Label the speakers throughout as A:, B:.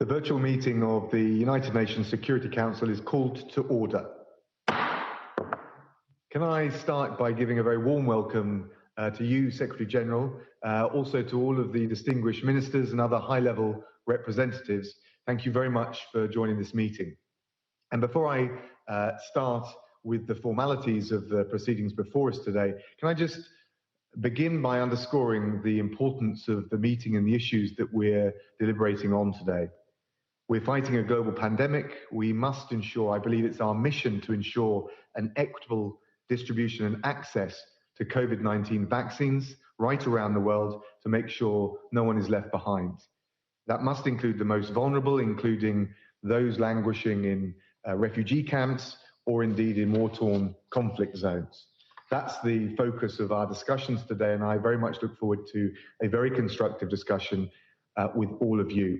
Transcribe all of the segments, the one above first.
A: The virtual meeting of the United Nations Security Council is called to order. Can I start by giving a very warm welcome to you, Secretary General, also to all of the distinguished ministers and other high-level representatives. Thank you very much for joining this meeting. And before I start with the formalities of the proceedings before us today, can I just begin by underscoring the importance of the meeting and the issues that we're deliberating on today. We're fighting a global pandemic. We must ensure, I believe it's our mission to ensure an equitable distribution and access to COVID-19 vaccines right around the world to make sure no one is left behind. That must include the most vulnerable, including those languishing in refugee camps or indeed in war-torn conflict zones. That's the focus of our discussions today, and I very much look forward to a very constructive discussion with all of you.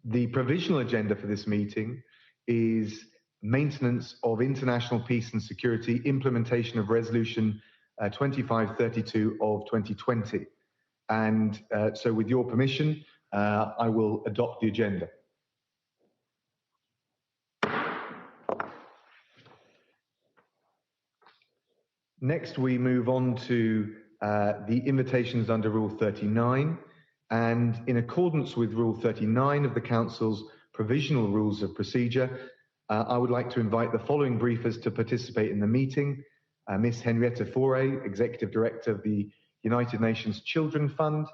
A: The provisional agenda for this meeting is maintenance of international peace and security, implementation of Resolution 2532 of 2020. And so with your permission, I will adopt the agenda. Next, we move on to the invitations under Rule 39. And in accordance with Rule 39 of the Council's Provisional Rules of Procedure, I would like to invite the following briefers to participate in the meeting. Ms. Henrietta Foray, Executive Director of the United Nations Children Fund,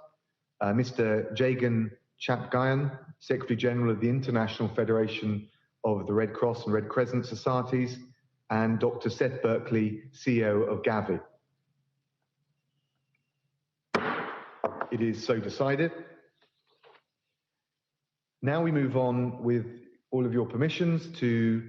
A: Mr. Jagan Chapgayan, Secretary General of the International Federation of the Red Cross and Red Crescent Societies, and Dr. Seth Berkley, CEO of Gavi. It is so decided. Now we move on with all of your permissions to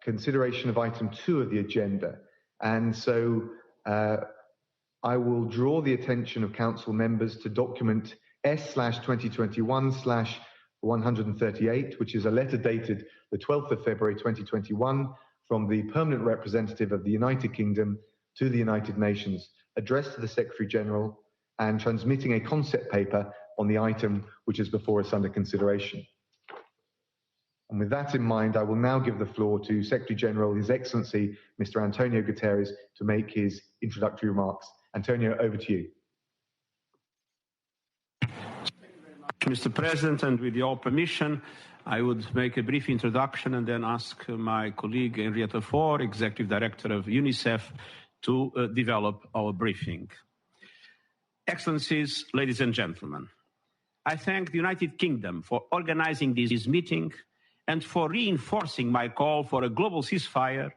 A: consideration of item 2 of the agenda. And so I will draw the attention of council members to document S/2021/138, which is a letter dated the 12th of February 2021 from the permanent representative of the United Kingdom to the United Nations, addressed to the Secretary General and transmitting a concept paper on the item which is before us under consideration. And with that in mind, I will now give the floor to Secretary General, His Excellency, Mr. Antonio Guterres, to make his introductory remarks. Antonio, over to you.
B: Thank you very much, Mr. President, and with your permission, I would make a brief introduction and then ask my colleague Henrietta Fore, Executive Director of UNICEF, to develop our briefing. Excellencies, ladies and gentlemen, I thank the United Kingdom for organizing this meeting and for reinforcing my call for a global ceasefire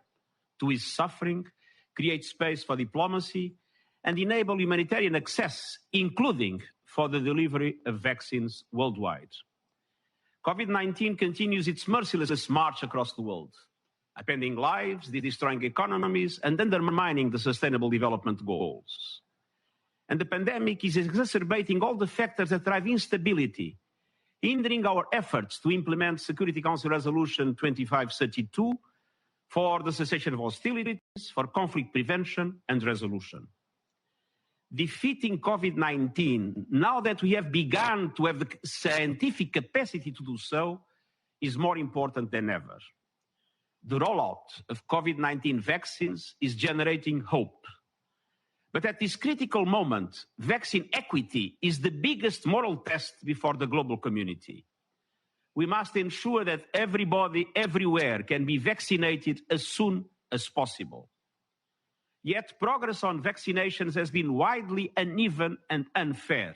B: to ease suffering, create space for diplomacy, and enable humanitarian access, including for the delivery of vaccines worldwide. COVID-19 continues its merciless march across the world, upending lives, destroying economies, and undermining the Sustainable Development Goals. And the pandemic is exacerbating all the factors that drive instability, hindering our efforts to implement Security Council Resolution 2532 for the cessation of hostilities, for conflict prevention and resolution. Defeating COVID-19, now that we have begun to have the scientific capacity to do so, is more important than ever. The rollout of COVID-19 vaccines is generating hope. But at this critical moment, vaccine equity is the biggest moral test before the global community. We must ensure that everybody, everywhere, can be vaccinated as soon as possible. Yet progress on vaccinations has been widely uneven and unfair.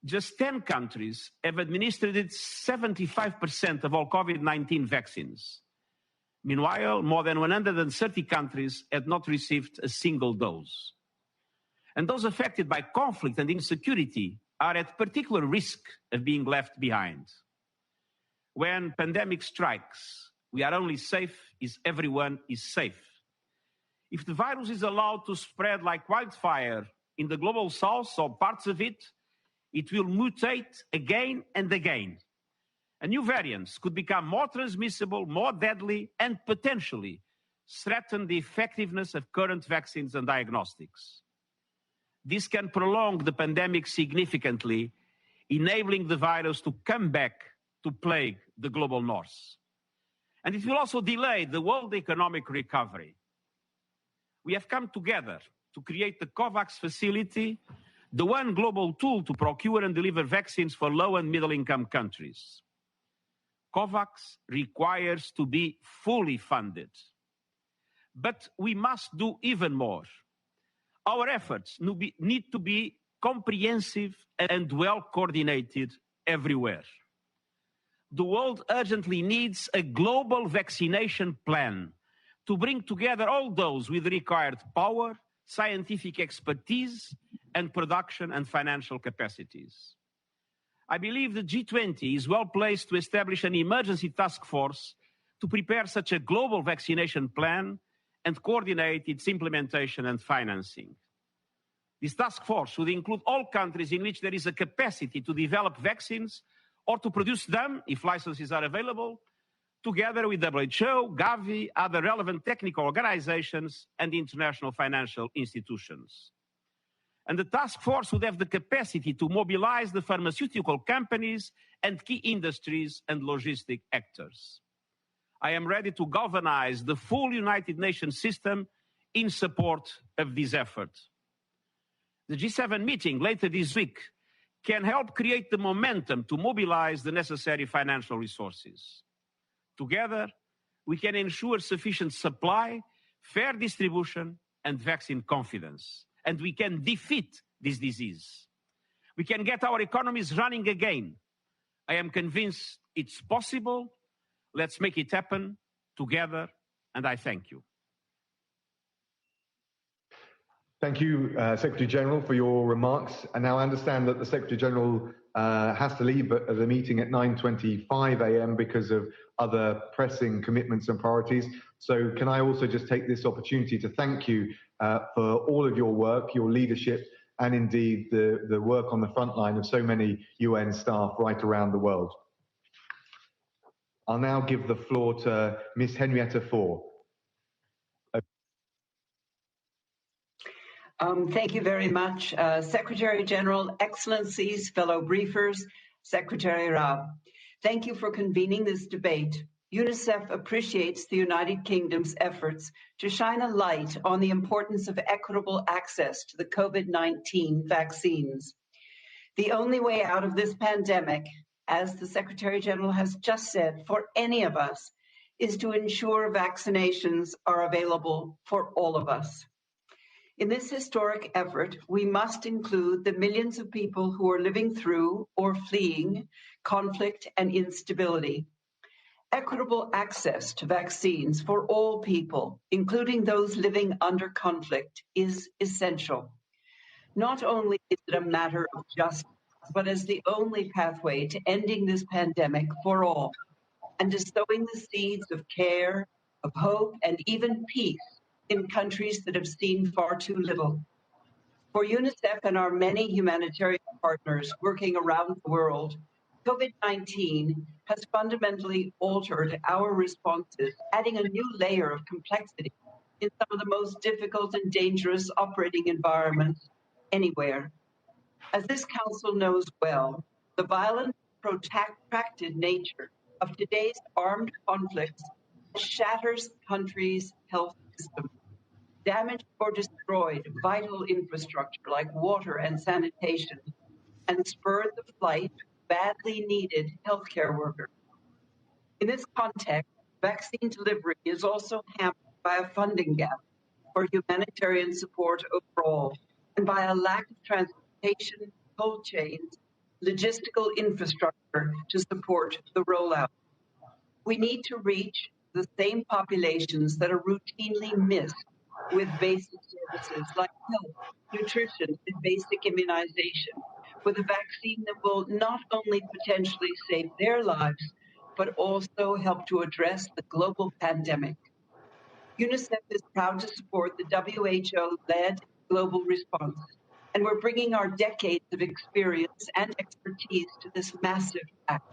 B: Just 10 countries have administered 75% of all COVID-19 vaccines. Meanwhile, more than 130 countries had not received a single dose. And those affected by conflict and insecurity are at particular risk of being left behind. When pandemic strikes, we are only safe if everyone is safe. If the virus is allowed to spread like wildfire in the global south or parts of it, it will mutate again and again. And new variants could become more transmissible, more deadly, and potentially threaten the effectiveness of current vaccines and diagnostics. This can prolong the pandemic significantly enabling the virus to come back to plague the global north. And it will also delay the world economic recovery. We have come together to create the COVAX facility, the one global tool to procure and deliver vaccines for low and middle-income countries. COVAX requires to be fully funded. But we must do even more. Our efforts need to be comprehensive and well coordinated everywhere. The world urgently needs a global vaccination plan to bring together all those with required power, scientific expertise, and production and financial capacities. I believe the G20 is well placed to establish an emergency task force to prepare such a global vaccination plan and coordinate its implementation and financing. This task force should include all countries in which there is a capacity to develop vaccines or to produce them, if licenses are available, together with WHO, Gavi, other relevant technical organizations, and international financial institutions. And the task force would have the capacity to mobilize the pharmaceutical companies and key industries and logistic actors. I am ready to galvanize the full United Nations system in support of this effort. The G7 meeting later this week can help create the momentum to mobilize the necessary financial resources. Together, we can ensure sufficient supply, fair distribution, and vaccine confidence. And we can defeat this disease. We can get our economies running again. I am convinced it's possible. Let's make it happen together, and I thank you.
A: Thank you, Secretary General, for your remarks. And now I understand that the Secretary General has to leave the meeting at 9:25 a.m. because of other pressing commitments and priorities. So can I also just take this opportunity to thank you for all of your work, your leadership, and indeed the work on the front line of so many UN staff right around the world. I'll now give the floor to Ms. Henrietta Fore.
C: Thank you very much, Secretary General, Excellencies, fellow briefers, Secretary Raab. Thank you for convening this debate. UNICEF appreciates the United Kingdom's efforts to shine a light on the importance of equitable access to the COVID-19 vaccines. The only way out of this pandemic, as the Secretary General has just said, for any of us, is to ensure vaccinations are available for all of us. In this historic effort, we must include the millions of people who are living through or fleeing conflict and instability. Equitable access to vaccines for all people, including those living under conflict, is essential. Not only is it a matter of justice, but as the only pathway to ending this pandemic for all, and to sowing the seeds of care, of hope, and even peace in countries that have seen far too little. For UNICEF and our many humanitarian partners working around the world, COVID-19 has fundamentally altered our responses, adding a new layer of complexity in some of the most difficult and dangerous operating environments anywhere. As this Council knows well, the violent, protracted nature of today's armed conflicts shatters countries' health systems, damaged or destroyed vital infrastructure like water and sanitation, and spurred the flight of badly needed healthcare workers. In this context, vaccine delivery is also hampered by a funding gap for humanitarian support overall, and by a lack of transportation, cold chains, logistical infrastructure to support the rollout. We need to reach the same populations that are routinely missed with basic services like health, nutrition, and basic immunization, with a vaccine that will not only potentially save their lives, but also help to address the global pandemic. UNICEF is proud to support the WHO-led global response, and we're bringing our decades of experience and expertise to this massive act.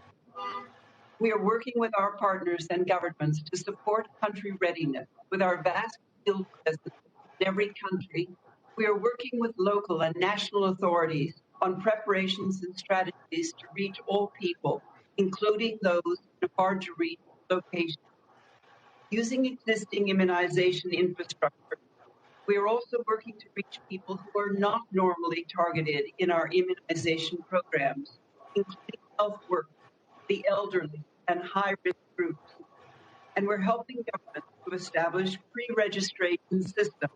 C: We are working with our partners and governments to support country readiness. With our vast field presence in every country, we are working with local and national authorities on preparations and strategies to reach all people, including those in hard-to-reach locations. Using existing immunization infrastructure, we are also working to reach people who are not normally targeted in our immunization programs, including health workers, the elderly, and high-risk groups. And we're helping governments to establish pre-registration systems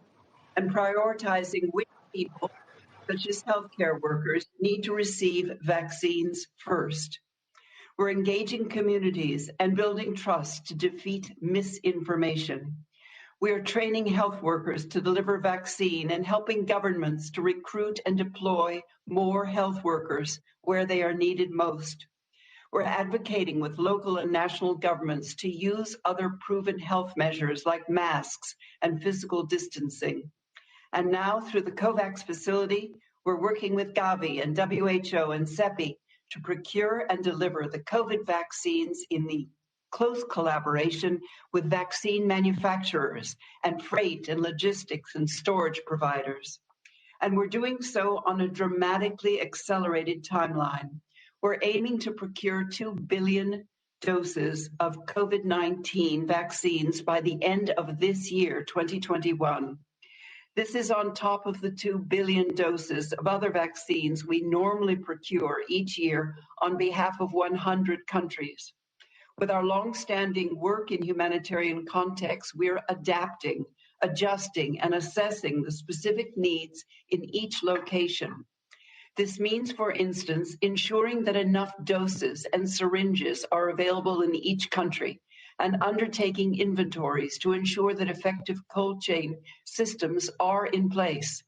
C: and prioritizing which people, such as healthcare workers, need to receive vaccines first. We're engaging communities and building trust to defeat misinformation. We are training health workers to deliver vaccine and helping governments to recruit and deploy more health workers where they are needed most. We're advocating with local and national governments to use other proven health measures like masks and physical distancing. And now, through the COVAX facility, we're working with Gavi and WHO and CEPI to procure and deliver the COVID vaccines in the close collaboration with vaccine manufacturers and freight and logistics and storage providers. And we're doing so on a dramatically accelerated timeline. We're aiming to procure 2 billion doses of COVID-19 vaccines by the end of this year, 2021. This is on top of the 2 billion doses of other vaccines we normally procure each year on behalf of 100 countries. With our long-standing work in humanitarian contexts, we're adapting, adjusting, and assessing the specific needs in each location. This means, for instance, ensuring that enough doses and syringes are available in each country and undertaking inventories to ensure that effective cold chain systems are in place.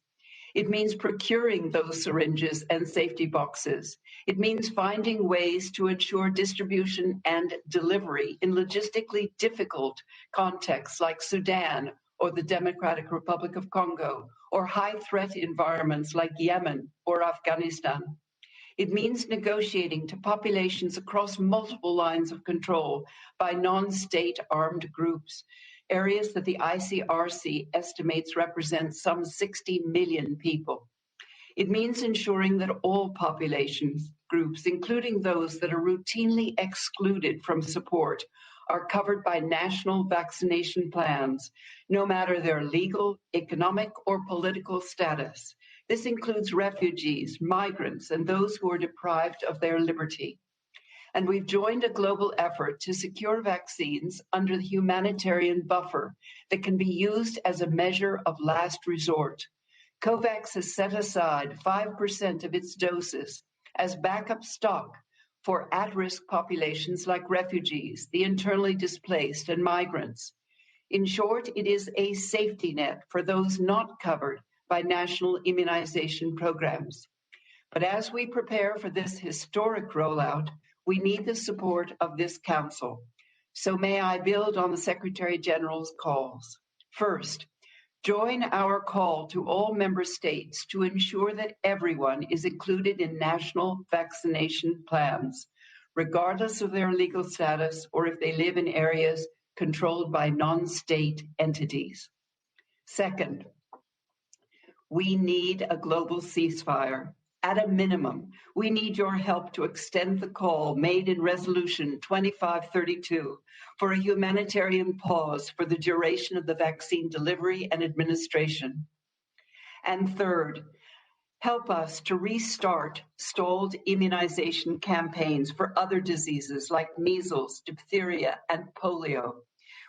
C: It means procuring those syringes and safety boxes. It means finding ways to ensure distribution and delivery in logistically difficult contexts like Sudan or the Democratic Republic of Congo, or high-threat environments like Yemen or Afghanistan. It means negotiating to populations across multiple lines of control by non-state armed groups, areas that the ICRC estimates represent some 60 million people. It means ensuring that all populations groups, including those that are routinely excluded from support, are covered by national vaccination plans, no matter their legal, economic, or political status. This includes refugees, migrants, and those who are deprived of their liberty. And we've joined a global effort to secure vaccines under the humanitarian buffer that can be used as a measure of last resort. COVAX has set aside 5% of its doses as backup stock for at-risk populations like refugees, the internally displaced, and migrants. In short, it is a safety net for those not covered by national immunization programs. But as we prepare for this historic rollout, we need the support of this Council. So may I build on the Secretary General's calls. First, join our call to all member states to ensure that everyone is included in national vaccination plans, regardless of their legal status or if they live in areas controlled by non-state entities. Second, we need a global ceasefire. At a minimum, we need your help to extend the call made in Resolution 2532 for a humanitarian pause for the duration of the vaccine delivery and administration. And third, help us to restart stalled immunization campaigns for other diseases like measles, diphtheria, and polio.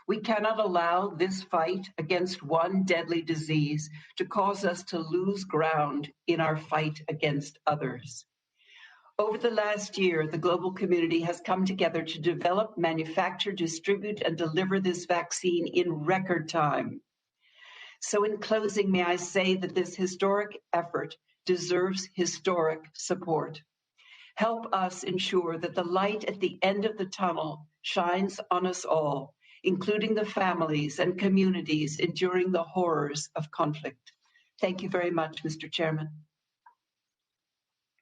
C: We cannot allow this fight against one deadly disease to cause us to lose ground in our fight against others. Over the last year, the global community has come together to develop, manufacture, distribute, and deliver this vaccine in record time. So in closing, may I say that this historic effort deserves historic support. Help us ensure that the light at the end of the tunnel shines on us all, including the families and communities enduring the horrors of conflict. Thank you very much, Mr. Chairman.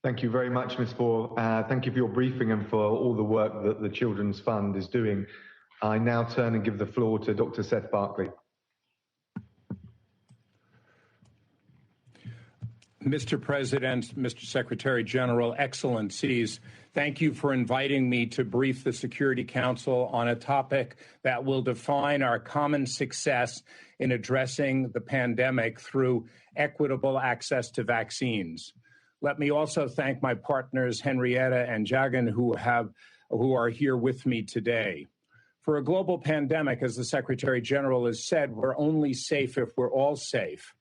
A: Thank you very much, Ms. Four. Thank you for your briefing and for all the work that the Children's Fund is doing. I now turn and give the floor to Dr. Seth Berkley.
D: Mr. President, Mr. Secretary General, Excellencies, thank you for inviting me to brief the Security Council on a topic that will define our common success in addressing the pandemic through equitable access to vaccines. Let me also thank my partners, Henrietta and Jagan, who are here with me today. For a global pandemic, as the Secretary General has said, we're only safe if we're all safe.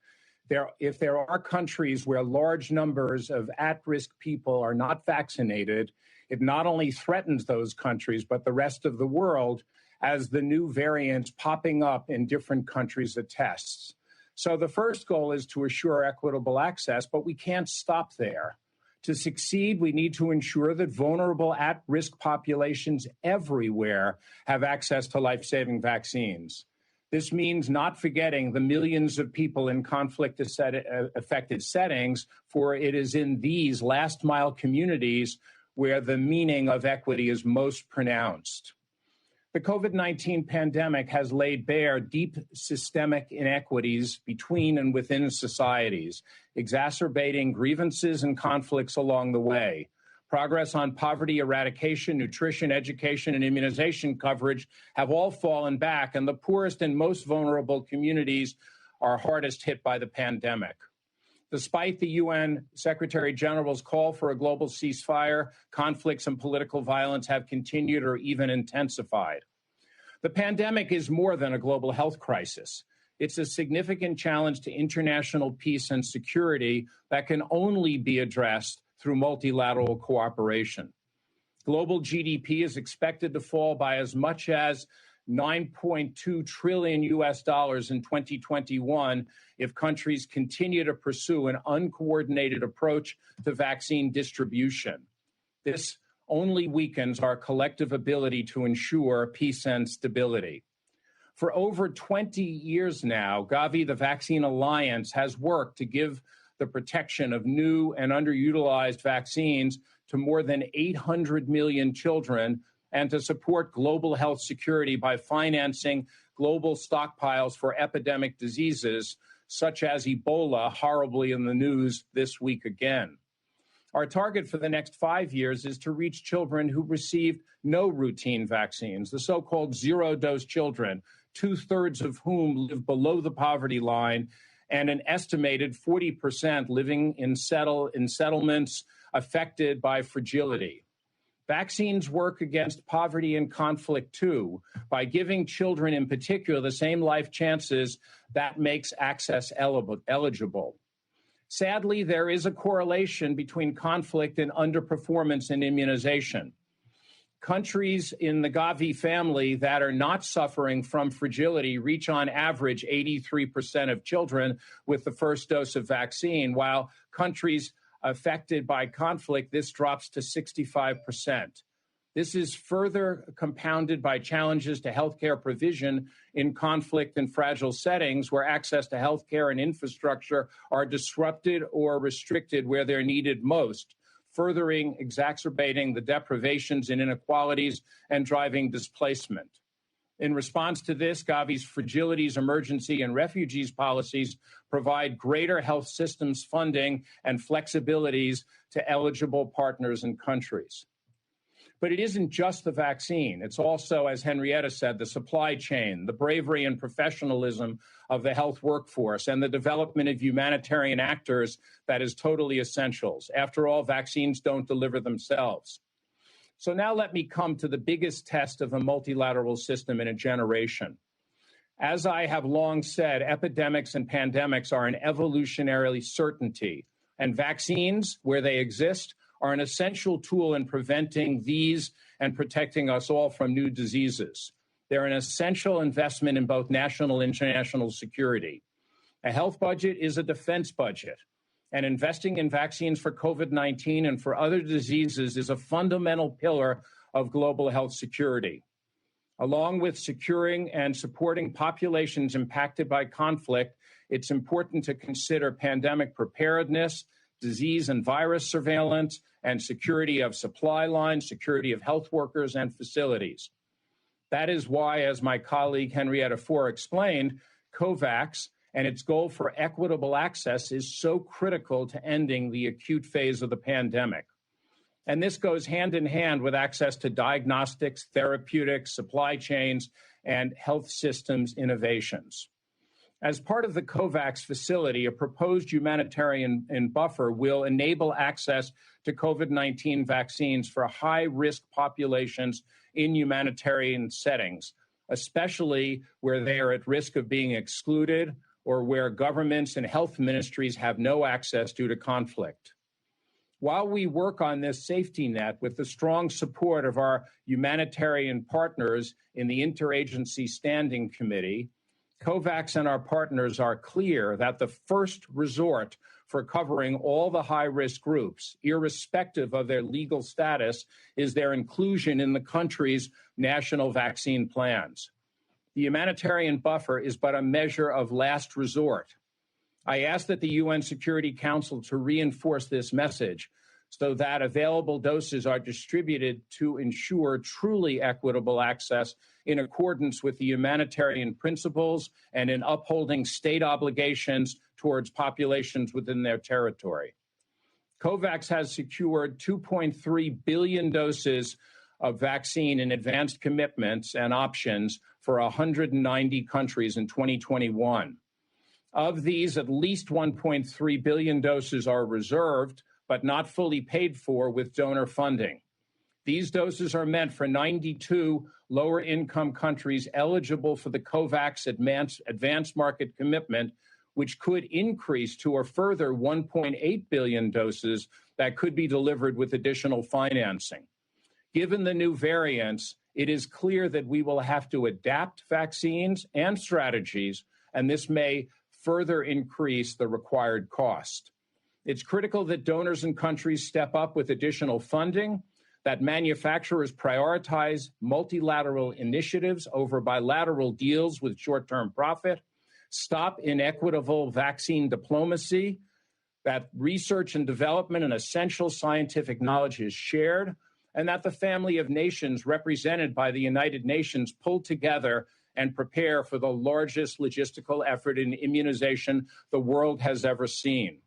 D: If there are countries where large numbers of at-risk people are not vaccinated, it not only threatens those countries, but the rest of the world as the new variants popping up in different countries attests. So the first goal is to assure equitable access, but we can't stop there. To succeed, we need to ensure that vulnerable at-risk populations everywhere have access to life-saving vaccines. This means not forgetting the millions of people in conflict-affected settings, for it is in these last-mile communities where the meaning of equity is most pronounced. The COVID-19 pandemic has laid bare deep systemic inequities between and within societies, exacerbating grievances and conflicts along the way. Progress on poverty eradication, nutrition, education, and immunization coverage have all fallen back, and the poorest and most vulnerable communities are hardest hit by the pandemic. Despite the UN Secretary General's call for a global ceasefire, conflicts and political violence have continued or even intensified. The pandemic is more than a global health crisis. It's a significant challenge to international peace and security that can only be addressed through multilateral cooperation. Global GDP is expected to fall by as much as $9.2 trillion in 2021 if countries continue to pursue an uncoordinated approach to vaccine distribution. This only weakens our collective ability to ensure peace and stability. For over 20 years now, Gavi, the Vaccine Alliance, has worked to give the protection of new and underutilized vaccines to more than 800 million children and to support global health security by financing global stockpiles for epidemic diseases such as Ebola, horribly in the news this week again. Our target for the next 5 years is to reach children who received no routine vaccines, the so-called zero-dose children, 2/3 of whom live below the poverty line, and an estimated 40% living in settlements affected by fragility. Vaccines work against poverty and conflict, too, by giving children in particular the same life chances that makes access eligible. Sadly, there is a correlation between conflict and underperformance in immunization. Countries in the Gavi family that are not suffering from fragility reach on average 83% of children with the first dose of vaccine, while countries affected by conflict, this drops to 65%. This is further compounded by challenges to healthcare provision in conflict and fragile settings where access to healthcare and infrastructure are disrupted or restricted where they're needed most, furthering exacerbating the deprivations and inequalities and driving displacement. In response to this, Gavi's fragilities, emergency, and refugees policies provide greater health systems funding and flexibilities to eligible partners and countries. But it isn't just the vaccine. It's also, as Henrietta said, the supply chain, the bravery and professionalism of the health workforce, and the development of humanitarian actors that is totally essentials. After all, vaccines don't deliver themselves. So now let me come to the biggest test of a multilateral system in a generation. As I have long said, epidemics and pandemics are an evolutionary certainty, and vaccines, where they exist, are an essential tool in preventing these and protecting us all from new diseases. They're an essential investment in both national and international security. A health budget is a defense budget, and investing in vaccines for COVID-19 and for other diseases is a fundamental pillar of global health security. Along with securing and supporting populations impacted by conflict, it's important to consider pandemic preparedness, disease and virus surveillance, and security of supply lines, security of health workers and facilities. That is why, as my colleague Henrietta Fore explained, COVAX and its goal for equitable access is so critical to ending the acute phase of the pandemic. And this goes hand in hand with access to diagnostics, therapeutics, supply chains, and health systems innovations. As part of the COVAX facility, a proposed humanitarian buffer will enable access to COVID-19 vaccines for high-risk populations in humanitarian settings, especially where they are at risk of being excluded or where governments and health ministries have no access due to conflict. While we work on this safety net with the strong support of our humanitarian partners in the Interagency Standing Committee, COVAX and our partners are clear that the first resort for covering all the high-risk groups, irrespective of their legal status, is their inclusion in the country's national vaccine plans. The humanitarian buffer is but a measure of last resort. I ask that the UN Security Council to reinforce this message so that available doses are distributed to ensure truly equitable access in accordance with the humanitarian principles and in upholding state obligations towards populations within their territory. COVAX has secured 2.3 billion doses of vaccine in advanced commitments and options for 190 countries in 2021. Of these, at least 1.3 billion doses are reserved, but not fully paid for with donor funding. These doses are meant for 92 lower-income countries eligible for the COVAX advanced market commitment, which could increase to a further 1.8 billion doses that could be delivered with additional financing. Given the new variants, it is clear that we will have to adapt vaccines and strategies, and this may further increase the required cost. It's critical that donors and countries step up with additional funding, that manufacturers prioritize multilateral initiatives over bilateral deals with short-term profit, stop inequitable vaccine diplomacy, that research and development and essential scientific knowledge is shared, and that the family of nations represented by the United Nations pull together and prepare for the largest logistical effort in immunization the world has ever seen.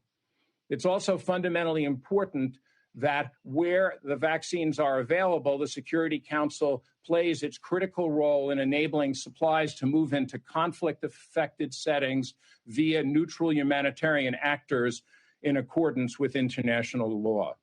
D: It's also fundamentally important that where the vaccines are available, the Security Council plays its critical role in enabling supplies to move into conflict-affected settings via neutral humanitarian actors in accordance with international law.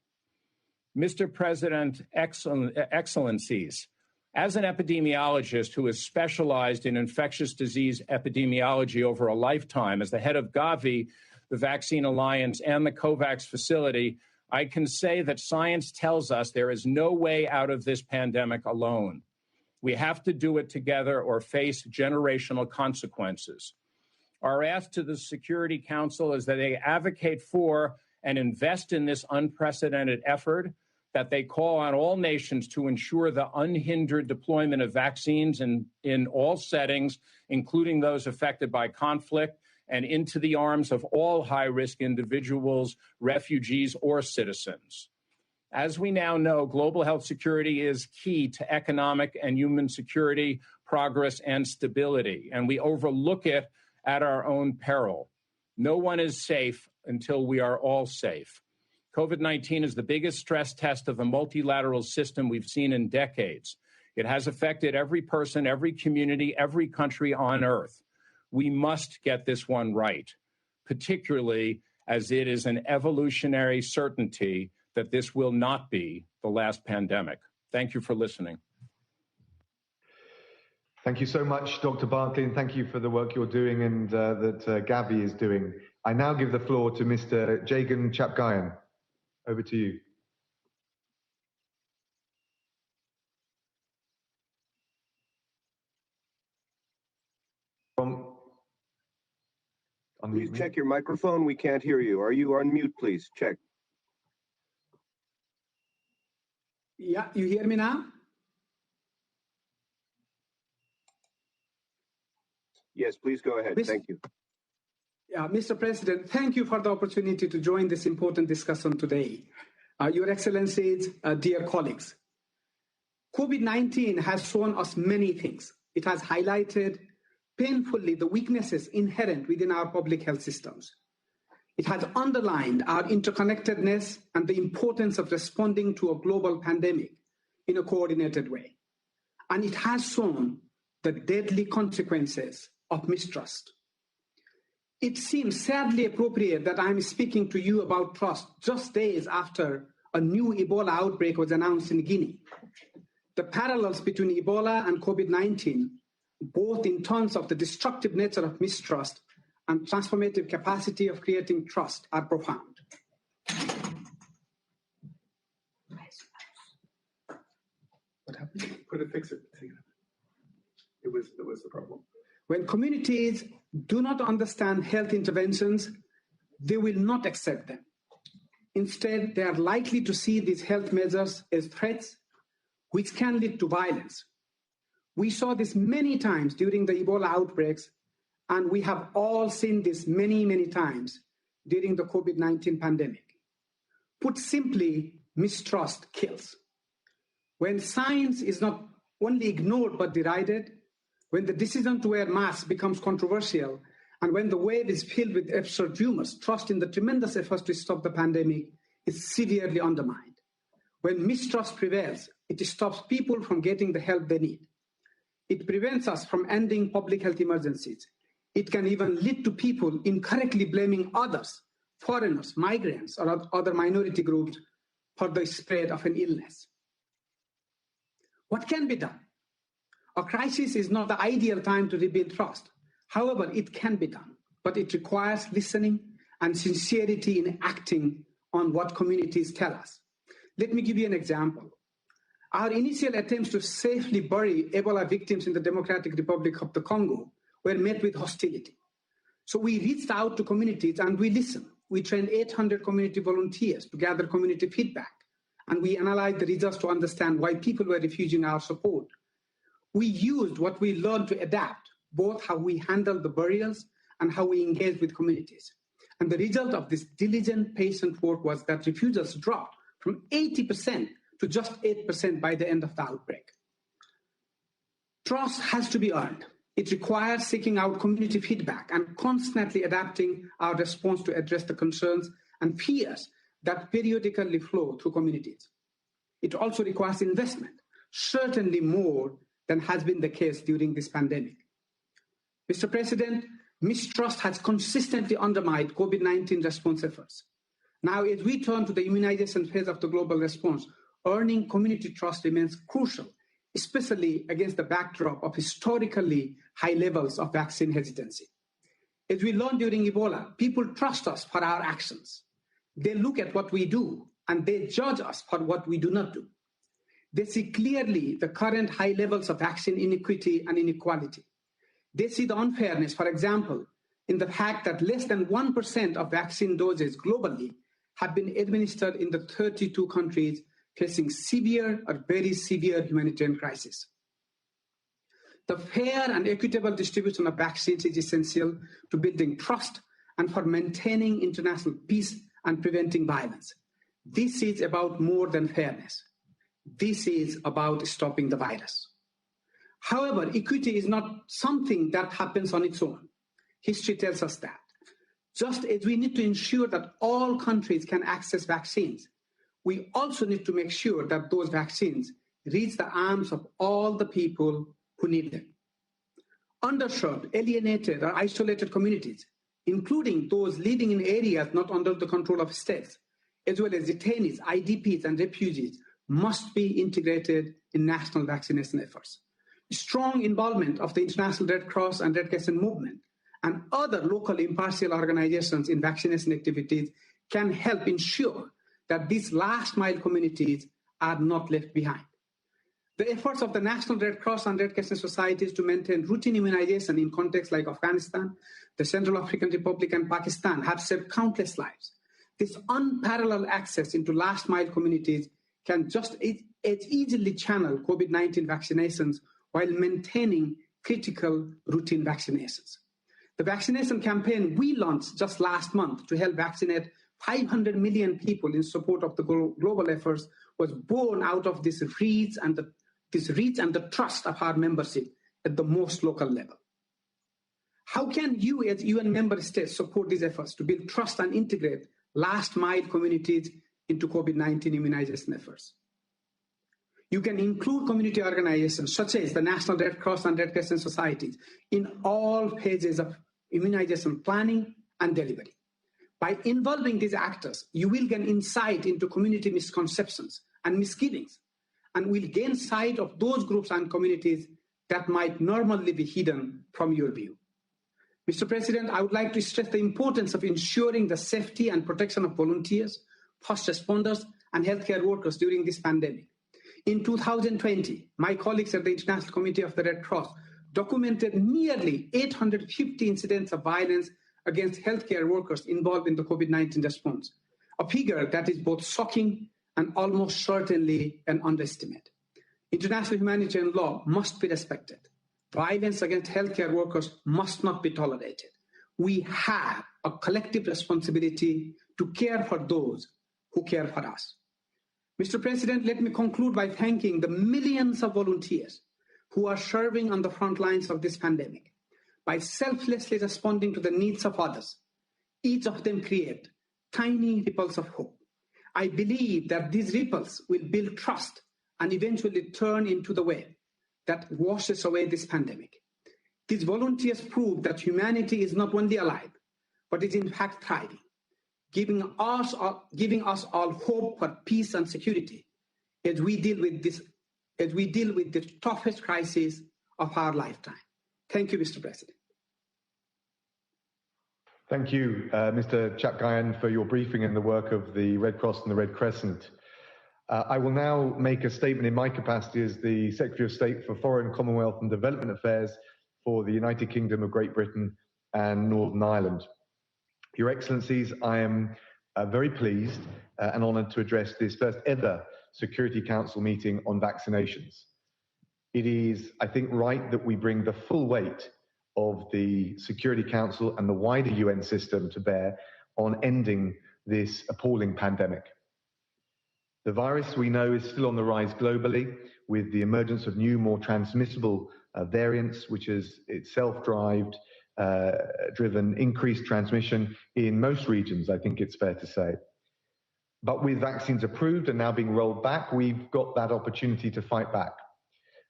D: Mr. President, Excellencies, as an epidemiologist who has specialized in infectious disease epidemiology over a lifetime, as the head of Gavi, the Vaccine Alliance, and the COVAX facility, I can say that science tells us there is no way out of this pandemic alone. We have to do it together or face generational consequences. Our ask to the Security Council is that they advocate for and invest in this unprecedented effort, that they call on all nations to ensure the unhindered deployment of vaccines in all settings, including those affected by conflict, and into the arms of all high-risk individuals, refugees, or citizens. As we now know, global health security is key to economic and human security, progress, and stability, and we overlook it at our own peril. No one is safe until we are all safe. COVID-19 is the biggest stress test of the multilateral system we've seen in decades. It has affected every person, every community, every country on Earth. We must get this one right, particularly as it is an evolutionary certainty that this will not be the last pandemic. Thank you for listening.
A: Thank you so much, Dr. Barkley, and thank you for the work you're doing and that Gavi is doing. I now give the floor to Mr. Jagan Chapgayan. Over to you.
E: Please check your microphone. We can't hear you. Are you on mute, please? Check.
F: Yeah, you hear me now?
E: Yes, please go ahead. Thank you.
F: Mr. President, thank you for the opportunity to join this important discussion today. Your Excellencies, dear colleagues, COVID-19 has shown us many things. It has highlighted painfully the weaknesses inherent within our public health systems. It has underlined our interconnectedness and the importance of responding to a global pandemic in a coordinated way. And it has shown the deadly consequences of mistrust. It seems sadly appropriate that I'm speaking to you about trust just days after a new Ebola outbreak was announced in Guinea. The parallels between Ebola and COVID-19, both in terms of the destructive nature of mistrust and transformative capacity of creating trust, are profound. What happened?
G: Couldn't fix it. It was the problem.
F: When communities do not understand health interventions, they will not accept them. Instead, they are likely to see these health measures as threats, which can lead to violence. We saw this many times during the Ebola outbreaks, and we have all seen this many, many times during the COVID-19 pandemic. Put simply, mistrust kills. When science is not only ignored but derided, when the decision to wear masks becomes controversial, and when the wave is filled with absurd rumors, trust in the tremendous efforts to stop the pandemic is severely undermined. When mistrust prevails, it stops people from getting the help they need. It prevents us from ending public health emergencies. It can even lead to people incorrectly blaming others, foreigners, migrants, or other minority groups for the spread of an illness. What can be done? A crisis is not the ideal time to rebuild trust. However, it can be done, but it requires listening and sincerity in acting on what communities tell us. Let me give you an example. Our initial attempts to safely bury Ebola victims in the Democratic Republic of the Congo were met with hostility. So we reached out to communities and we listened. We trained 800 community volunteers to gather community feedback, and we analyzed the results to understand why people were refusing our support. We used what we learned to adapt, both how we handled the burials and how we engaged with communities. And the result of this diligent, patient work was that refusals dropped from 80% to just 8% by the end of the outbreak. Trust has to be earned. It requires seeking out community feedback and constantly adapting our response to address the concerns and fears that periodically flow through communities. It also requires investment, certainly more than has been the case during this pandemic. Mr. President, mistrust has consistently undermined COVID-19 response efforts. Now, as we turn to the immunization phase of the global response, earning community trust remains crucial, especially against the backdrop of historically high levels of vaccine hesitancy. As we learned during Ebola, people trust us for our actions. They look at what we do and they judge us for what we do not do. They see clearly the current high levels of vaccine inequity and inequality. They see the unfairness, for example, in the fact that less than 1% of vaccine doses globally have been administered in the 32 countries facing severe or very severe humanitarian crisis. The fair and equitable distribution of vaccines is essential to building trust and for maintaining international peace and preventing violence. This is about more than fairness. This is about stopping the virus. However, equity is not something that happens on its own. History tells us that. Just as we need to ensure that all countries can access vaccines, we also need to make sure that those vaccines reach the arms of all the people who need them. Underserved, alienated, or isolated communities, including those living in areas not under the control of states, as well as detainees, IDPs, and refugees, must be integrated in national vaccination efforts. Strong involvement of the International Red Cross and Red Crescent movement and other local impartial organizations in vaccination activities can help ensure that these last-mile communities are not left behind. The efforts of the National Red Cross and Red Crescent societies to maintain routine immunization in contexts like Afghanistan, the Central African Republic, and Pakistan have saved countless lives. This unparalleled access into last-mile communities can just as easily channel COVID-19 vaccinations while maintaining critical routine vaccinations. The vaccination campaign we launched just last month to help vaccinate 500 million people in support of the global efforts was born out of this reach and the trust of our membership at the most local level. How can you as UN member states support these efforts to build trust and integrate last mile communities into COVID-19 immunization efforts? You can include community organizations such as the National Red Cross and Red Crescent societies in all phases of immunization planning and delivery. By involving these actors, you will gain insight into community misconceptions and misgivings, and will gain sight of those groups and communities that might normally be hidden from your view. Mr. President, I would like to stress the importance of ensuring the safety and protection of volunteers, first responders, and healthcare workers during this pandemic. In 2020, my colleagues at the International Committee of the Red Cross documented nearly 850 incidents of violence against healthcare workers involved in the COVID-19 response, a figure that is both shocking and almost certainly an underestimate. International humanitarian law must be respected. Violence against healthcare workers must not be tolerated. We have a collective responsibility to care for those who care for us. Mr. President, let me conclude by thanking the millions of volunteers who are serving on the front lines of this pandemic. By selflessly responding to the needs of others, each of them create tiny ripples of hope. I believe that these ripples will build trust and eventually turn into the wave that washes away this pandemic. These volunteers prove that humanity is not only alive, but is in fact thriving, giving us all hope for peace and security as we deal with the toughest crisis of our lifetime. Thank you, Mr. President.
A: Thank you, Mr. Chapgayan, for your briefing and the work of the Red Cross and the Red Crescent. I will now make a statement in my capacity as the Secretary of State for Foreign, Commonwealth and Development Affairs for the United Kingdom of Great Britain and Northern Ireland. Your Excellencies, I am very pleased and honoured to address this first ever Security Council meeting on vaccinations. It is, I think, right that we bring the full weight of the Security Council and the wider UN system to bear on ending this appalling pandemic. The virus, we know, is still on the rise globally with the emergence of new, more transmissible variants, which has itself driven increased transmission in most regions, I think it's fair to say. But with vaccines approved and now being rolled back, we've got that opportunity to fight back.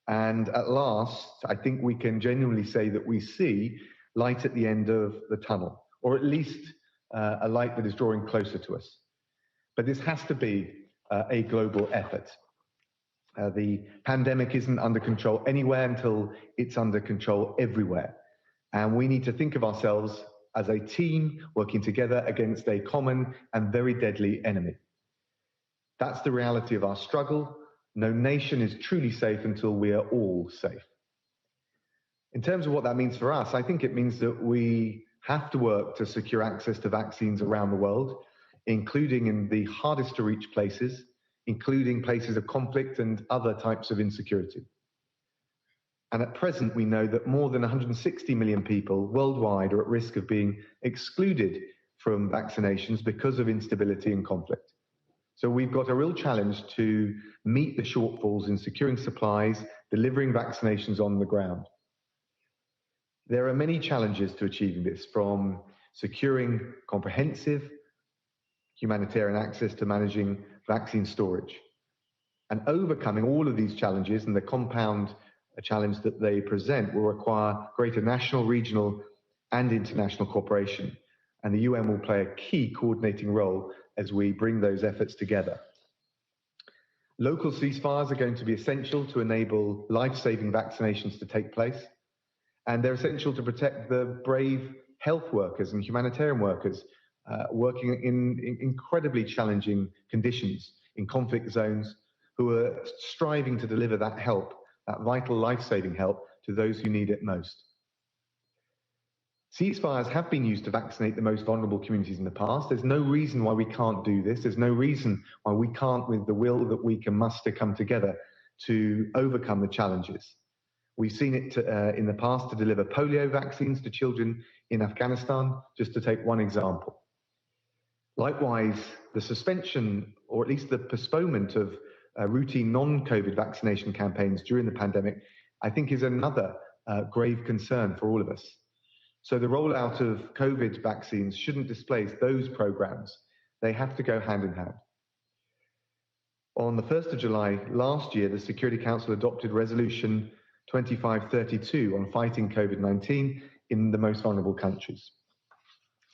A: And at last, I think we can genuinely say that we see light at the end of the tunnel, or at least a light that is drawing closer to us. But this has to be a global effort. The pandemic isn't under control anywhere until it's under control everywhere. And we need to think of ourselves as a team working together against a common and very deadly enemy. That's the reality of our struggle. No nation is truly safe until we are all safe. In terms of what that means for us, I think it means that we have to work to secure access to vaccines around the world, including in the hardest to reach places, including places of conflict and other types of insecurity. And at present, we know that more than 160 million people worldwide are at risk of being excluded from vaccinations because of instability and conflict. So we've got a real challenge to meet the shortfalls in securing supplies, delivering vaccinations on the ground. There are many challenges to achieving this, from securing comprehensive humanitarian access to managing vaccine storage. And overcoming all of these challenges and the compound challenge that they present will require greater national, regional, and international cooperation. And the UN will play a key coordinating role as we bring those efforts together. Local ceasefires are going to be essential to enable life-saving vaccinations to take place. And they're essential to protect the brave health workers and humanitarian workers working in incredibly challenging conditions in conflict zones, who are striving to deliver that help, that vital life-saving help, to those who need it most. Ceasefires have been used to vaccinate the most vulnerable communities in the past. There's no reason why we can't do this. There's no reason why we can't, with the will that we can muster, come together to overcome the challenges. We've seen it in the past to deliver polio vaccines to children in Afghanistan, just to take one example. Likewise, the suspension, or at least the postponement of routine non-COVID vaccination campaigns during the pandemic, I think is another grave concern for all of us. So the rollout of COVID vaccines shouldn't displace those programs. They have to go hand in hand. On the 1st of July last year, the Security Council adopted Resolution 2532 on fighting COVID-19 in the most vulnerable countries.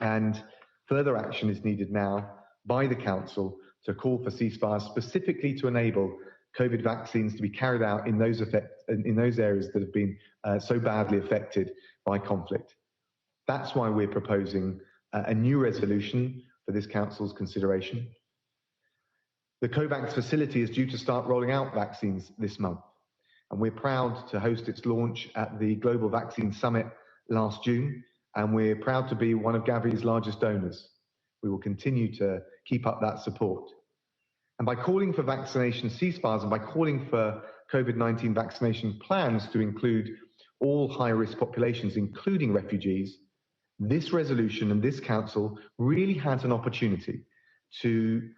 A: And further action is needed now by the Council to call for ceasefires specifically to enable COVID vaccines to be carried out in those areas that have been so badly affected by conflict. That's why we're proposing a new resolution for this Council's consideration. The COVAX facility is due to start rolling out vaccines this month, and we're proud to host its launch at the Global Vaccine Summit last June, and we're proud to be one of Gavi's largest donors. We will continue to keep up that support. And by calling for vaccination ceasefires and by calling for COVID-19 vaccination plans to include all high-risk populations, including refugees, this resolution and this Council really has an opportunity to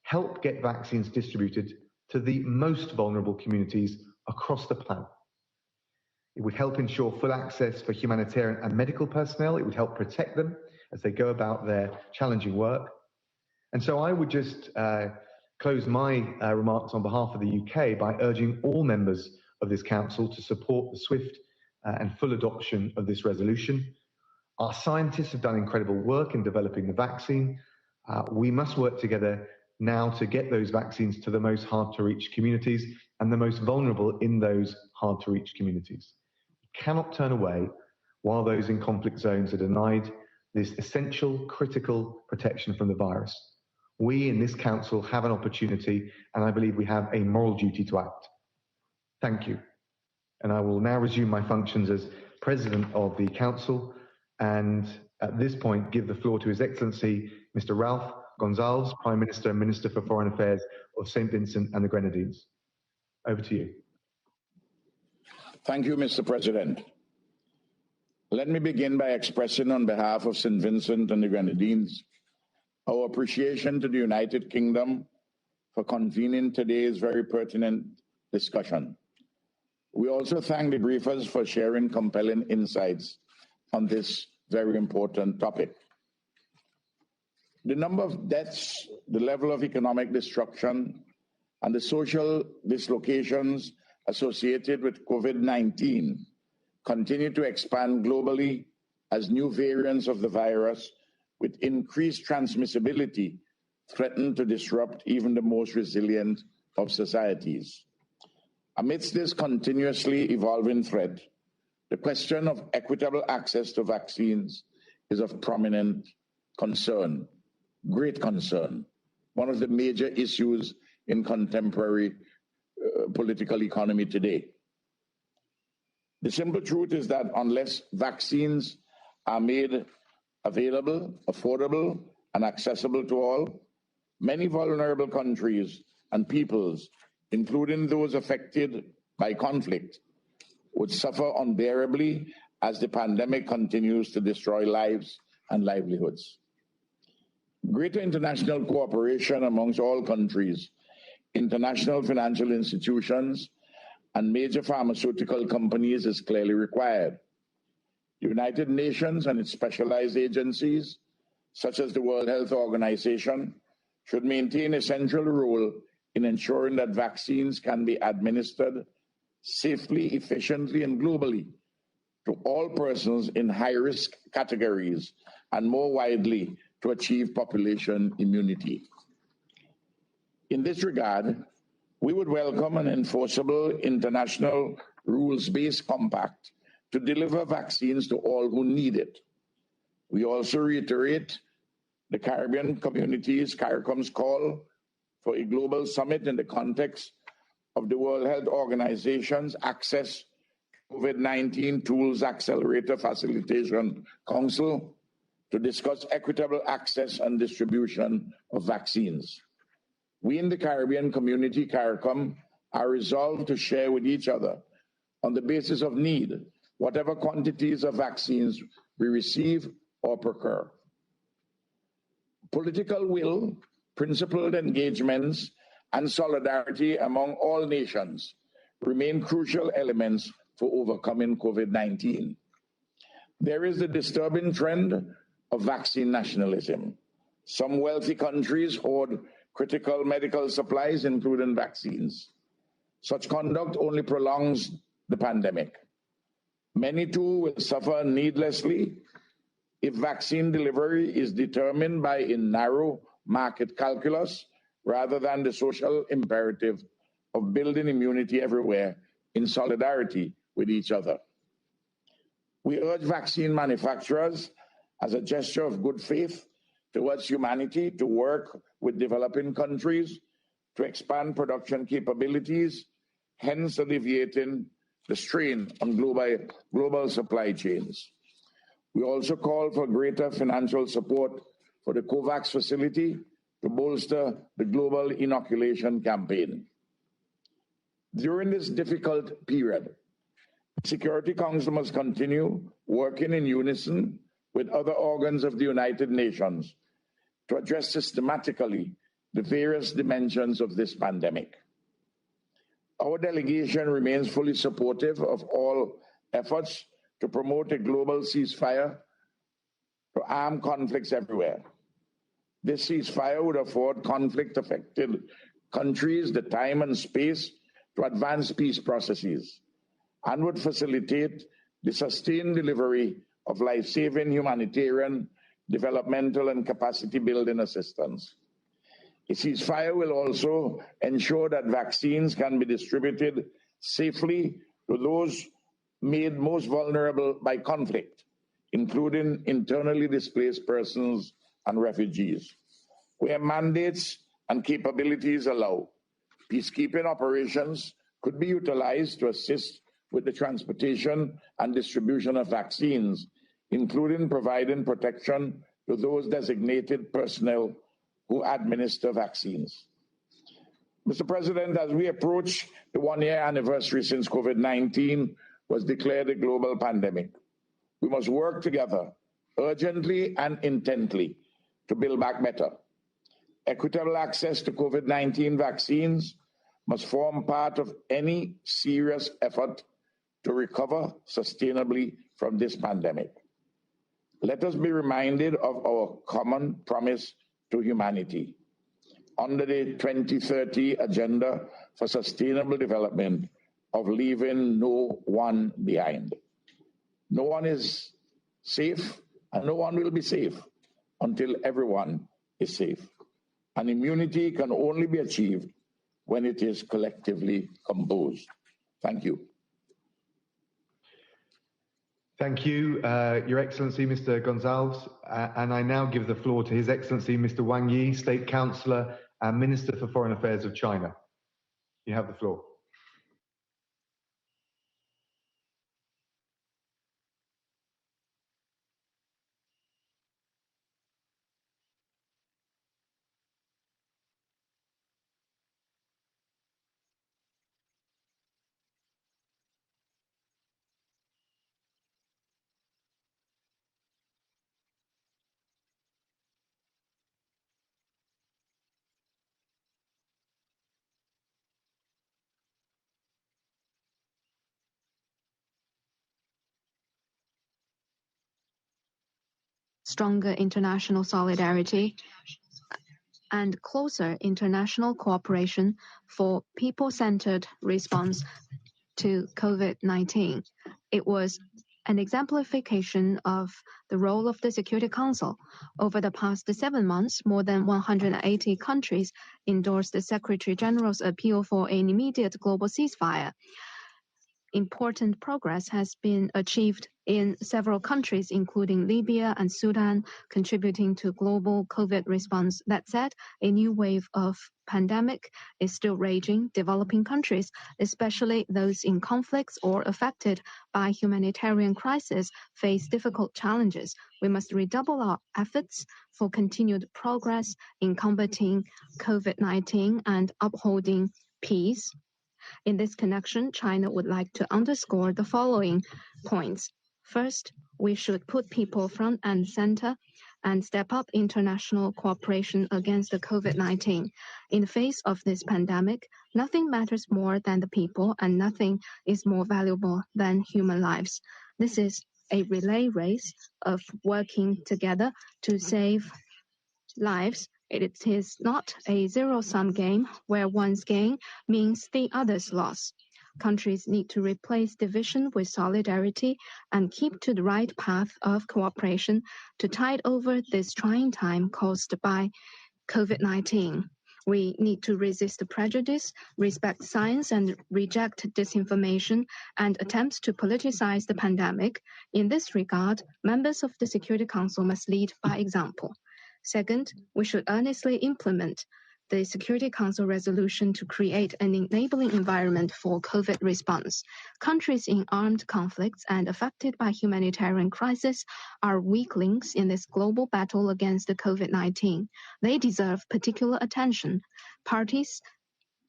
A: help get vaccines distributed to the most vulnerable communities across the planet. It would help ensure full access for humanitarian and medical personnel. It would help protect them as they go about their challenging work. And so I would just close my remarks on behalf of the UK by urging all members of this Council to support the swift and full adoption of this resolution. Our scientists have done incredible work in developing the vaccine. We must work together now to get those vaccines to the most hard-to-reach communities and the most vulnerable in those hard-to-reach communities. We cannot turn away while those in conflict zones are denied this essential, critical protection from the virus. We in this Council have an opportunity, and I believe we have a moral duty to act. Thank you. And I will now resume my functions as President of the Council, and at this point give the floor to His Excellency Mr. Ralph Gonsalves, Prime Minister and Minister for Foreign Affairs of St. Vincent and the Grenadines. Over to you.
H: Thank you, Mr. President. Let me begin by expressing on behalf of St. Vincent and the Grenadines our appreciation to the United Kingdom for convening today's very pertinent discussion. We also thank the briefers for sharing compelling insights on this very important topic. The number of deaths, the level of economic destruction, and the social dislocations associated with COVID-19 continue to expand globally as new variants of the virus with increased transmissibility threaten to disrupt even the most resilient of societies. Amidst this continuously evolving threat, the question of equitable access to vaccines is of prominent concern, great concern, one of the major issues in contemporary political economy today. The simple truth is that unless vaccines are made available, affordable, and accessible to all, many vulnerable countries and peoples, including those affected by conflict, would suffer unbearably as the pandemic continues to destroy lives and livelihoods. Greater international cooperation amongst all countries, international financial institutions, and major pharmaceutical companies is clearly required. The United Nations and its specialized agencies, such as the World Health Organization, should maintain a central role in ensuring that vaccines can be administered safely, efficiently, and globally to all persons in high-risk categories and more widely to achieve population immunity. In this regard, we would welcome an enforceable international rules-based compact to deliver vaccines to all who need it. We also reiterate the Caribbean Community's CARICOM's call for a global summit in the context of the World Health Organization's Access COVID-19 Tools Accelerator Facilitation Council to discuss equitable access and distribution of vaccines. We in the Caribbean Community, CARICOM, are resolved to share with each other on the basis of need whatever quantities of vaccines we receive or procure. Political will, principled engagements, and solidarity among all nations remain crucial elements for overcoming COVID-19. There is a disturbing trend of vaccine nationalism. Some wealthy countries hoard critical medical supplies, including vaccines. Such conduct only prolongs the pandemic. Many too will suffer needlessly if vaccine delivery is determined by a narrow market calculus rather than the social imperative of building immunity everywhere in solidarity with each other. We urge vaccine manufacturers, as a gesture of good faith towards humanity, to work with developing countries to expand production capabilities, hence alleviating the strain on global supply chains. We also call for greater financial support for the COVAX facility to bolster the global inoculation campaign. During this difficult period, the Security Council must continue working in unison with other organs of the United Nations to address systematically the various dimensions of this pandemic. Our delegation remains fully supportive of all efforts to promote a global ceasefire to arm conflicts everywhere. This ceasefire would afford conflict-affected countries the time and space to advance peace processes and would facilitate the sustained delivery of life-saving humanitarian, developmental, and capacity-building assistance. A ceasefire will also ensure that vaccines can be distributed safely to those made most vulnerable by conflict, including internally displaced persons and refugees. Where mandates and capabilities allow, peacekeeping operations could be utilized to assist with the transportation and distribution of vaccines, including providing protection to those designated personnel who administer vaccines. Mr. President, as we approach the one-year anniversary since COVID-19 was declared a global pandemic, we must work together urgently and intently to build back better. Equitable access to COVID-19 vaccines must form part of any serious effort to recover sustainably from this pandemic. Let us be reminded of our common promise to humanity under the 2030 Agenda for Sustainable Development of leaving no one behind. No one is safe and no one will be safe until everyone is safe. And immunity can only be achieved when it is collectively composed. Thank you.
A: Thank you, Your Excellency, Mr. Gonzalez. And I now give the floor to His Excellency, Mr. Wang Yi, State Councillor and Minister for Foreign Affairs of China. You have the floor.
I: Stronger international solidarity and closer international cooperation for people-centered response to COVID-19. It was an exemplification of the role of the Security Council. Over the past 7 months, more than 180 countries endorsed the Secretary General's appeal for an immediate global ceasefire. Important progress has been achieved in several countries, including Libya and Sudan, contributing to global COVID response. That said, a new wave of pandemic is still raging. Developing countries, especially those in conflicts or affected by humanitarian crisis, face difficult challenges. We must redouble our efforts for continued progress in combating COVID-19 and upholding peace. In this connection, China would like to underscore the following points. First, we should put people front and center and step up international cooperation against the COVID-19. In the face of this pandemic, nothing matters more than the people and nothing is more valuable than human lives. This is a relay race of working together to save lives. It is not a zero-sum game where one's gain means the other's loss. Countries need to replace division with solidarity and keep to the right path of cooperation to tide over this trying time caused by COVID-19. We need to resist prejudice, respect science, and reject disinformation and attempts to politicize the pandemic. In this regard, members of the Security Council must lead by example. Second, we should earnestly implement the Security Council resolution to create an enabling environment for COVID response. Countries in armed conflicts and affected by humanitarian crisis are weak links in this global battle against the COVID-19. They deserve particular attention. Parties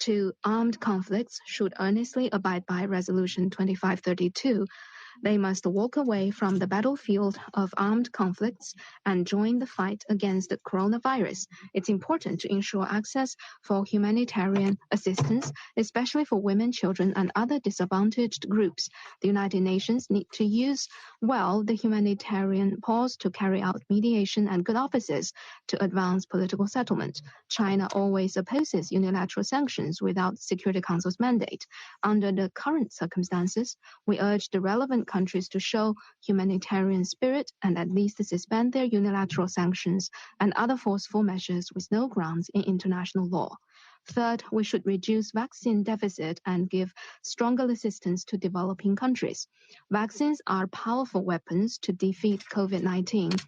I: to armed conflicts should earnestly abide by Resolution 2532. They must walk away from the battlefield of armed conflicts and join the fight against the coronavirus. It's important to ensure access for humanitarian assistance, especially for women, children, and other disadvantaged groups. The United Nations need to use well the humanitarian pause to carry out mediation and good offices to advance political settlement. China always opposes unilateral sanctions without the Security Council's mandate. Under the current circumstances, we urge the relevant countries to show humanitarian spirit and at least suspend their unilateral sanctions and other forceful measures with no grounds in international law. Third, we should reduce vaccine deficit and give stronger assistance to developing countries. Vaccines are powerful weapons to defeat COVID-19.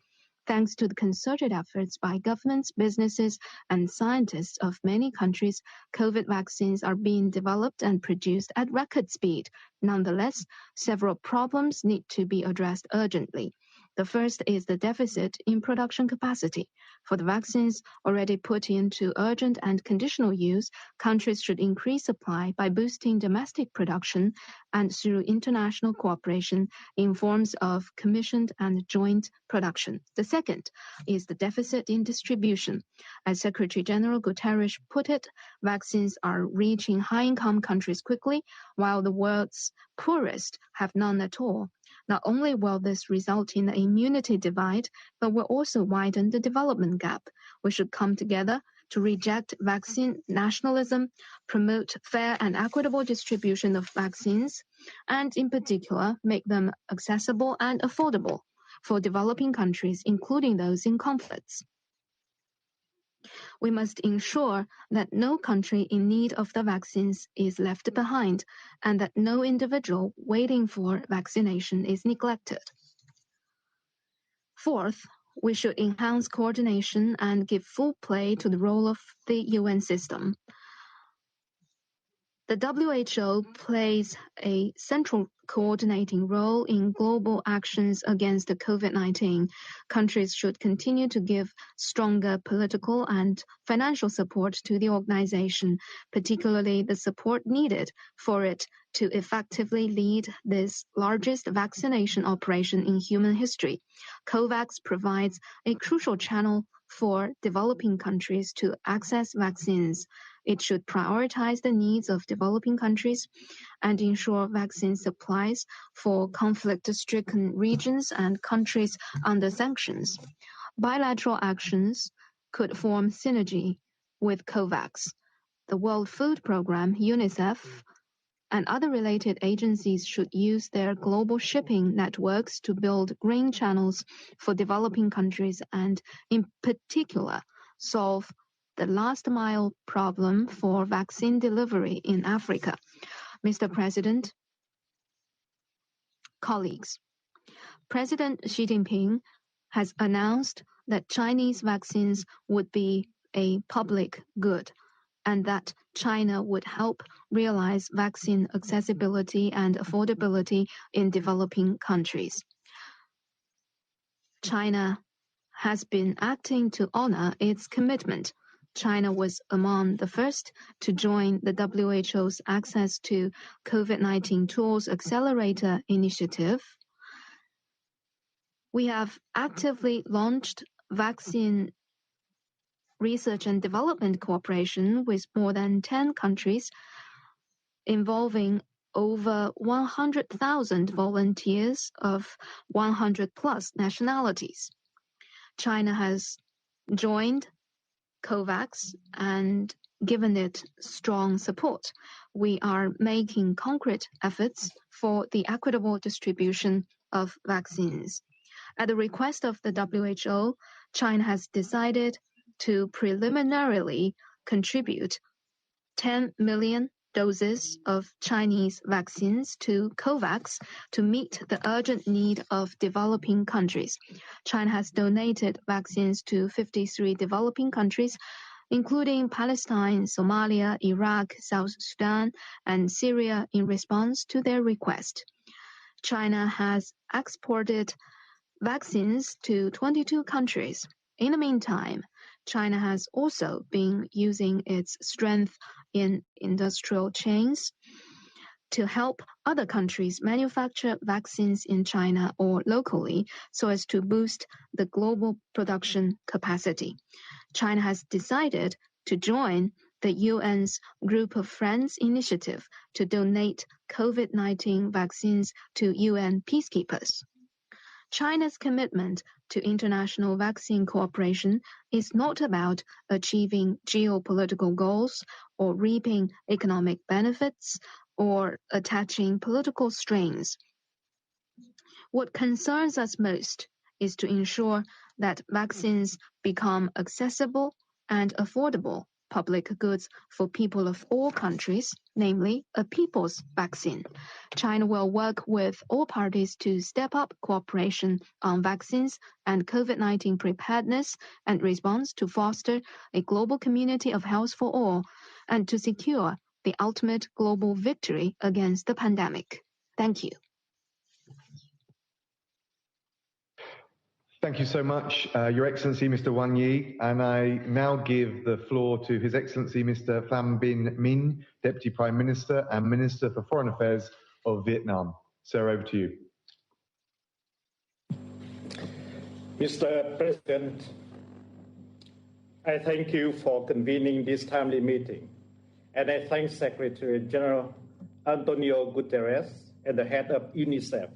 I: Thanks to the concerted efforts by governments, businesses, and scientists of many countries, COVID vaccines are being developed and produced at record speed. Nonetheless, several problems need to be addressed urgently. The first is the deficit in production capacity. For the vaccines already put into urgent and conditional use, countries should increase supply by boosting domestic production and through international cooperation in forms of commissioned and joint production. The second is the deficit in distribution. As Secretary General Guterres put it, vaccines are reaching high-income countries quickly, while the world's poorest have none at all. Not only will this result in an immunity divide, but will also widen the development gap. We should come together to reject vaccine nationalism, promote fair and equitable distribution of vaccines, and in particular, make them accessible and affordable for developing countries, including those in conflicts. We must ensure that no country in need of the vaccines is left behind and that no individual waiting for vaccination is neglected. Fourth, we should enhance coordination and give full play to the role of the UN system. The WHO plays a central coordinating role in global actions against the COVID-19. Countries should continue to give stronger political and financial support to the organization, particularly the support needed for it to effectively lead this largest vaccination operation in human history. COVAX provides a crucial channel for developing countries to access vaccines. It should prioritize the needs of developing countries and ensure vaccine supplies for conflict-stricken regions and countries under sanctions. Bilateral actions could form synergy with COVAX. The World Food Programme, UNICEF, and other related agencies should use their global shipping networks to build green channels for developing countries and, in particular, solve the last mile problem for vaccine delivery in Africa. Mr. President, colleagues, President Xi Jinping has announced that Chinese vaccines would be a public good and that China would help realize vaccine accessibility and affordability in developing countries. China has been acting to honor its commitment. China was among the first to join the WHO's Access to COVID-19 Tools Accelerator initiative. We have actively launched vaccine research and development cooperation with more than 10 countries involving over 100,000 volunteers of 100 plus nationalities. China has joined COVAX and given it strong support. We are making concrete efforts for the equitable distribution of vaccines. At the request of the WHO, China has decided to preliminarily contribute 10 million doses of Chinese vaccines to COVAX to meet the urgent need of developing countries. China has donated vaccines to 53 developing countries, including Palestine, Somalia, Iraq, South Sudan, and Syria in response to their request. China has exported vaccines to 22 countries. In the meantime, China has also been using its strength in industrial chains to help other countries manufacture vaccines in China or locally so as to boost the global production capacity. China has decided to join the UN's Group of Friends initiative to donate COVID-19 vaccines to UN peacekeepers. China's commitment to international vaccine cooperation is not about achieving geopolitical goals or reaping economic benefits or attaching political strains. What concerns us most is to ensure that vaccines become accessible and affordable public goods for people of all countries, namely a people's vaccine. China will work with all parties to step up cooperation on vaccines and COVID-19 preparedness and response to foster a global community of health for all and to secure the ultimate global victory against the pandemic. Thank you.
A: Thank you so much, Your Excellency, Mr. Wang Yi. And I now give the floor to His Excellency, Mr. Pham Binh Minh, Deputy Prime Minister and Minister for Foreign Affairs of Vietnam. Sir, over to you.
J: Mr. President, I thank you for convening this timely meeting. And I thank Secretary General Antonio Guterres and the head of UNICEF,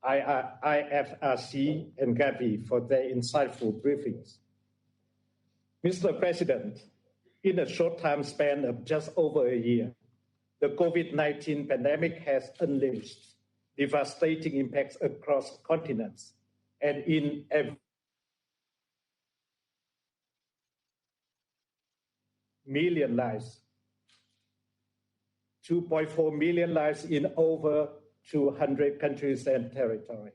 J: IFRC, and Gavi for their insightful briefings. Mr. President, in a short time span of just over a year, the COVID-19 pandemic has unleashed devastating impacts across continents and in every million lives, 2.4 million lives in over 200 countries and territories.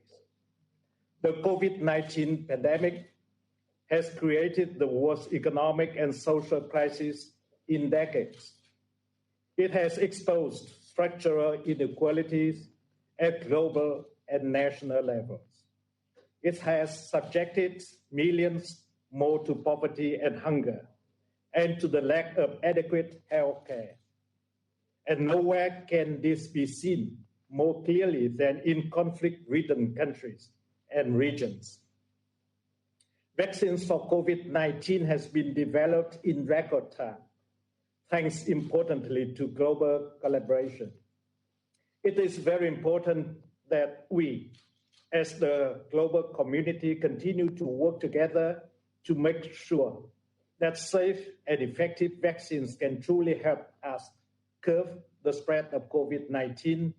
J: The COVID-19 pandemic has created the worst economic and social crisis in decades. It has exposed structural inequalities at global and national levels. It has subjected millions more to poverty and hunger and to the lack of adequate health care. And nowhere can this be seen more clearly than in conflict-ridden countries and regions. Vaccines for COVID-19 has been developed in record time, thanks importantly to global collaboration. It is very important that we, as the global community, continue to work together to make sure that safe and effective vaccines can truly help us curb the spread of COVID-19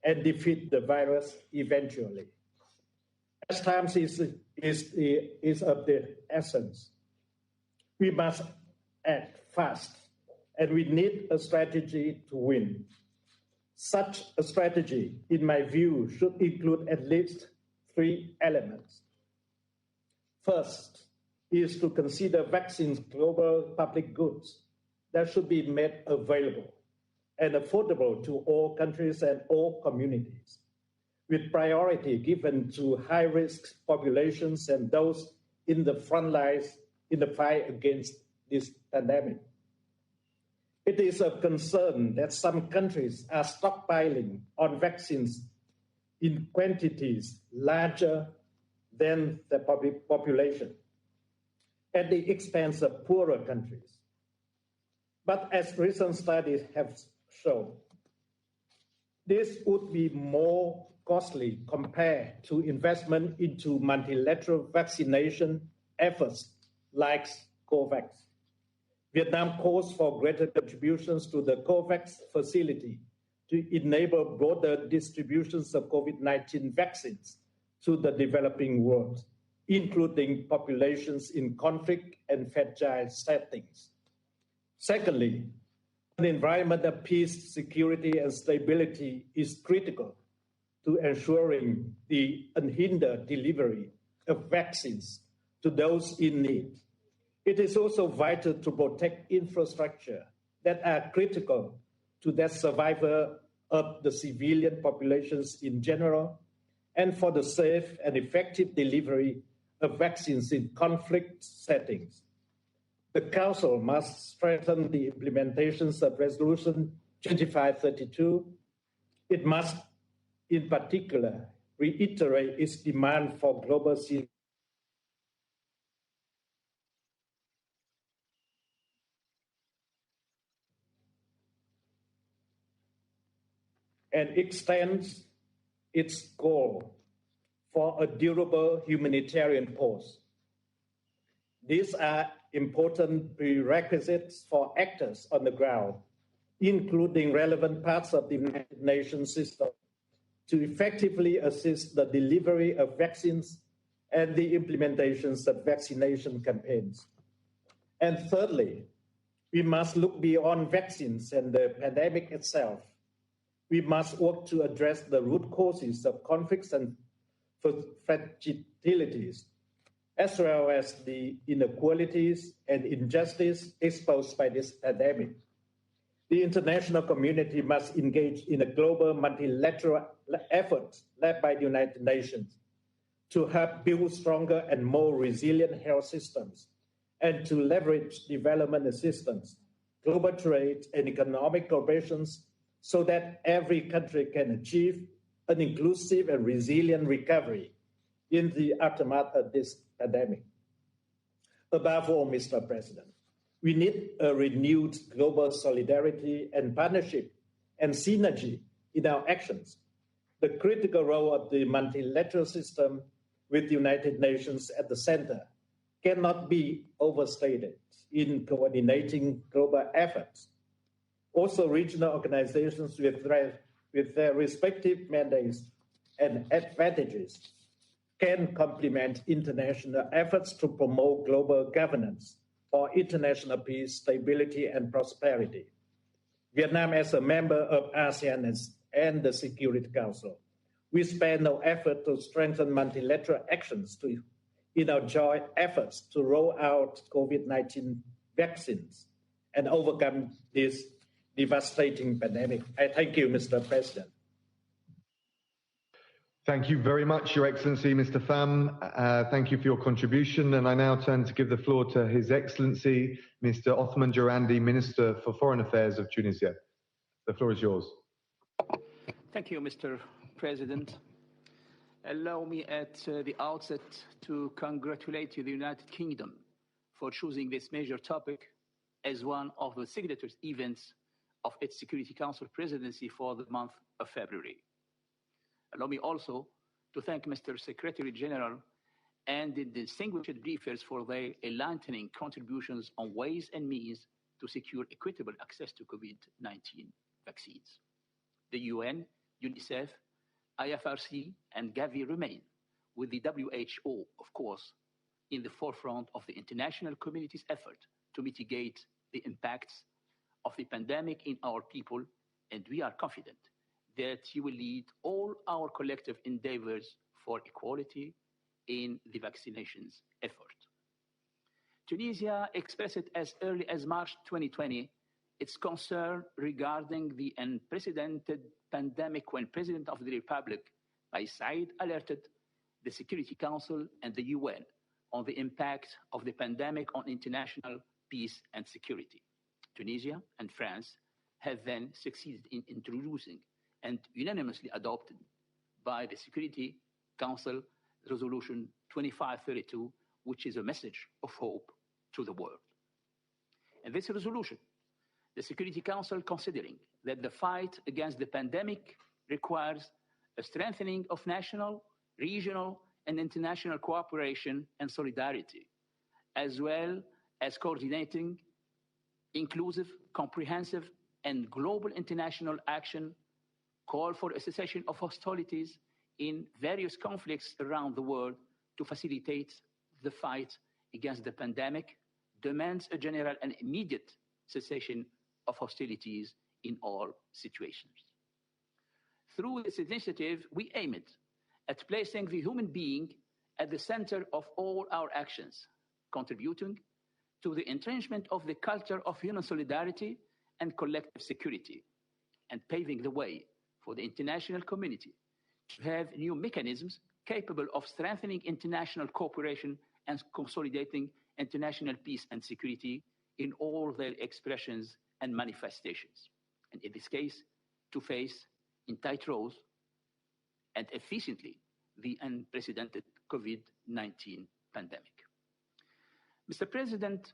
J: and defeat the virus eventually. As time is of the essence, we must act fast, and we need a strategy to win. Such a strategy, in my view, should include at least 3 elements. First is to consider vaccines global public goods that should be made available and affordable to all countries and all communities, with priority given to high-risk populations and those in the front lines in the fight against this pandemic. It is of concern that some countries are stockpiling on vaccines in quantities larger than the population at the expense of poorer countries. But as recent studies have shown, This would be more costly compared to investment into multilateral vaccination efforts like COVAX. Vietnam calls for greater contributions to the COVAX facility to enable broader distributions of COVID-19 vaccines to the developing world, including populations in conflict and fragile settings. Secondly, an environment of peace, security, and stability is critical to ensuring the unhindered delivery of vaccines to those in need. It is also vital to protect infrastructure that are critical to the survival of the civilian populations in general and for the safe and effective delivery of vaccines in conflict settings. The Council must strengthen the implementations of Resolution 2532. It must, in particular, reiterate its demand for global and extends its goal for a durable humanitarian pause. These are important prerequisites for actors on the ground, including relevant parts of the United Nations system, to effectively assist the delivery of vaccines and the implementations of vaccination campaigns. And thirdly, we must look beyond vaccines and the pandemic itself. We must work to address the root causes of conflicts and fragilities, as well as the inequalities and injustice exposed by this pandemic. The international community must engage in a global multilateral effort led by the United Nations to help build stronger and more resilient health systems and to leverage development assistance, global trade, and economic cooperation so that every country can achieve an inclusive and resilient recovery in the aftermath of this pandemic. Above all, Mr. President, we need a renewed global solidarity and partnership and synergy in our actions. The critical role of the multilateral system with the United Nations at the center cannot be overstated in coordinating global efforts. Also, regional organizations with their respective mandates and advantages can complement international efforts to promote global governance for international peace, stability, and prosperity. Vietnam, as a member of ASEAN and the Security Council, we spare no effort to strengthen multilateral actions in our joint efforts to roll out COVID-19 vaccines and overcome this devastating pandemic. I thank you, Mr. President.
A: Thank you very much, Your Excellency, Mr. Pham. Thank you for your contribution. And I now turn to give the floor to His Excellency, Mr. Othman Jerandi, Minister for Foreign Affairs of Tunisia. The floor is yours.
B: Thank you, Mr. President. Allow me at the outset to congratulate the United Kingdom for choosing this major topic as one of the signatories events of its Security Council presidency for the month of February. Allow me also to thank Mr. Secretary General and the distinguished briefers for their enlightening contributions on ways and means to secure equitable access to COVID-19 vaccines. The UN, UNICEF, IFRC, and Gavi remain, with the WHO, of course, in the forefront of the international community's effort to mitigate the impacts of the pandemic in our people, and we are confident that you will lead all our collective endeavors for equality in the vaccinations effort. Tunisia expressed as early as March 2020 its concern regarding the unprecedented pandemic when President of the Republic, Kais Saied, alerted the Security Council and the UN on the impact of the pandemic on international peace and security. Tunisia and France have then succeeded in introducing and unanimously adopted by the Security Council Resolution 2532, which is a message of hope to the world. In this resolution, the Security Council, considering that the fight against the pandemic requires a strengthening of national, regional, and international cooperation and solidarity, as well as coordinating inclusive, comprehensive, and global international action, call for a cessation of hostilities in various conflicts around the world to facilitate the fight against the pandemic, demands a general and immediate cessation of hostilities in all situations. Through this initiative, we aim at placing the human being at the center of all our actions, contributing to the entrenchment of the culture of human solidarity and collective security, and paving the way for the international community to have new mechanisms capable of strengthening international cooperation and consolidating international peace and security in all their expressions and manifestations. And in this case, to face in tight rows and efficiently the unprecedented COVID-19 pandemic. Mr. President,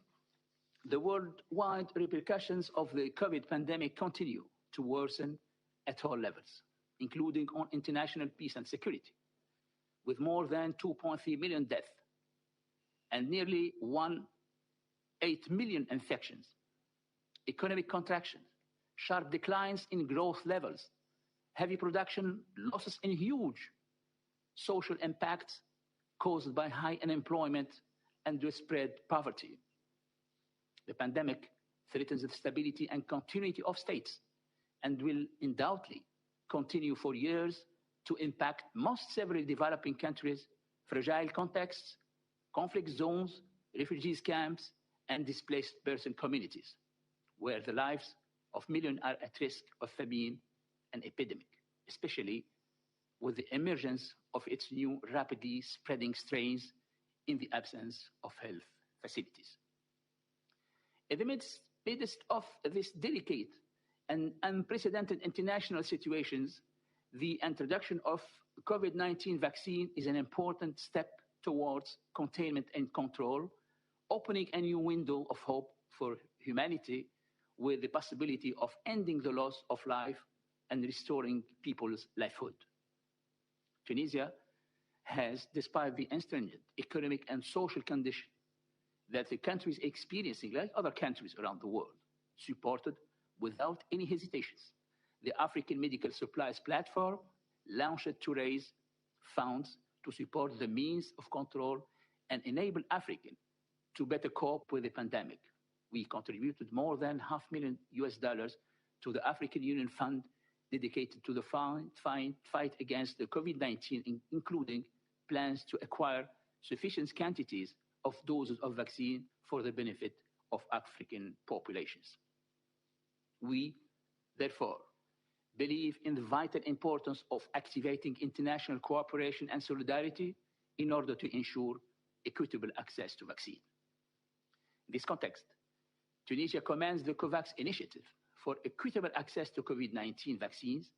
B: the worldwide repercussions of the COVID pandemic continue to worsen at all levels, including on international peace and security, with more than 2.3 million deaths and nearly 1.8 million infections, economic contraction, sharp declines in growth levels, heavy production losses, and huge social impacts caused by high unemployment and widespread poverty. The pandemic threatens the stability and continuity of states and will undoubtedly continue for years to impact most several developing countries, fragile contexts, conflict zones, refugees camps, and displaced person communities, where the lives of millions are at risk of famine and epidemic, especially with the emergence of its new rapidly spreading strains in the absence of health facilities. In the midst of this delicate and unprecedented international situations, the introduction of COVID-19 vaccine is an important step towards containment and control, opening a new window of hope for humanity with the possibility of ending the loss of life and restoring people's livelihood. Tunisia has, despite the stringent economic and social conditions that the country is experiencing, like other countries around the world, supported without any hesitations the African Medical Supplies Platform, launched to raise funds to support the means of control and enable Africans to better cope with the pandemic. We contributed more than $500,000 to the African Union Fund dedicated to the fight against the COVID-19, including plans to acquire sufficient quantities of doses of vaccine for the benefit of African populations. We, therefore, believe in the vital importance of activating international cooperation and solidarity in order to ensure equitable access to vaccine. In this context, Tunisia commends the COVAX initiative for equitable access to COVID-19 vaccines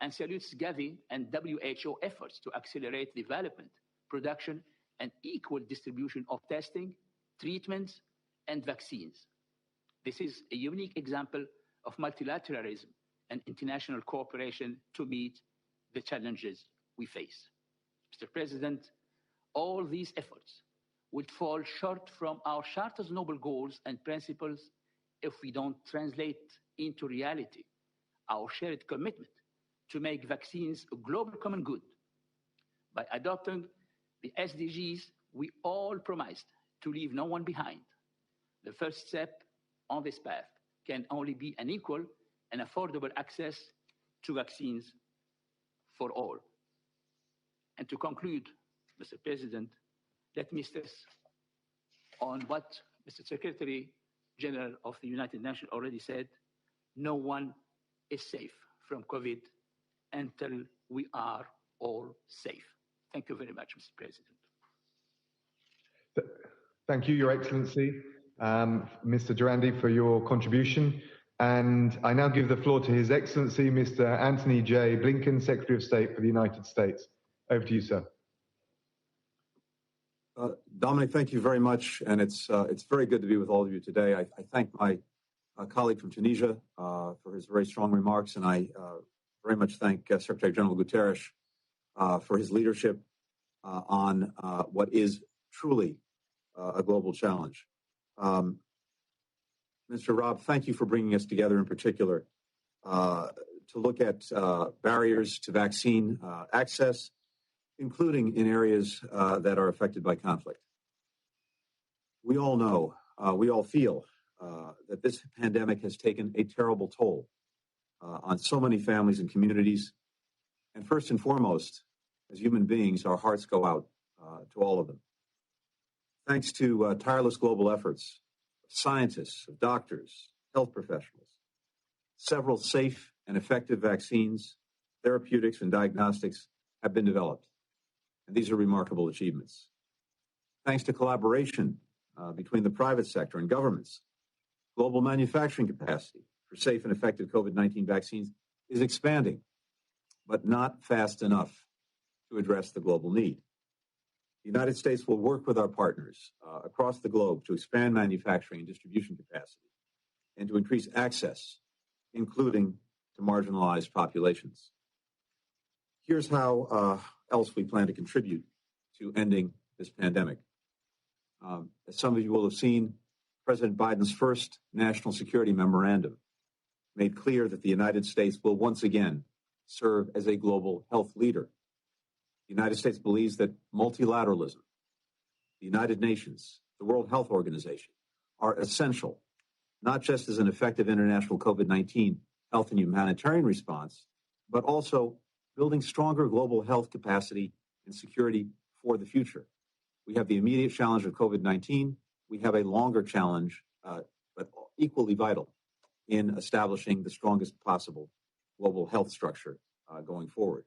B: and salutes Gavi and WHO efforts to accelerate development, production, and equal distribution of testing, treatments, and vaccines. This is a unique example of multilateralism and international cooperation to meet the challenges we face. Mr. President, all these efforts would fall short from our Charter's noble goals and principles if we don't translate into reality our shared commitment to make vaccines a global common good. By adopting the SDGs, we all promised to leave no one behind. The first step on this path can only be an equal and affordable access to vaccines for all. And to conclude, Mr. President, let me stress on what Mr. Secretary General of the United Nations already said: no one is safe from COVID until we are all safe. Thank you very much, Mr. President.
A: Thank you, Your Excellency, Mr. Durandi, for your contribution. And I now give the floor to His Excellency, Mr. Antony J. Blinken, Secretary of State for the United States. Over to you, sir.
K: Dominic, thank you very much, and it's very good to be with all of you today. I thank my colleague from Tunisia for his very strong remarks, and I very much thank Secretary General Guterres for his leadership on what is truly a global challenge. Mr. Raab, thank you for bringing us together in particular to look at barriers to vaccine access, including in areas that are affected by conflict. We all know, we all feel that this pandemic has taken a terrible toll on so many families and communities. And first and foremost, as human beings, our hearts go out to all of them. Thanks to tireless global efforts of scientists, of doctors, health professionals, several safe and effective vaccines, therapeutics, and diagnostics have been developed. And these are remarkable achievements. Thanks to collaboration between the private sector and governments, global manufacturing capacity for safe and effective COVID-19 vaccines is expanding, but not fast enough to address the global need. The United States will work with our partners across the globe to expand manufacturing and distribution capacity and to increase access, including to marginalized populations. Here's how else we plan to contribute to ending this pandemic. As some of you will have seen, President Biden's first national security memorandum made clear that the United States will once again serve as a global health leader. The United States believes that multilateralism, the United Nations, the World Health Organization are essential, not just as an effective international COVID-19 health and humanitarian response, but also building stronger global health capacity and security for the future. We have the immediate challenge of COVID-19. We have a longer challenge, but equally vital, in establishing the strongest possible global health structure going forward.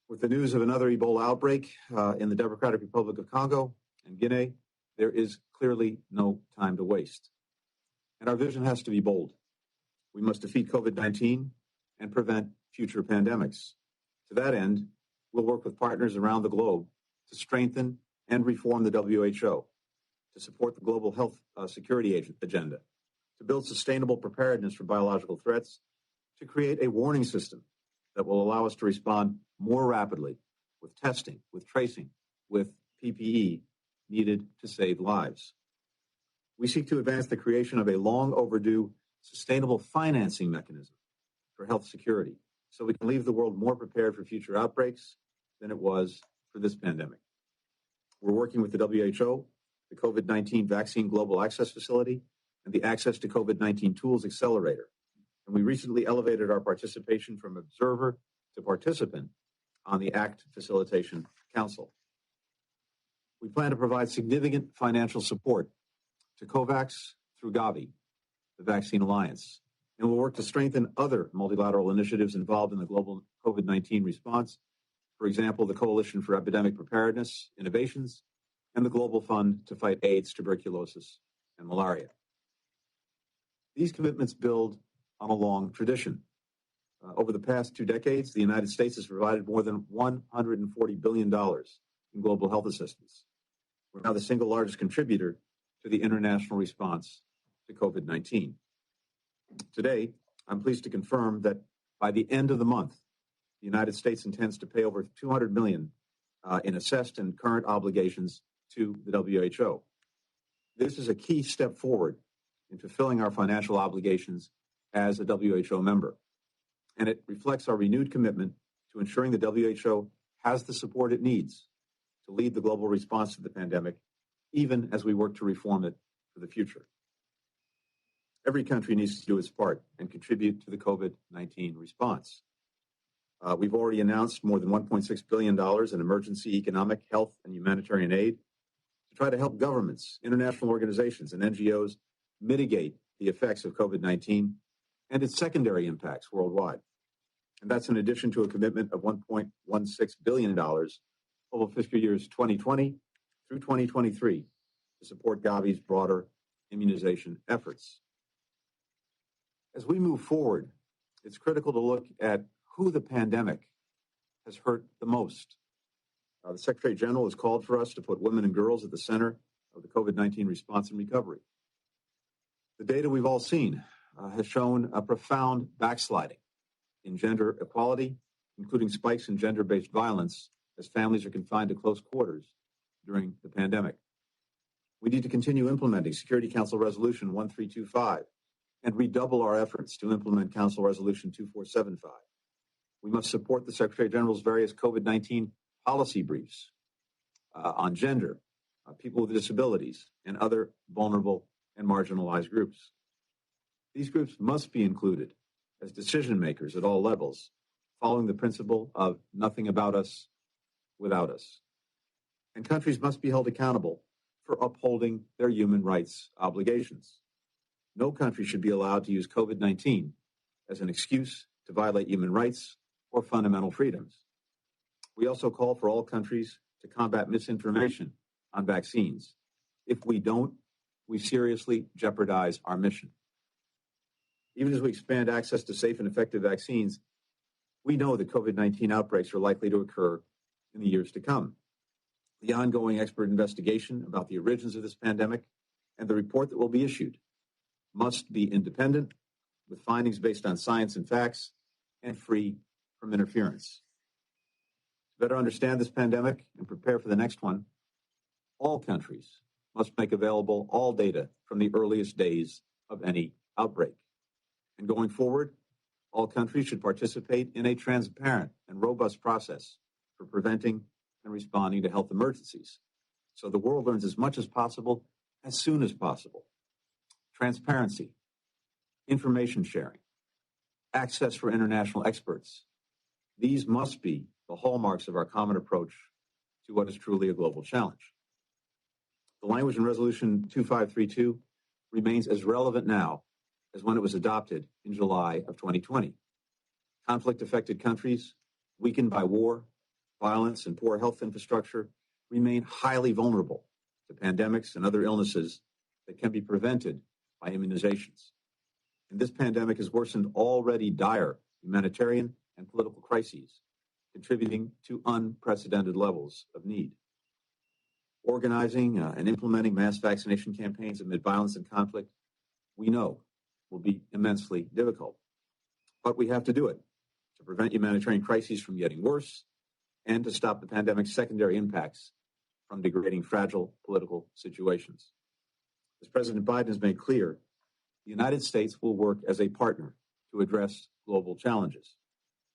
K: With the news of another Ebola outbreak in the Democratic Republic of Congo and Guinea, there is clearly no time to waste. And our vision has to be bold. We must defeat COVID-19 and prevent future pandemics. To that end, we'll work with partners around the globe to strengthen and reform the WHO, to support the global health security agenda, to build sustainable preparedness for biological threats, to create a warning system that will allow us to respond more rapidly with testing, with tracing, with PPE needed to save lives. We seek to advance the creation of a long overdue sustainable financing mechanism for health security so we can leave the world more prepared for future outbreaks than it was for this pandemic. We're working with the WHO, the COVID-19 Vaccine Global Access Facility, and the Access to COVID-19 Tools Accelerator. And we recently elevated our participation from observer to participant on the ACT Facilitation Council. We plan to provide significant financial support to COVAX through Gavi, the Vaccine Alliance, and we'll work to strengthen other multilateral initiatives involved in the global COVID-19 response. For example, the Coalition for Epidemic Preparedness Innovations and the Global Fund to fight AIDS, tuberculosis, and malaria. These commitments build on a long tradition. Over the past 2 decades, the United States has provided more than $140 billion in global health assistance. We're now the single largest contributor to the international response to COVID-19. Today, I'm pleased to confirm that by the end of the month, the United States intends to pay over $200 million in assessed and current obligations to the WHO. This is a key step forward in fulfilling our financial obligations as a WHO member. And it reflects our renewed commitment to ensuring the WHO has the support it needs to lead the global response to the pandemic, even as we work to reform it for the future. Every country needs to do its part and contribute to the COVID-19 response. We've already announced more than $1.6 billion in emergency economic, health, and humanitarian aid to try to help governments, international organizations, and NGOs mitigate the effects of COVID-19 and its secondary impacts worldwide. And that's in addition to a commitment of $1.16 billion over fiscal years 2020 through 2023 to support Gavi's broader immunization efforts. As we move forward, it's critical to look at who the pandemic has hurt the most. The Secretary General has called for us to put women and girls at the center of the COVID-19 response and recovery. The data we've all seen has shown a profound backsliding in gender equality, including spikes in gender-based violence as families are confined to close quarters during the pandemic. We need to continue implementing Security Council Resolution 1325 and redouble our efforts to implement Council Resolution 2475. We must support the Secretary General's various COVID-19 policy briefs on gender, people with disabilities, and other vulnerable and marginalized groups. These groups must be included as decision makers at all levels, following the principle of nothing about us without us. And countries must be held accountable for upholding their human rights obligations. No country should be allowed to use COVID-19 as an excuse to violate human rights or fundamental freedoms. We also call for all countries to combat misinformation on vaccines. If we don't, we seriously jeopardize our mission. Even as we expand access to safe and effective vaccines, we know that COVID-19 outbreaks are likely to occur in the years to come. The ongoing expert investigation about the origins of this pandemic and the report that will be issued must be independent, with findings based on science and facts, and free from interference. To better understand this pandemic and prepare for the next one, all countries must make available all data from the earliest days of any outbreak. And going forward, all countries should participate in a transparent and robust process for preventing and responding to health emergencies, so the world learns as much as possible as soon as possible. Transparency, information sharing, access for international experts. These must be the hallmarks of our common approach to what is truly a global challenge. The language in Resolution 2532 remains as relevant now as when it was adopted in July of 2020. Conflict-affected countries, weakened by war, violence, and poor health infrastructure, remain highly vulnerable to pandemics and other illnesses that can be prevented by immunizations. And this pandemic has worsened already dire humanitarian and political crises, contributing to unprecedented levels of need. Organizing and implementing mass vaccination campaigns amid violence and conflict, we know, will be immensely difficult. But we have to do it to prevent humanitarian crises from getting worse and to stop the pandemic's secondary impacts from degrading fragile political situations. As President Biden has made clear, the United States will work as a partner to address global challenges.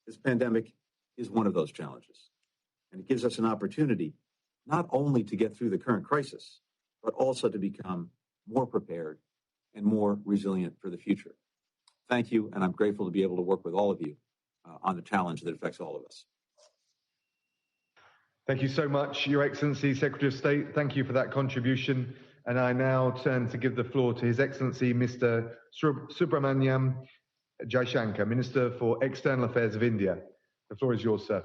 K: This pandemic is one of those challenges, and it gives us an opportunity not only to get through the current crisis, but also to become more prepared and more resilient for the future. Thank you, and I'm grateful to be able to work with all of you on a challenge that affects all of us.
A: Thank you so much, Your Excellency, Secretary of State. Thank you for that contribution. And I now turn to give the floor to His Excellency, Mr. Subramaniam Jaishankar, Minister for External Affairs of India. The floor is yours, sir.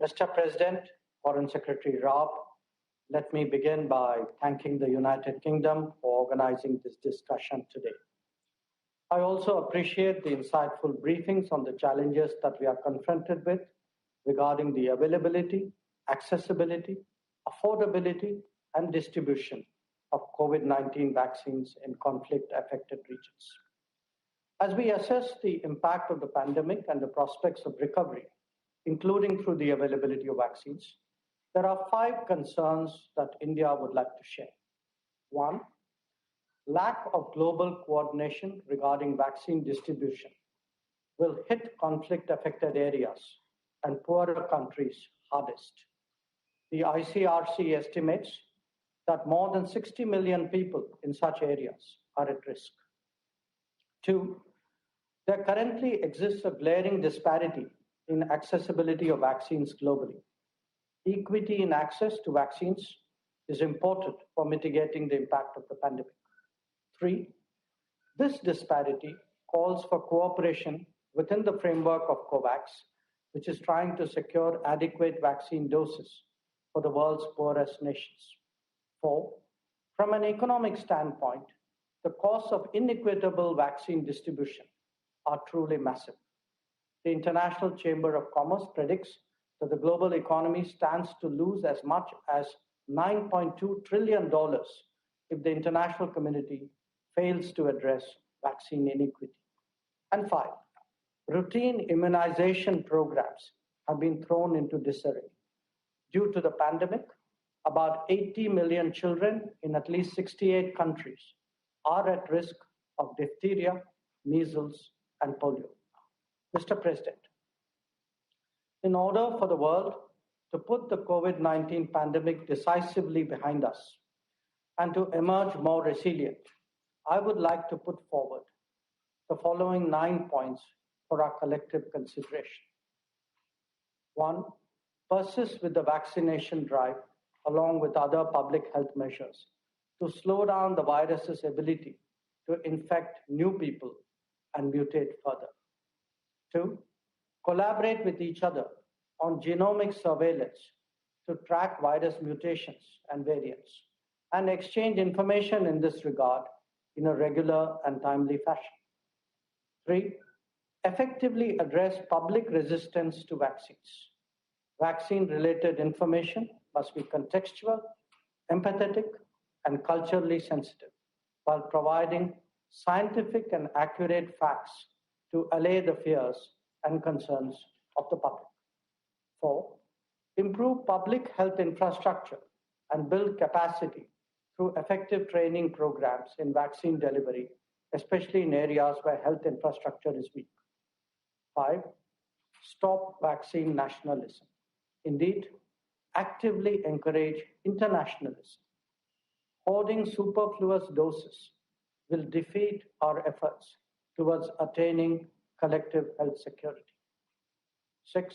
L: Mr. President, Foreign Secretary Raab, let me begin by thanking the United Kingdom for organizing this discussion today. I also appreciate the insightful briefings on the challenges that we are confronted with regarding the availability, accessibility, affordability, and distribution of COVID-19 vaccines in conflict-affected regions. As we assess the impact of the pandemic and the prospects of recovery, including through the availability of vaccines, there are 5 concerns that India would like to share. 1, lack of global coordination regarding vaccine distribution will hit conflict-affected areas and poorer countries hardest. The ICRC estimates that more than 60 million people in such areas are at risk. 2, there currently exists a glaring disparity in accessibility of vaccines globally. Equity in access to vaccines is important for mitigating the impact of the pandemic. 3, this disparity calls for cooperation within the framework of COVAX, which is trying to secure adequate vaccine doses for the world's poorest nations. 4, from an economic standpoint, the costs of inequitable vaccine distribution are truly massive. The International Chamber of Commerce predicts that the global economy stands to lose as much as $9.2 trillion if the international community fails to address vaccine inequity. And 5, routine immunization programs have been thrown into disarray. Due to the pandemic, about 80 million children in at least 68 countries are at risk of diphtheria, measles, and polio. Mr. President, in order for the world to put the COVID-19 pandemic decisively behind us and to emerge more resilient, I would like to put forward the following 9 points for our collective consideration. 1, persist with the vaccination drive along with other public health measures to slow down the virus's ability to infect new people and mutate further. 2, collaborate with each other on genomic surveillance to track virus mutations and variants and exchange information in this regard in a regular and timely fashion. 3, effectively address public resistance to vaccines. Vaccine-related information must be contextual, empathetic, and culturally sensitive, while providing scientific and accurate facts to allay the fears and concerns of the public. 4, improve public health infrastructure and build capacity through effective training programs in vaccine delivery, especially in areas where health infrastructure is weak. 5, stop vaccine nationalism. Indeed, actively encourage internationalism. Hoarding superfluous doses will defeat our efforts towards attaining collective health security. 6,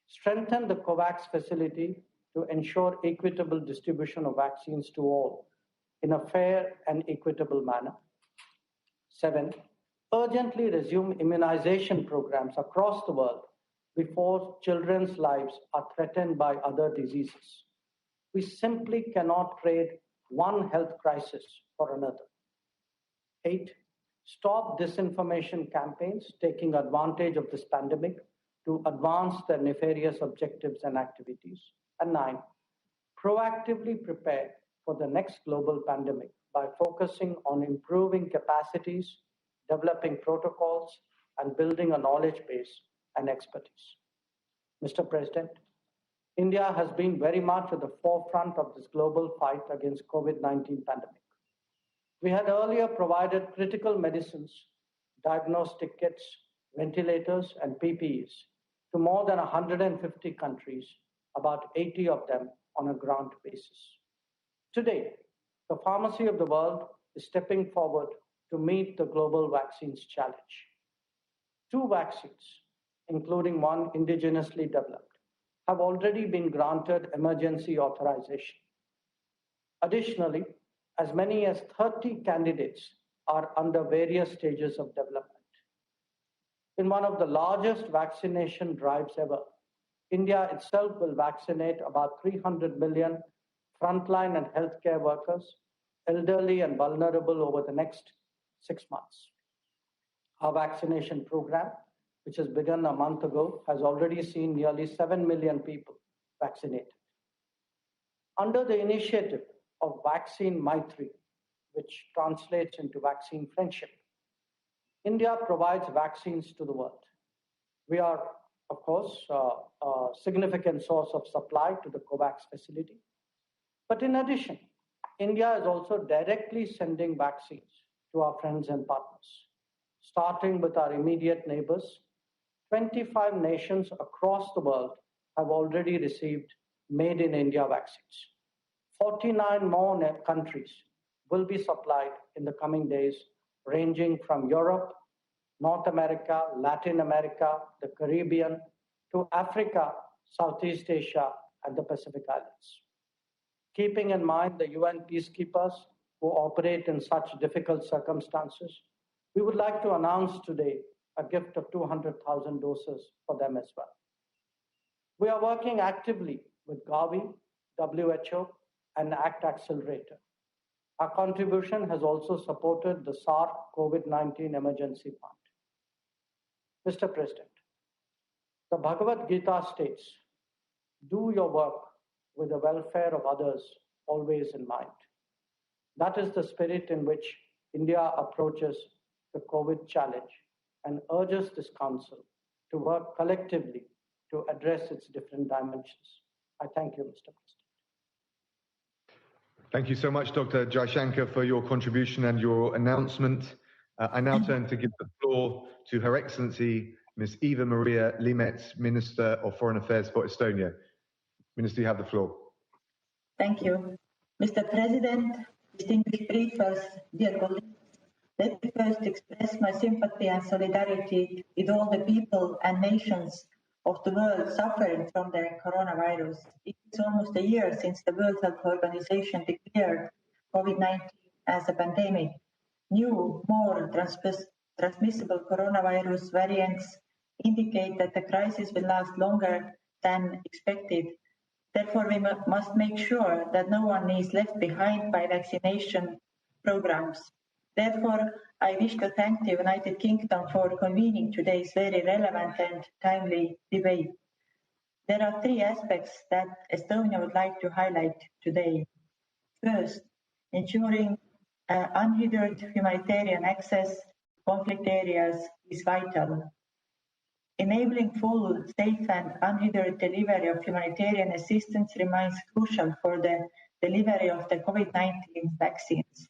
L: strengthen the COVAX facility to ensure equitable distribution of vaccines to all in a fair and equitable manner. 7, urgently resume immunization programs across the world before children's lives are threatened by other diseases. We simply cannot trade one health crisis for another. 8, stop disinformation campaigns taking advantage of this pandemic to advance their nefarious objectives and activities. And 9, proactively prepare for the next global pandemic by focusing on improving capacities, developing protocols, and building a knowledge base and expertise. Mr. President, India has been very much at the forefront of this global fight against COVID-19 pandemic. We had earlier provided critical medicines, diagnostic kits, ventilators, and PPEs to more than 150 countries, about 80 of them on a grant basis. Today, the pharmacy of the world is stepping forward to meet the global vaccines challenge. 2 vaccines, including one indigenously developed, have already been granted emergency authorization. Additionally, as many as 30 candidates are under various stages of development. In one of the largest vaccination drives ever, India itself will vaccinate about 300 million frontline and healthcare workers, elderly and vulnerable over the next 6 months. Our vaccination program, which has begun a month ago, has already seen nearly 7 million people vaccinated. Under the initiative of Vaccine Maitri, which translates into vaccine friendship, India provides vaccines to the world. We are, of course, a significant source of supply to the COVAX facility. But in addition, India is also directly sending vaccines to our friends and partners. Starting with our immediate neighbors, 25 nations across the world have already received Made in India vaccines. 49 more countries will be supplied in the coming days, ranging from Europe, North America, Latin America, the Caribbean, to Africa, Southeast Asia, and the Pacific Islands. Keeping in mind the UN peacekeepers who operate in such difficult circumstances, we would like to announce today a gift of 200,000 doses for them as well. We are working actively with Gavi, WHO, and ACT Accelerator. Our contribution has also supported the SARC COVID-19 Emergency Fund. Mr. President, the Bhagavad Gita states, do your work with the welfare of others always in mind. That is the spirit in which India approaches the COVID challenge, and urges this Council to work collectively to address its different dimensions. I thank you, Mr. President.
A: Thank you so much, Dr. Jaishankar, for your contribution and your announcement. I now turn to give the floor to Her Excellency, Ms. Eva Maria Limets, Minister of Foreign Affairs for Estonia. Minister, you have the floor.
M: Thank you. Mr. President, distinguished briefers, dear colleagues, let me first express my sympathy and solidarity with all the people and nations of the world suffering from the coronavirus. It's almost a year since the World Health Organization declared COVID-19 as a pandemic. New, more transmissible coronavirus variants indicate that the crisis will last longer than expected. Therefore, we must make sure that no one is left behind by vaccination programs. Therefore, I wish to thank the United Kingdom for convening today's very relevant and timely debate. There are three aspects that Estonia would like to highlight today. First, ensuring unhindered humanitarian access to conflict areas is vital. Enabling full, safe and unhindered delivery of humanitarian assistance remains crucial for the delivery of the COVID-19 vaccines.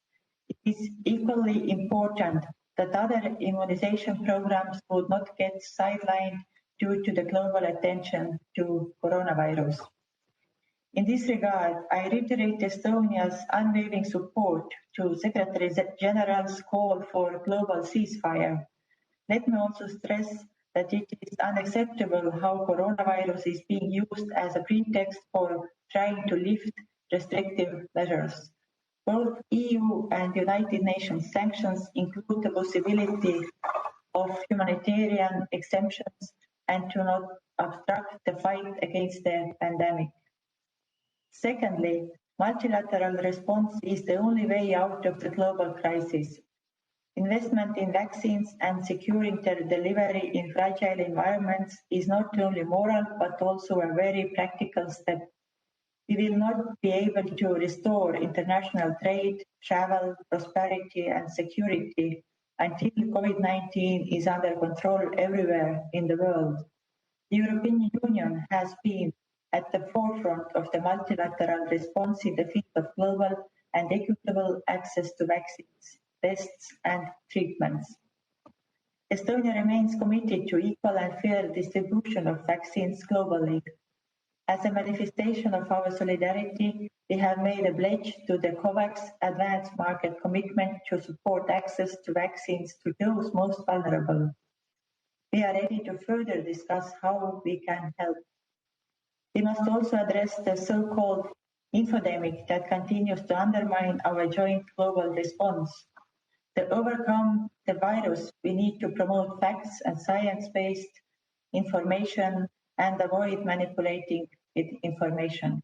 M: It is equally important that other immunization programs would not get sidelined due to the global attention to coronavirus. In this regard, I reiterate Estonia's unwavering support to Secretary General's call for global ceasefire. Let me also stress that it is unacceptable how coronavirus is being used as a pretext for trying to lift restrictive measures. Both EU and United Nations sanctions include the possibility of humanitarian exemptions and to not obstruct the fight against the pandemic. Secondly, multilateral response is the only way out of the global crisis. Investment in vaccines and securing their delivery in fragile environments is not only moral but also a very practical step. We will not be able to restore international trade, travel, prosperity and security until COVID-19 is under control everywhere in the world. The European Union has been at the forefront of the multilateral response in the field of global and equitable access to vaccines, tests and treatments. Estonia remains committed to equal and fair distribution of vaccines globally. As a manifestation of our solidarity, we have made a pledge to the COVAX Advanced Market Commitment to support access to vaccines to those most vulnerable. We are ready to further discuss how we can help. We must also address the so-called infodemic that continues to undermine our joint global response. To overcome the virus, we need to promote facts and science-based information and avoid manipulating with information.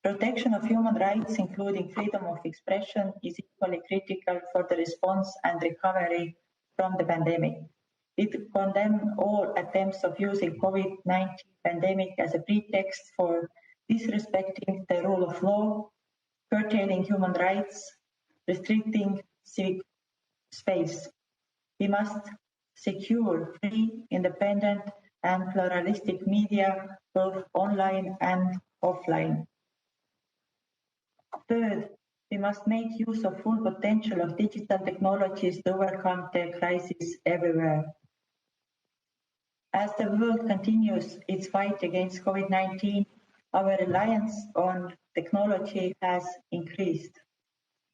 M: Protection of human rights, including freedom of expression, is equally critical for the response and recovery from the pandemic. We condemn all attempts of using COVID-19 pandemic as a pretext for disrespecting the rule of law, curtailing human rights, restricting civic space. We must secure free, independent, and pluralistic media, both online and offline. Third, we must make use of full potential of digital technologies to overcome the crisis everywhere. As the world continues its fight against COVID-19, our reliance on technology has increased.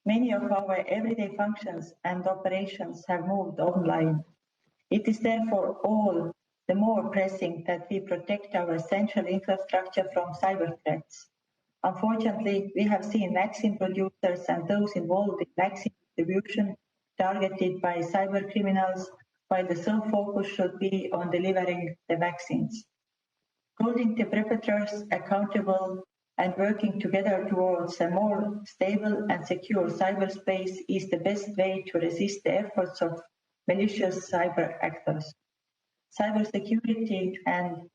M: Many of our everyday functions and operations have moved online. It is therefore all the more pressing that we protect our essential infrastructure from cyber threats. Unfortunately, we have seen vaccine producers and those involved in vaccine distribution targeted by cyber criminals, while the sole focus should be on delivering the vaccines. Holding the perpetrators accountable and working together towards a more stable and secure cyberspace is the best way to resist the efforts of malicious cyber actors. Cybersecurity and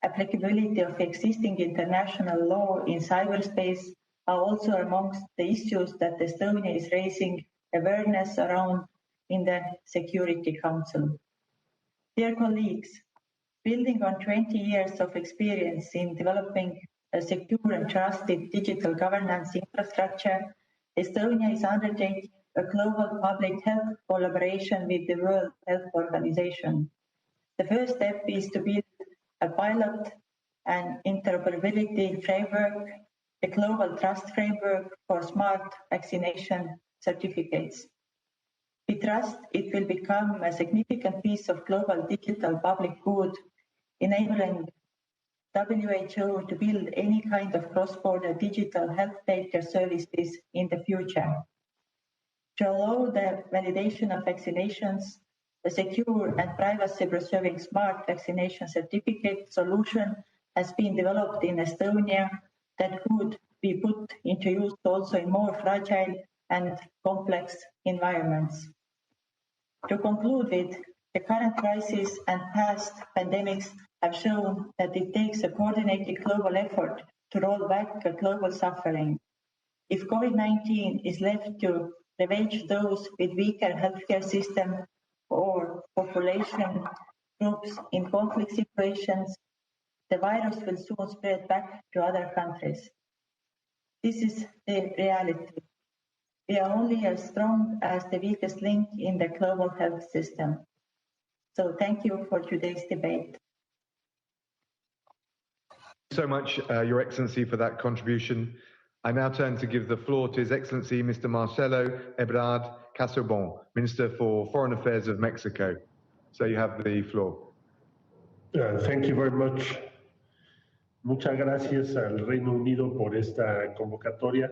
M: applicability of existing international law in cyberspace are also amongst the issues that Estonia is raising awareness around in the Security Council. Dear colleagues, building on 20 years of experience in developing a secure and trusted digital governance infrastructure, Estonia is undertaking a global public health collaboration with the World Health Organization. The first step is to build a pilot and interoperability framework, a global trust framework for smart vaccination certificates. We trust it will become a significant piece of global digital public good, enabling WHO to build any kind of cross-border digital health data services in the future. To allow the validation of vaccinations, a secure and privacy-preserving smart vaccination certificate solution has been developed in Estonia that could be put into use also in more fragile and complex environments. To conclude with, the current crisis and past pandemics have shown that it takes a coordinated global effort to roll back a global suffering. If COVID-19 is left to ravage those with weaker healthcare system or population groups in conflict situations, the virus will soon spread back to other countries. This is the reality. We are only as strong as the weakest link in the global health system. So thank you for today's debate.
A: Thank you so much, Your Excellency, for that contribution. I now turn to give the floor to His Excellency Mr. Marcelo Ebrard Casaubon, Minister for Foreign Affairs of Mexico. So you have the floor.
N: Thank you very much. Muchas gracias al Reino Unido por esta convocatoria.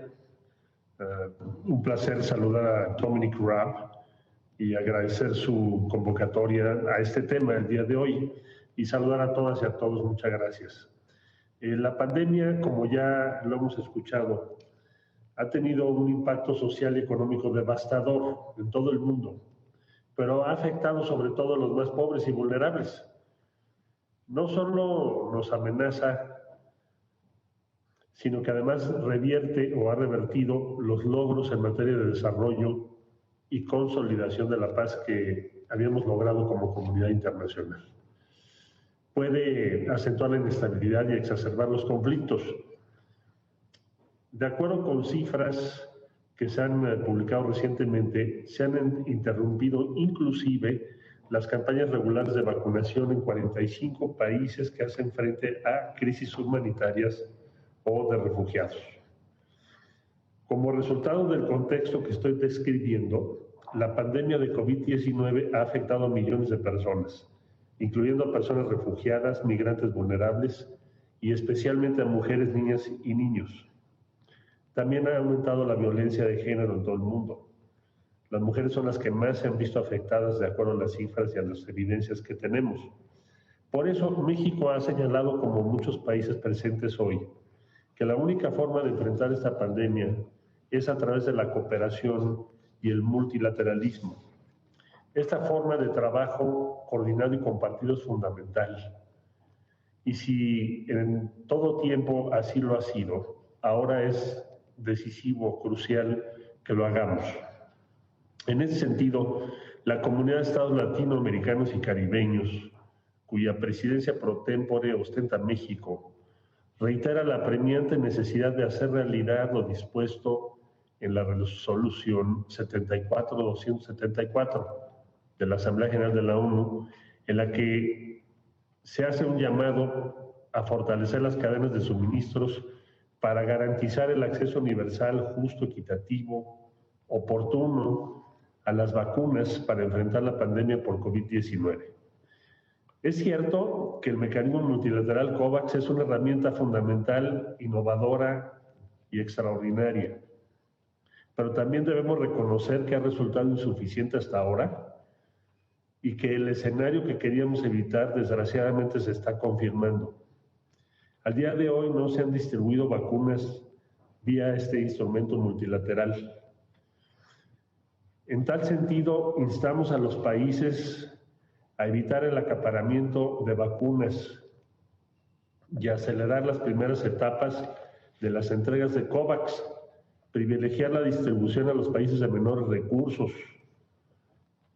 N: Un placer saludar a Dominic Raab y agradecer su convocatoria a este tema el día de hoy y saludar a todas y a todos. Muchas gracias. La pandemia, como ya lo hemos escuchado, ha tenido un impacto social y económico devastador en todo el mundo, pero ha afectado sobre todo a los más pobres y vulnerables. No solo nos amenaza, sino que además revierte o ha revertido los logros en materia de desarrollo y consolidación de la paz que habíamos logrado como comunidad internacional. Puede acentuar la inestabilidad y exacerbar los conflictos. De acuerdo con cifras que se han publicado recientemente, se han interrumpido inclusive las campañas regulares de vacunación en 45 países que hacen frente a crisis humanitarias o de refugiados. Como resultado del contexto que estoy describiendo, la pandemia de COVID-19 ha afectado a millones de personas, incluyendo a personas refugiadas, migrantes vulnerables y especialmente a mujeres, niñas y niños. También ha aumentado la violencia de género en todo el mundo. Las mujeres son las que más se han visto afectadas de acuerdo a las cifras y a las evidencias que tenemos. Por eso México ha señalado, como muchos países presentes hoy, que la única forma de enfrentar esta pandemia es a través de la cooperación y el multilateralismo. Esta forma de trabajo coordinado y compartido es fundamental. Y si en todo tiempo así lo ha sido, ahora es decisivo, crucial que lo hagamos. En ese sentido, la comunidad de estados latinoamericanos y caribeños, cuya presidencia pro tempore ostenta México, reitera la apremiante necesidad de hacer realidad lo dispuesto en la resolución 74-274 de la Asamblea General de la ONU, en la que se hace un llamado a fortalecer las cadenas de suministros para garantizar el acceso universal, justo, equitativo, oportuno a las vacunas para enfrentar la pandemia por COVID-19. Es cierto que el mecanismo multilateral COVAX es una herramienta fundamental, innovadora y extraordinaria, pero también debemos reconocer que ha resultado insuficiente hasta ahora y que el escenario que queríamos evitar desgraciadamente se está confirmando. Al día de hoy no se han distribuido vacunas vía este instrumento multilateral. En tal sentido, instamos a los países a evitar el acaparamiento de vacunas y acelerar las primeras etapas de las entregas de COVAX, privilegiar la distribución a los países de menores recursos,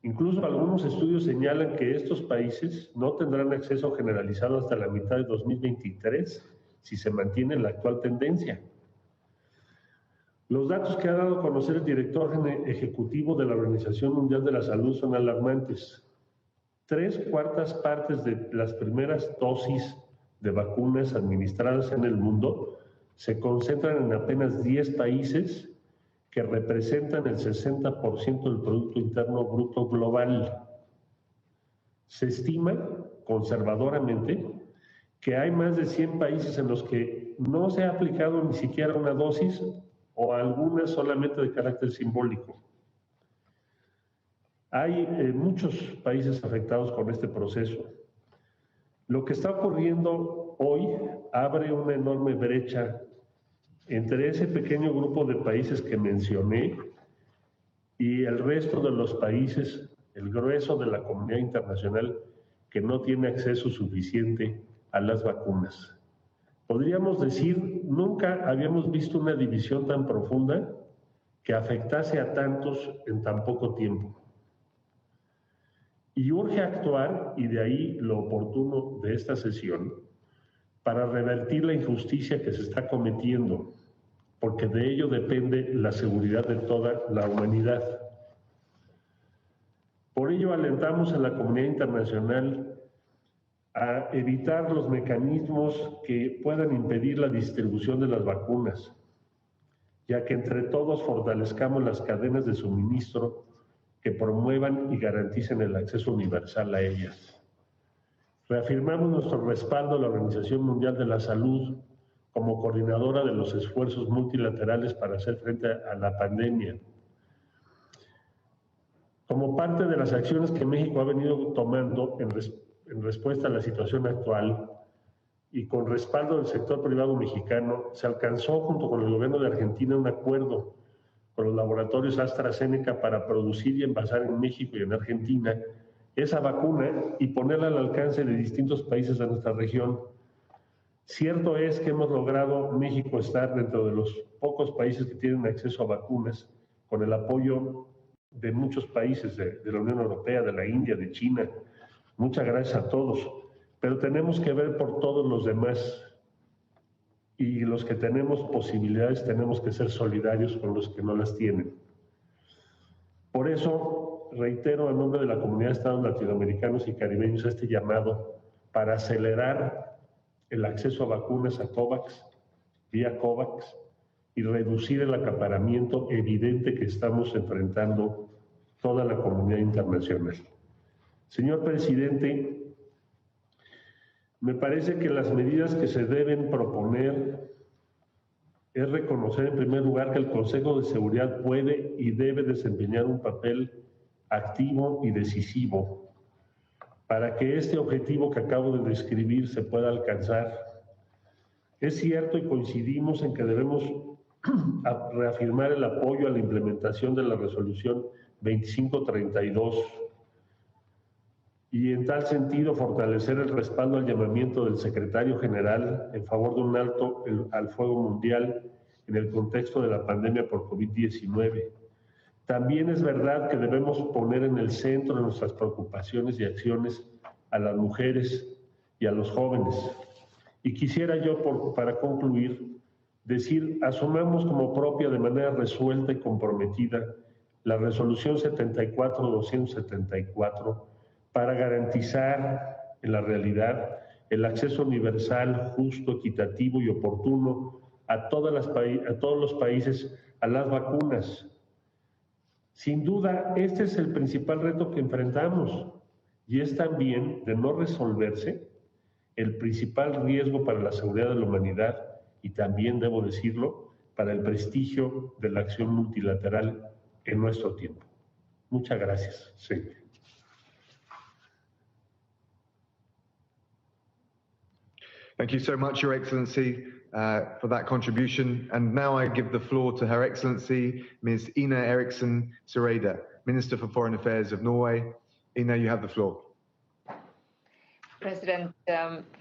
N: Incluso algunos estudios señalan que estos países no tendrán acceso generalizado hasta la mitad de 2023 si se mantiene la actual tendencia. Los datos que ha dado a conocer el director ejecutivo de la Organización Mundial de la Salud son alarmantes. 3/4 partes de las primeras dosis de vacunas administradas en el mundo se concentran en apenas 10 países que representan el 60% del Producto Interno Bruto global. Se estima, conservadoramente, que hay más de 100 países en los que no se ha aplicado ni siquiera una dosis o algunas solamente de carácter simbólico. Hay muchos países afectados con este proceso. Lo que está ocurriendo hoy abre una enorme brecha entre ese pequeño grupo de países que mencioné y el resto de los países, el grueso de la comunidad internacional que no tiene acceso suficiente a las vacunas. Podríamos decir, nunca habíamos visto una división tan profunda que afectase a tantos en tan poco tiempo. Y urge actuar, y de ahí lo oportuno de esta sesión, para revertir la injusticia que se está cometiendo, porque de ello depende la seguridad de toda la humanidad. Por ello alentamos a la comunidad internacional a evitar los mecanismos que puedan impedir la distribución de las vacunas, ya que entre todos fortalezcamos las cadenas de suministro que promuevan y garanticen el acceso universal a ellas. Reafirmamos nuestro respaldo a la Organización Mundial de la Salud como coordinadora de los esfuerzos multilaterales para hacer frente a la pandemia. Como parte de las acciones que México ha venido tomando en respuesta a la situación actual y con respaldo del sector privado mexicano, se alcanzó junto con el gobierno de Argentina un acuerdo con los laboratorios AstraZeneca para producir y envasar en México y en Argentina esa vacuna y ponerla al alcance de distintos países de nuestra región. Cierto es que hemos logrado México estar dentro de los pocos países que tienen acceso a vacunas con el apoyo de muchos países de la Unión Europea, de la India, de China. Muchas gracias a todos, pero tenemos que ver por todos los demás y los que tenemos posibilidades tenemos que ser solidarios con los que no las tienen. Por eso reitero en nombre de la comunidad de estados latinoamericanos y caribeños este llamado para acelerar el acceso a vacunas a COVAX, vía COVAX, y reducir el acaparamiento evidente que estamos enfrentando toda la comunidad internacional. Señor presidente, me parece que las medidas que se deben proponer es reconocer en primer lugar que el Consejo de Seguridad puede y debe desempeñar un papel activo y decisivo para que este objetivo que acabo de describir se pueda alcanzar. Es cierto y coincidimos en que debemos reafirmar el apoyo a la implementación de la resolución 2532 y en tal sentido fortalecer el respaldo al llamamiento del secretario general en favor de un alto al fuego mundial en el contexto de la pandemia por COVID-19. También es verdad que debemos poner en el centro de nuestras preocupaciones y acciones a las mujeres y a los jóvenes. Y quisiera yo, para concluir, decir, asumamos como propia de manera resuelta y comprometida la resolución 74-274 para garantizar en la realidad el acceso universal, justo, equitativo y oportuno a todos los países a las vacunas. Sin duda, este es el principal reto que enfrentamos y es también, de no resolverse, el principal riesgo para la seguridad de la humanidad y también, debo decirlo, para el prestigio de la acción multilateral en nuestro tiempo. Muchas gracias, señor.
A: Thank you so much, Your Excellency, for that contribution. And now I give the floor to Her Excellency, Ms. Ina Eriksen Søreide, Minister for Foreign Affairs of Norway. Ina, you have the floor.
O: President,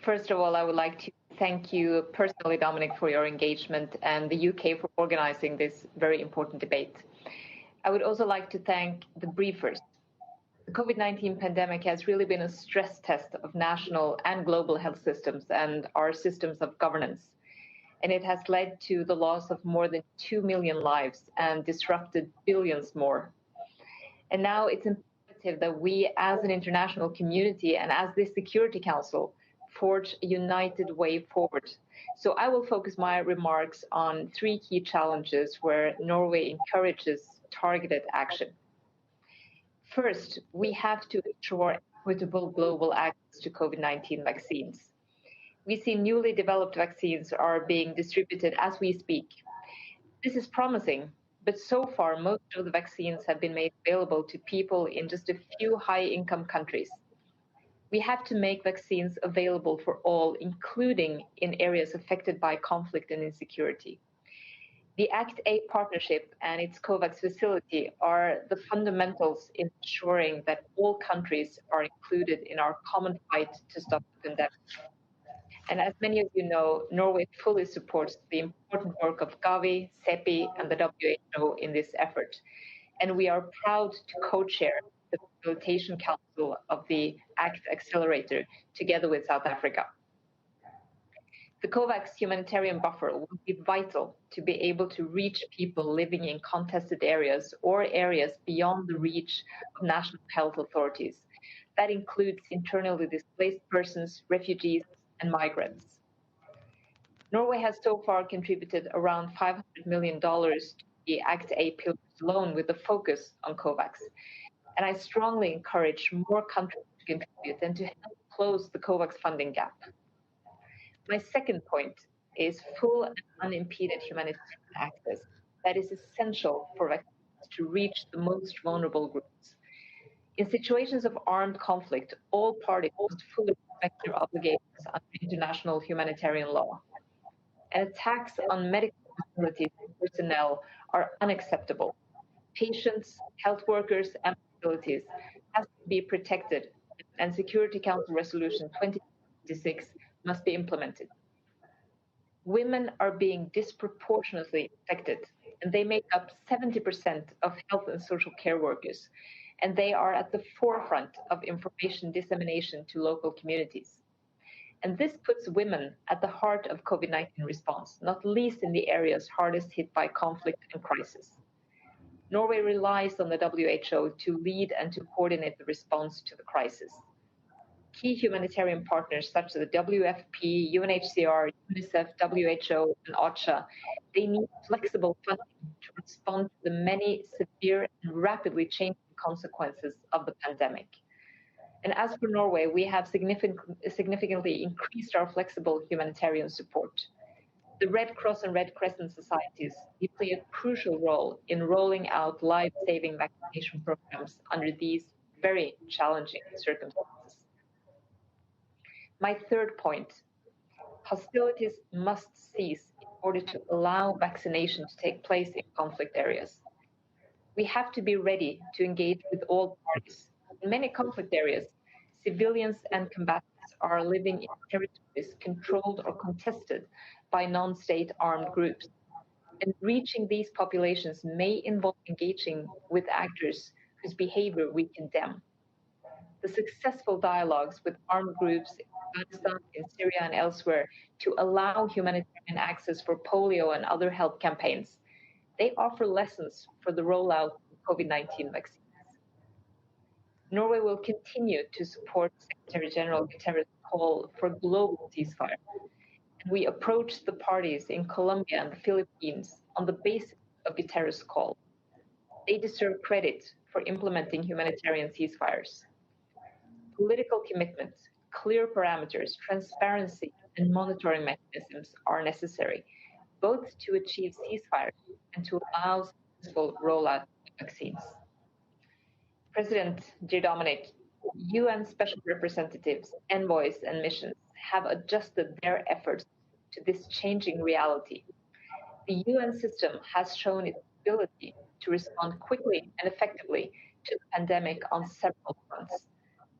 O: first of all, I would like to thank you personally, Dominic, for your engagement and the UK for organizing this very important debate. I would also like to thank the briefers The COVID-19 pandemic has really been a stress test of national and global health systems and our systems of governance. And it has led to the loss of more than 2 million lives and disrupted billions more. And now it's imperative that we as an international community and as the Security Council forge a united way forward. So I will focus my remarks on 3 key challenges where Norway encourages targeted action. First, we have to ensure equitable global access to COVID-19 vaccines. We see newly developed vaccines are being distributed as we speak. This is promising, but so far most of the vaccines have been made available to people in just a few high-income countries. We have to make vaccines available for all, including in areas affected by conflict and insecurity. The ACT-A partnership and its COVAX facility are the fundamentals in ensuring that all countries are included in our common fight to stop the pandemic. And as many of you know, Norway fully supports the important work of Gavi, CEPI, and the WHO in this effort. And we are proud to co-chair the Facilitation Council of the ACT Accelerator together with South Africa. The COVAX humanitarian buffer will be vital to be able to reach people living in contested areas or areas beyond the reach of national health authorities. That includes internally displaced persons, refugees, and migrants. Norway has so far contributed around $500 million to the ACT-A pillars alone with a focus on COVAX. And I strongly encourage more countries to contribute and to help close the COVAX funding gap. My second point is full and unimpeded humanitarian access that is essential for vaccines to reach the most vulnerable groups. In situations of armed conflict, all parties must fully respect their obligations under international humanitarian law. And attacks on medical facilities and personnel are unacceptable. Patients, health workers, and facilities have to be protected, and Security Council Resolution 2026 must be implemented. Women are being disproportionately affected, and they make up 70% of health and social care workers, and they are at the forefront of information dissemination to local communities. And this puts women at the heart of COVID-19 response, not least in the areas hardest hit by conflict and crisis. Norway relies on the WHO to lead and to coordinate the response to the crisis. Key humanitarian partners such as the WFP, UNHCR, UNICEF, WHO, and OCHA, they need flexible funding to respond to the many severe and rapidly changing consequences of the pandemic. And as for Norway, we have significantly increased our flexible humanitarian support. The Red Cross and Red Crescent societies play a crucial role in rolling out life-saving vaccination programs under these very challenging circumstances. My third point, hostilities must cease in order to allow vaccination to take place in conflict areas. We have to be ready to engage with all parties. In many conflict areas, civilians and combatants are living in territories controlled or contested by non-state armed groups. And reaching these populations may involve engaging with actors whose behavior we condemn. The successful dialogues with armed groups in Afghanistan, in Syria, and elsewhere to allow humanitarian access for polio and other health campaigns, they offer lessons for the rollout of COVID-19 vaccines. Norway will continue to support Secretary General Guterres' call for global ceasefire. And we approach the parties in Colombia and the Philippines on the basis of Guterres' call. They deserve credit for implementing humanitarian ceasefires. Political commitment, clear parameters, transparency, and monitoring mechanisms are necessary, both to achieve ceasefire and to allow successful rollout of vaccines. President, dear Dominic, UN special representatives, envoys, and missions have adjusted their efforts to this changing reality. The UN system has shown its ability to respond quickly and effectively to the pandemic on several fronts.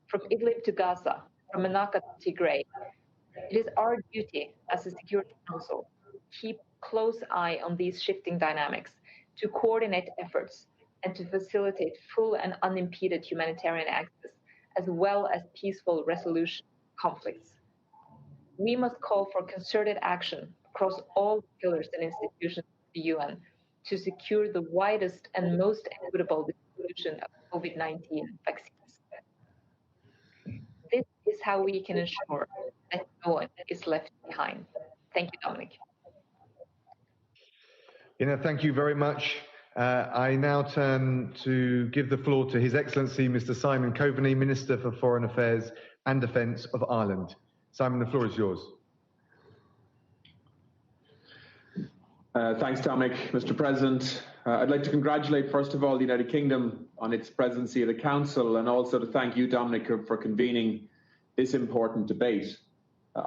O: From Idlib to Gaza, from Menaka to Tigray, it is our duty as a Security Council to keep a close eye on these shifting dynamics, to coordinate efforts, and to facilitate full and unimpeded humanitarian access, as well as peaceful resolution of conflicts. We must call for concerted action across all pillars and institutions of the UN to secure the widest and most equitable distribution of COVID-19 vaccines. This is how we can ensure that no one is left behind. Thank you, Dominic.
A: Thank you very much. I now turn to give the floor to His Excellency Mr. Simon Coveney, Minister for Foreign Affairs and Defence of Ireland. Simon, the floor is yours.
P: Thanks, Dominic. Mr. President, I'd like to congratulate, first of all, the United Kingdom on its presidency of the Council, and also to thank you, Dominic, for convening this important debate.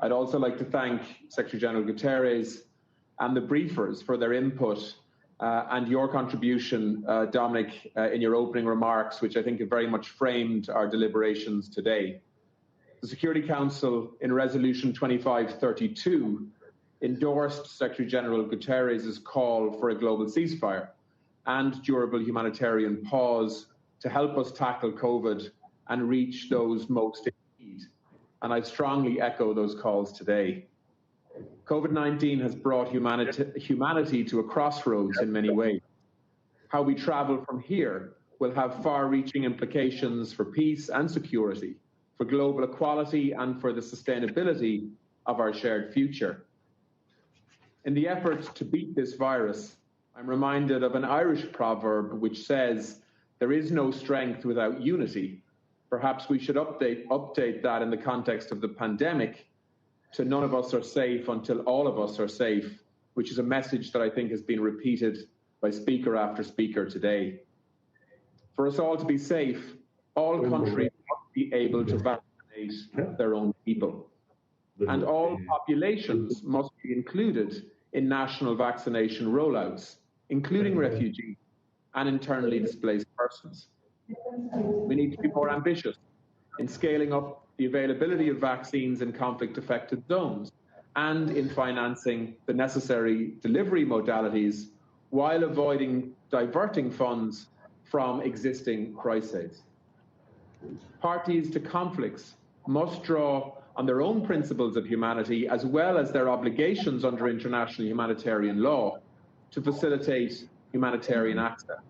P: I'd also like to thank Secretary-General Guterres and the briefers for their input and your contribution, Dominic, in your opening remarks, which I think have very much framed our deliberations today. The Security Council, in Resolution 2532, endorsed Secretary-General Guterres' call for a global ceasefire and durable humanitarian pause to help us tackle COVID and reach those most in need. And I strongly echo those calls today. COVID-19 has brought humanity to a crossroads in many ways. How we travel from here will have far-reaching implications for peace and security, for global equality, and for the sustainability of our shared future. In the effort to beat this virus, I'm reminded of an Irish proverb which says, "There is no strength without unity." Perhaps we should update that in the context of the pandemic to "none of us are safe until all of us are safe," which is a message that I think has been repeated by speaker after speaker today. For us all to be safe, all countries must be able to vaccinate their own people. And all populations must be included in national vaccination rollouts, including refugees and internally displaced persons. We need to be more ambitious in scaling up the availability of vaccines in conflict-affected zones and in financing the necessary delivery modalities while avoiding diverting funds from existing crises. Parties to conflicts must draw on their own principles of humanity as well as their obligations under international humanitarian law to facilitate humanitarian access,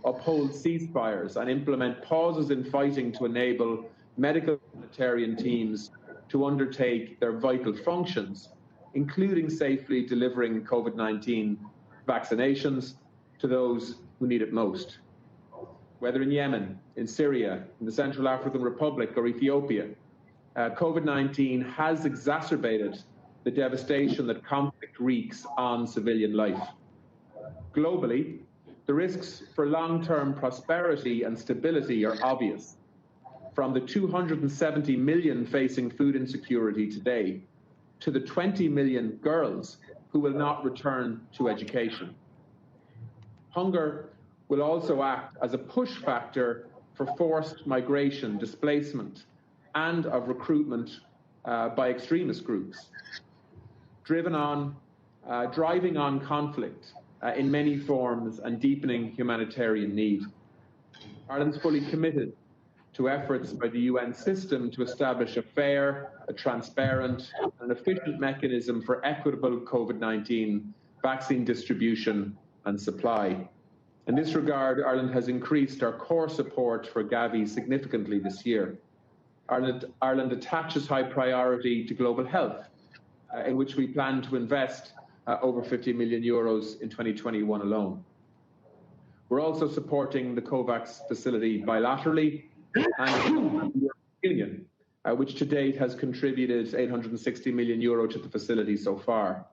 P: uphold ceasefires, and implement pauses in fighting to enable medical humanitarian teams to undertake their vital functions, including safely delivering COVID-19 vaccinations to those who need it most. Whether in Yemen, in Syria, in the Central African Republic, or Ethiopia, COVID-19 has exacerbated the devastation that conflict wreaks on civilian life. Globally, the risks for long-term prosperity and stability are obvious. From the 270 million facing food insecurity today to the 20 million girls who will not return to education. Hunger will also act as a push factor for forced migration, displacement, and of recruitment by extremist groups, driving on conflict in many forms and deepening humanitarian need. Ireland's fully committed to efforts by the UN system to establish a fair, a transparent, and efficient mechanism for equitable COVID-19 vaccine distribution and supply. In this regard, Ireland has increased our core support for Gavi significantly this year. Ireland attaches high priority to global health, in which we plan to invest over €50 million in 2021 alone. We're also supporting the COVAX facility bilaterally and the European Union, which to date has contributed €860 million to the facility so far.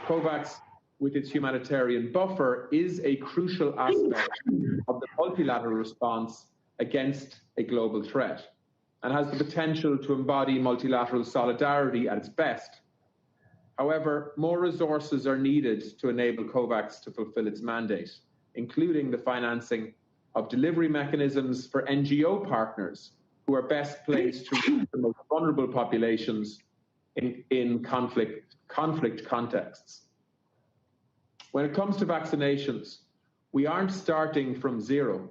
P: COVAX, with its humanitarian buffer, is a crucial aspect of the multilateral response against a global threat, and has the potential to embody multilateral solidarity at its best. However, more resources are needed to enable COVAX to fulfill its mandate, including the financing of delivery mechanisms for NGO partners who are best placed to reach the most vulnerable populations in conflict contexts. When it comes to vaccinations, We aren't starting from zero,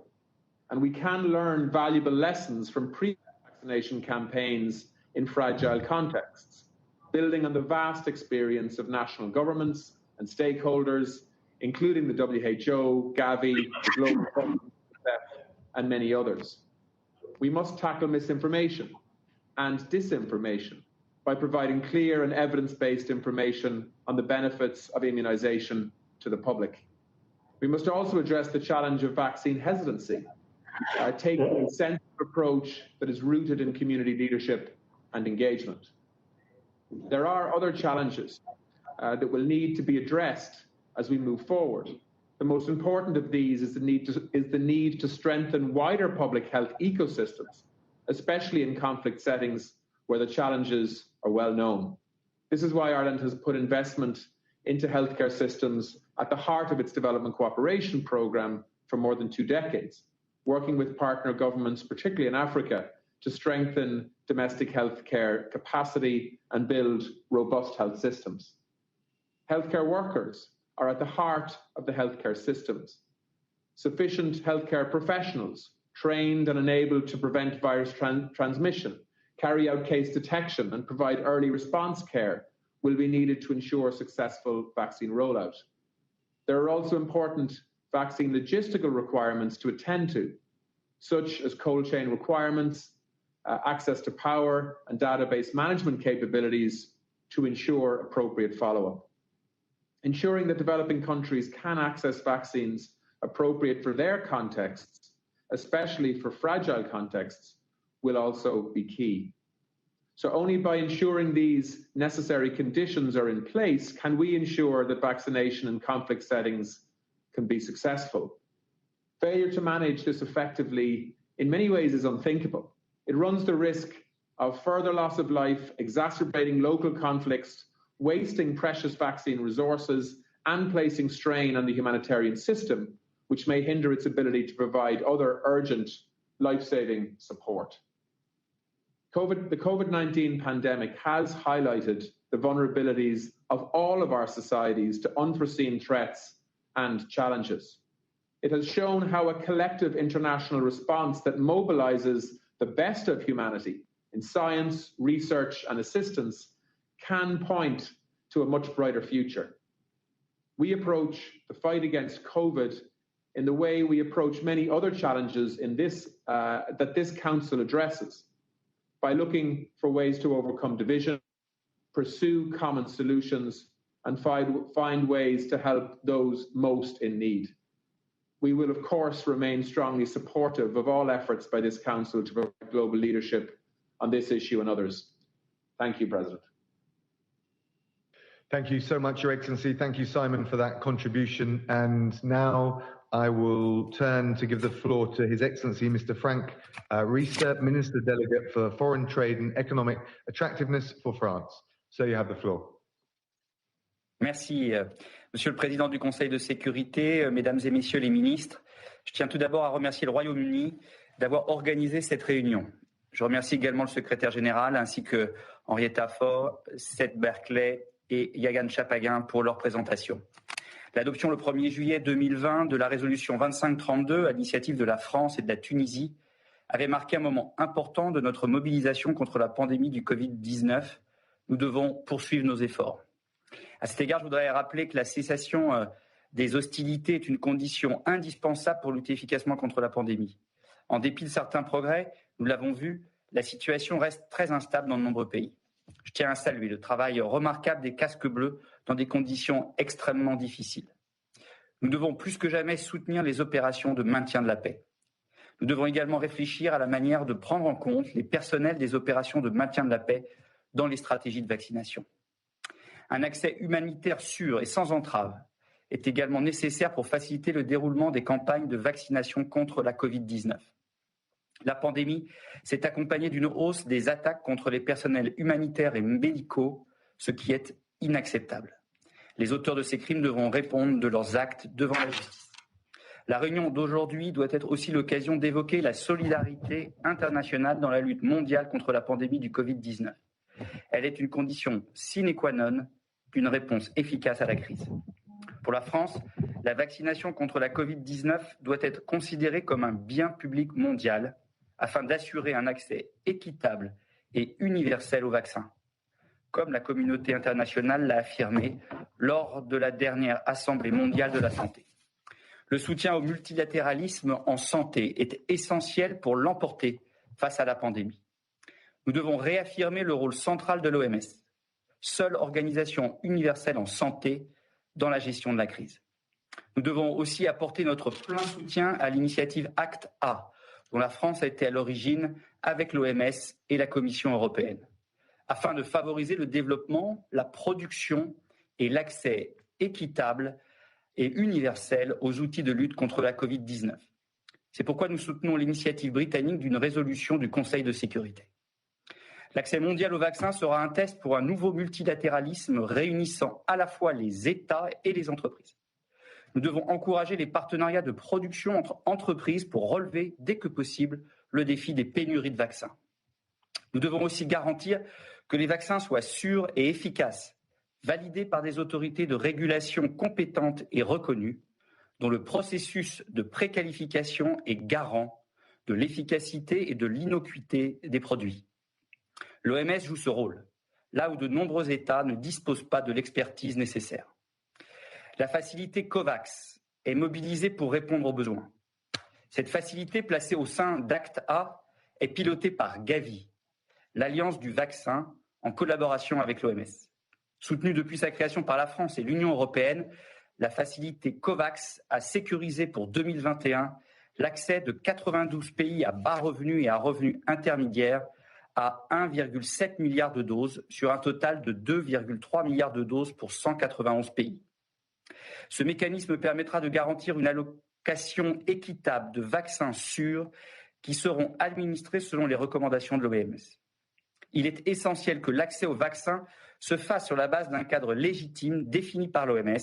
P: and we can learn valuable lessons from pre-vaccination campaigns in fragile contexts, building on the vast experience of national governments and stakeholders, including the WHO, Gavi, the Global Fund, and many others. We must tackle misinformation and disinformation by providing clear and evidence-based information on the benefits of immunization to the public. We must also address the challenge of vaccine hesitancy, taking a sensitive approach that is rooted in community leadership and engagement. There are other challenges that will need to be addressed as we move forward. The most important of these is the need to strengthen wider public health ecosystems, especially in conflict settings where the challenges are well known. This is why Ireland has put investment into healthcare systems at the heart of its development cooperation programme for more than 2 decades, working with partner governments, particularly in Africa, to strengthen domestic healthcare capacity and build robust health systems. Healthcare workers are at the heart of the healthcare systems. Sufficient healthcare professionals, trained and enabled to prevent virus transmission, carry out case detection and provide early response care will be needed to ensure successful vaccine rollout. There are also important vaccine logistical requirements to attend to, such as cold chain requirements, access to power and database management capabilities to ensure appropriate follow-up. Ensuring that developing countries can access vaccines appropriate for their contexts, especially for fragile contexts, will also be key. So only by ensuring these necessary conditions are in place can we ensure that vaccination in conflict settings can be successful. Failure to manage this effectively in many ways is unthinkable. It runs the risk of further loss of life, exacerbating local conflicts, wasting precious vaccine resources, and placing strain on the humanitarian system, which may hinder its ability to provide other urgent, life-saving support. The COVID-19 pandemic has highlighted the vulnerabilities of all of our societies to unforeseen threats and challenges. It has shown how a collective international response that mobilizes the best of humanity in science, research, and assistance can point to a much brighter future. We approach the fight against COVID in the way we approach many other challenges in that this Council addresses, by looking for ways to overcome division, pursue common solutions, and find ways to help those most in need. We will, of course, remain strongly supportive of all efforts by this Council to provide global leadership on this issue and others. Thank you, President.
A: Thank you so much, Your Excellency. Thank you, Simon, for that contribution. And now I will turn to give the floor to His Excellency, Mr. Frank Riester, Minister Delegate for Foreign Trade and Economic Attractiveness for France. So you have the floor.
Q: Merci, Monsieur le Président du Conseil de sécurité, Mesdames et Messieurs les ministres. Je tiens tout d'abord à remercier le Royaume-Uni d'avoir organisé cette réunion. Je remercie également le secrétaire général ainsi que Henrietta Fore, Seth Berkeley et Yagan Chapagin pour leur présentation. L'adoption le 1er juillet 2020 de la résolution 2532 à l'initiative de la France et de la Tunisie avait marqué un moment important de notre mobilisation contre la pandémie du Covid-19. Nous devons poursuivre nos efforts. À cet égard, je voudrais rappeler que la cessation des hostilités est une condition indispensable pour lutter efficacement contre la pandémie. En dépit de certains progrès, nous l'avons vu, la situation reste très instable dans de nombreux pays. Je tiens à saluer le travail remarquable des casques bleus dans des conditions extrêmement difficiles. Nous devons plus que jamais soutenir les opérations de maintien de la paix. Nous devons également réfléchir à la manière de prendre en compte les personnels des opérations de maintien de la paix dans les stratégies de vaccination. Un accès humanitaire sûr et sans entrave est également nécessaire pour faciliter le déroulement des campagnes de vaccination contre la Covid-19. La pandémie s'est accompagnée d'une hausse des attaques contre les personnels humanitaires et médicaux, ce qui est inacceptable. Les auteurs de ces crimes devront répondre de leurs actes devant la justice. La réunion d'aujourd'hui doit être aussi l'occasion d'évoquer la solidarité internationale dans la lutte mondiale contre la pandémie du Covid-19. Elle est une condition sine qua non d'une réponse efficace à la crise. Pour la France, La vaccination contre la Covid-19 doit être considérée comme un bien public mondial afin d'assurer un accès équitable et universel au vaccin, comme la communauté internationale l'a affirmé lors de la dernière Assemblée mondiale de la santé. Le soutien au multilatéralisme en santé est essentiel pour l'emporter face à la pandémie. Nous devons réaffirmer le rôle central de l'OMS, seule organisation universelle en santé dans la gestion de la crise. Nous devons aussi apporter notre plein soutien à l'initiative ACT-A, dont la France a été à l'origine avec l'OMS et la Commission européenne, afin de favoriser le développement, la production et l'accès équitable et universel aux outils de lutte contre la Covid-19. C'est pourquoi nous soutenons l'initiative britannique d'une résolution du Conseil de sécurité. L'accès mondial au vaccin sera un test pour un nouveau multilatéralisme réunissant à la fois les États et les entreprises. Nous devons encourager les partenariats de production entre entreprises pour relever, dès que possible, le défi des pénuries de vaccins. Nous devons aussi garantir que les vaccins soient sûrs et efficaces, validés par des autorités de régulation compétentes et reconnues, dont le processus de préqualification est garant de l'efficacité et de l'innocuité des produits. L'OMS joue ce rôle, là où de nombreux États ne disposent pas de l'expertise nécessaire. La facilité COVAX est mobilisée pour répondre aux besoins. Cette facilité, placée au sein d'ACT-A, est pilotée par Gavi, l'Alliance du vaccin, en collaboration avec l'OMS. Soutenue depuis sa création par la France et l'Union européenne, la facilité COVAX a sécurisé pour 2021 l'accès de 92 pays à bas revenus et à revenus intermédiaires à 1,7 milliard de doses sur un total de 2,3 milliards de doses pour 191 pays. Ce mécanisme permettra de garantir une allocation équitable de vaccins sûrs qui seront administrés selon les recommandations de l'OMS. Il est essentiel que l'accès aux vaccins se fasse sur la base d'un cadre légitime défini par l'OMS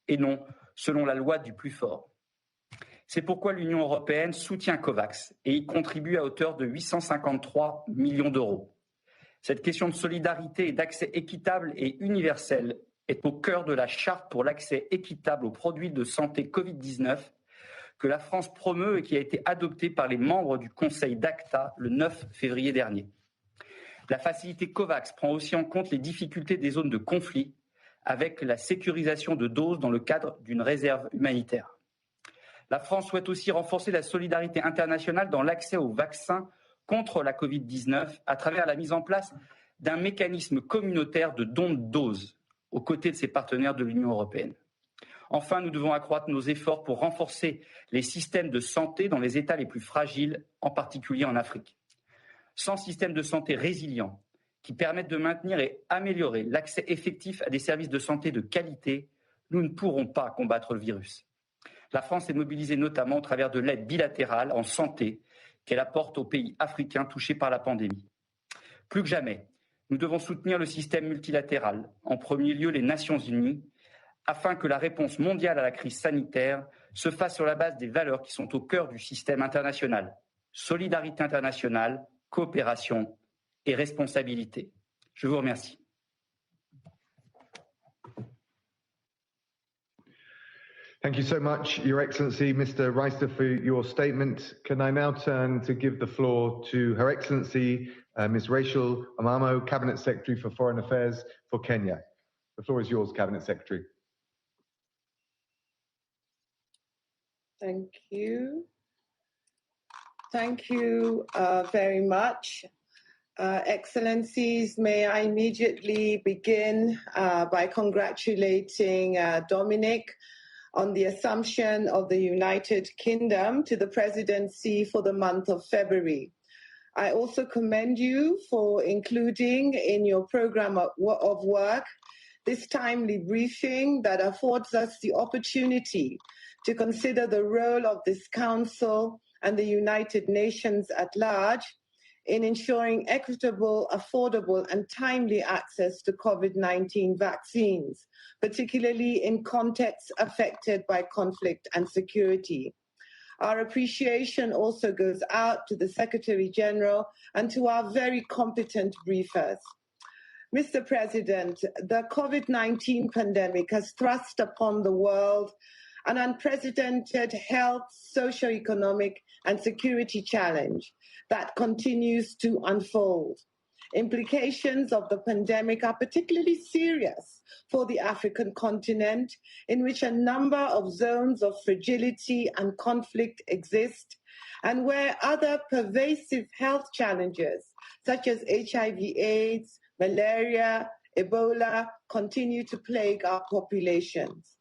Q: et non selon la loi du plus fort. C'est pourquoi l'Union européenne soutient COVAX et y contribue à hauteur de 853 millions d'euros. Cette question de solidarité et d'accès équitable et universel est au cœur de la charte pour l'accès équitable aux produits de santé Covid-19 que la France promeut et qui a été adoptée par les membres du Conseil d'ACTA le 9 février dernier. La facilité COVAX prend aussi en compte les difficultés des zones de conflit avec la sécurisation de doses dans le cadre d'une réserve humanitaire. La France souhaite aussi renforcer la solidarité internationale dans l'accès aux vaccins contre la Covid-19 à travers la mise en place d'un mécanisme communautaire de don de doses aux côtés de ses partenaires de l'Union européenne. Enfin, nous devons accroître nos efforts pour renforcer les systèmes de santé dans les États les plus fragiles, en particulier en Afrique. Sans système de santé résilient qui permettent de maintenir et améliorer l'accès effectif à des services de santé de qualité, nous ne pourrons pas combattre le virus. La France est mobilisée notamment au travers de l'aide bilatérale en santé qu'elle apporte aux pays africains touchés par la pandémie. Plus que jamais, nous devons soutenir le système multilatéral, en premier lieu les Nations Unies, afin que la réponse mondiale à la crise sanitaire se fasse sur la base des valeurs qui sont au cœur du système international: solidarité internationale, coopération et responsabilité. Je vous remercie.
A: Thank you so much, Your Excellency, Mr. Reister, for your statement. Can I now turn to give the floor to Her Excellency, Ms. Rachel Omamo, Cabinet Secretary for Foreign Affairs for Kenya. The floor is yours, Cabinet Secretary.
R: Thank you. Thank you very much. Excellencies, may I immediately begin by congratulating Dominic on the assumption of the United Kingdom to the presidency for the month of February. I also commend you for including in your program of work this timely briefing that affords us the opportunity to consider the role of this Council and the United Nations at large in ensuring equitable, affordable, and timely access to COVID-19 vaccines, particularly in contexts affected by conflict and security. Our appreciation also goes out to the Secretary General and to our very competent briefers. Mr. President, the COVID-19 pandemic has thrust upon the world an unprecedented health, socio-economic, and security challenge that continues to unfold. Implications of the pandemic are particularly serious for the African continent, in which a number of zones of fragility and conflict exist, and where other pervasive health challenges, such as HIV/AIDS, malaria, Ebola, continue to plague our populations.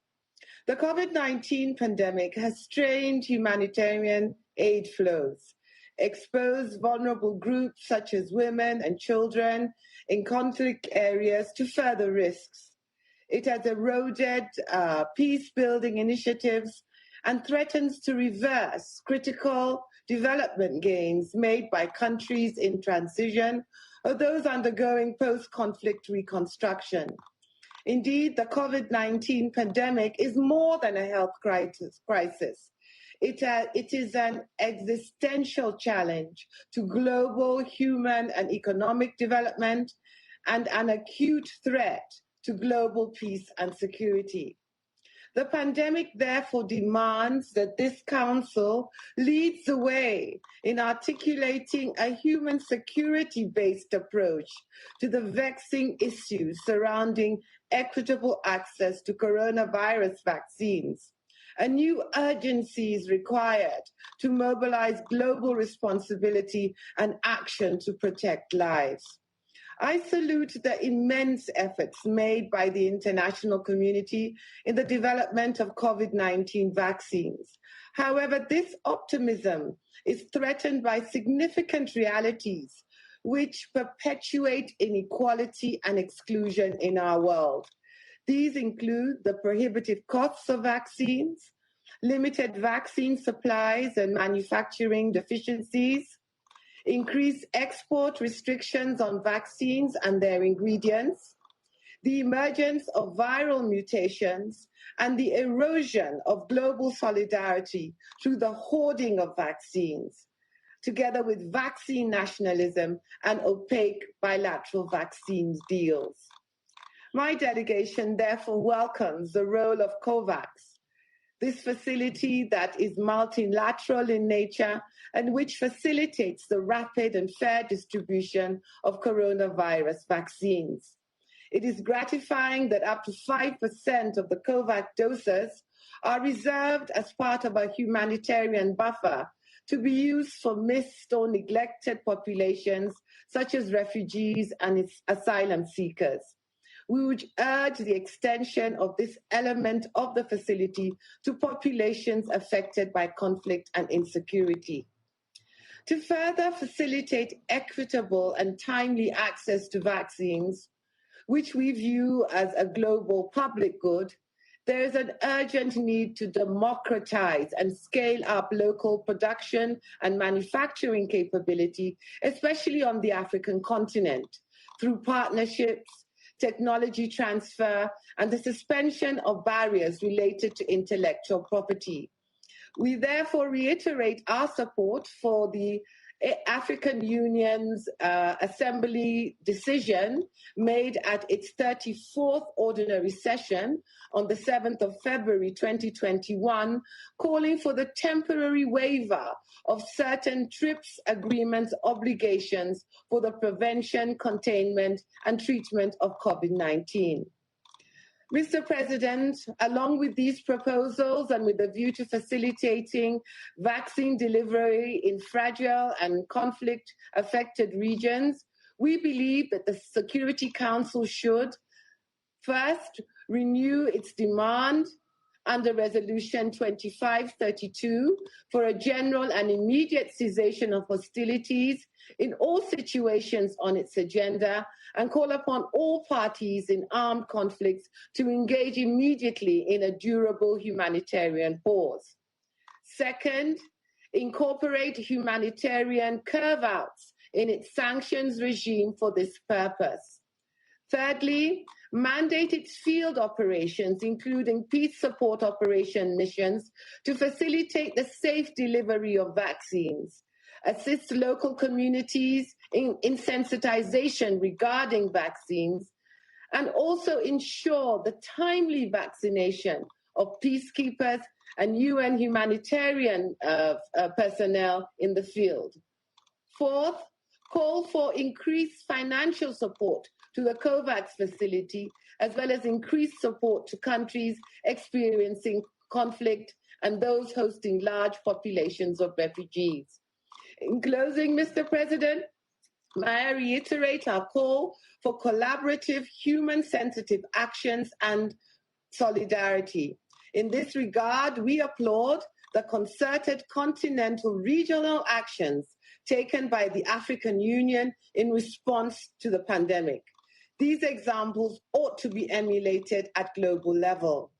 R: The COVID-19 pandemic has strained humanitarian aid flows, exposed vulnerable groups such as women and children in conflict areas to further risks. It has eroded peace-building initiatives and threatens to reverse critical development gains made by countries in transition or those undergoing post-conflict reconstruction. Indeed, the COVID-19 pandemic is more than a health crisis. It is an existential challenge to global human and economic development and an acute threat to global peace and security. The pandemic therefore demands that this Council leads the way in articulating a human security-based approach to the vexing issues surrounding equitable access to coronavirus vaccines. A new urgency is required to mobilize global responsibility and action to protect lives. I salute the immense efforts made by the international community in the development of COVID-19 vaccines. However, this optimism is threatened by significant realities which perpetuate inequality and exclusion in our world. These include the prohibitive costs of vaccines, limited vaccine supplies and manufacturing deficiencies, increased export restrictions on vaccines and their ingredients, the emergence of viral mutations, and the erosion of global solidarity through the hoarding of vaccines, together with vaccine nationalism and opaque bilateral vaccines deals. My delegation therefore welcomes the role of COVAX, this facility that is multilateral in nature and which facilitates the rapid and fair distribution of coronavirus vaccines. It is gratifying that up to 5% of the COVAX doses are reserved as part of a humanitarian buffer to be used for missed or neglected populations such as refugees and asylum seekers. We would urge the extension of this element of the facility to populations affected by conflict and insecurity. To further facilitate equitable and timely access to vaccines, which we view as a global public good, there is an urgent need to democratize and scale up local production and manufacturing capability, especially on the African continent, through partnerships, technology transfer, and the suspension of barriers related to intellectual property. We therefore reiterate our support for the African Union's Assembly decision made at its 34th ordinary session on the 7th of February 2021, calling for the temporary waiver of certain TRIPS agreements obligations for the prevention, containment, and treatment of COVID-19. Mr. President, along with these proposals and with a view to facilitating vaccine delivery in fragile and conflict-affected regions, we believe that the Security Council should, first, renew its demand under Resolution 2532 for a general and immediate cessation of hostilities in all situations on its agenda and call upon all parties in armed conflicts to engage immediately in a durable humanitarian pause. Second, incorporate humanitarian curve-outs in its sanctions regime for this purpose. Thirdly, mandate its field operations, including peace support operation missions, to facilitate the safe delivery of vaccines, assist local communities in sensitization regarding vaccines, and also ensure the timely vaccination of peacekeepers and UN humanitarian personnel in the field. Fourth, call for increased financial support to the COVAX facility, as well as increased support to countries experiencing conflict and those hosting large populations of refugees. In closing, Mr. President, may I reiterate our call for collaborative, human-sensitive actions and solidarity. In this regard, we applaud the concerted continental regional actions taken by the African Union in response to the pandemic. These examples ought to be emulated at global level.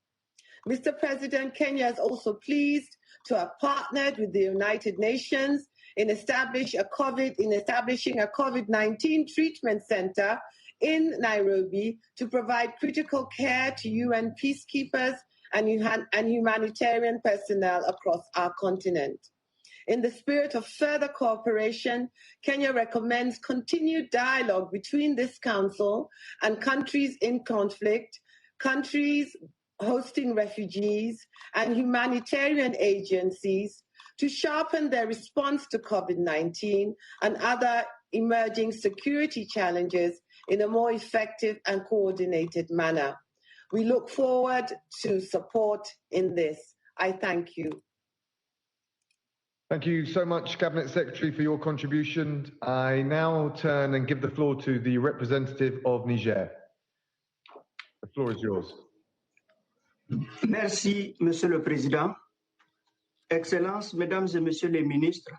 R: Mr. President, Kenya is also pleased to have partnered with the United Nations in establishing a COVID-19 treatment center in Nairobi to provide critical care to UN peacekeepers and humanitarian personnel across our continent. In the spirit of further cooperation, Kenya recommends continued dialogue between this council and countries in conflict, countries hosting refugees, and humanitarian agencies to sharpen their response to COVID-19 and other emerging security challenges in a more effective and coordinated manner. We look forward to support in this. I thank you.
A: Thank you so much, Cabinet Secretary, for your contribution. I now turn and give the floor to the representative of Niger. The floor is yours.
S: Merci, Monsieur le Président. Excellences, Mesdames et Messieurs les ministres,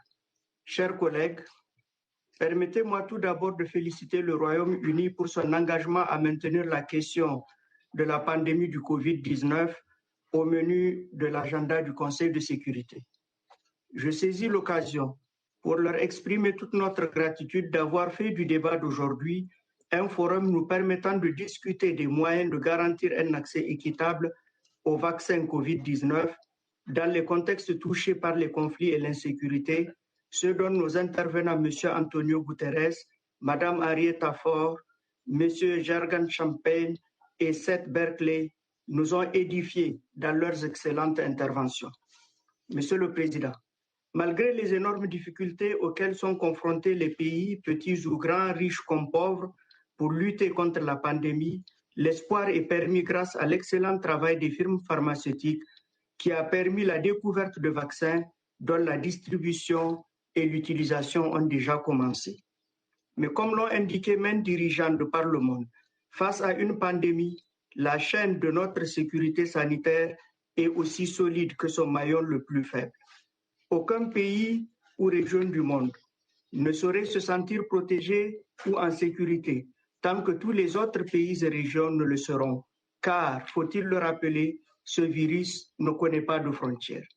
S: chers collègues, permettez-moi tout d'abord de féliciter le Royaume-Uni pour son engagement à maintenir la question de la pandémie du Covid-19 au menu de l'agenda du Conseil de sécurité. Je saisis l'occasion pour leur exprimer toute notre gratitude d'avoir fait du débat d'aujourd'hui un forum nous permettant de discuter des moyens de garantir un accès équitable au vaccin Covid-19 dans les contextes touchés par les conflits et l'insécurité, ce dont nos intervenants, M. Antonio Guterres, Mme Henrietta Fore, M. Jürgen Champagne et Seth Berkley, nous ont édifiés dans leurs excellentes interventions. Monsieur le Président, malgré les énormes difficultés auxquelles sont confrontés les pays, petits ou grands, riches comme pauvres, pour lutter contre la pandémie, l'espoir est permis grâce à l'excellent travail des firmes pharmaceutiques qui a permis la découverte de vaccins dont la distribution et l'utilisation ont déjà commencé. Mais comme l'ont indiqué maints dirigeants de par le monde, face à une pandémie, la chaîne de notre sécurité sanitaire est aussi solide que son maillon le plus faible. Aucun pays ou région du monde ne saurait se sentir protégé ou en sécurité tant que tous les autres pays et régions ne le seront, car, faut-il le rappeler, ce virus ne connaît pas de frontières.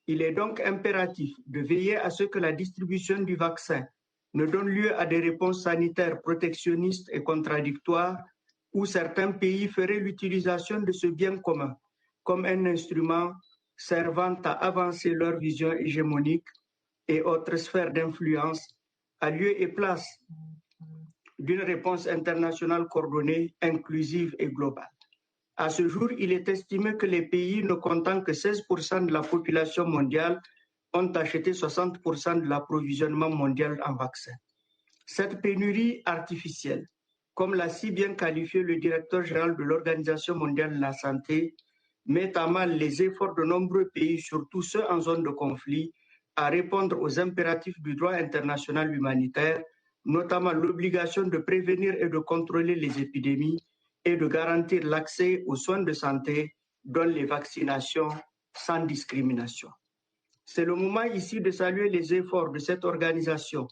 S: Il est donc impératif de veiller à ce que la distribution du vaccin ne donne lieu à des réponses sanitaires protectionnistes et contradictoires où certains pays feraient l'utilisation de ce bien commun comme un instrument servant à avancer leur vision hégémonique et autres sphères d'influence à lieu et place d'une réponse internationale coordonnée, inclusive et globale. À ce jour, il est estimé que les pays ne comptant que 16% de la population mondiale ont acheté 60% de l'approvisionnement mondial en vaccins. Cette pénurie artificielle, comme l'a si bien qualifié le directeur général de l'Organisation mondiale de la santé, met à mal les efforts de nombreux pays, surtout ceux en zone de conflit, à répondre aux impératifs du droit international humanitaire, notamment l'obligation de prévenir et de contrôler les épidémies et de garantir l'accès aux soins de santé, dont les vaccinations sans discrimination. C'est le moment ici de saluer les efforts de cette organisation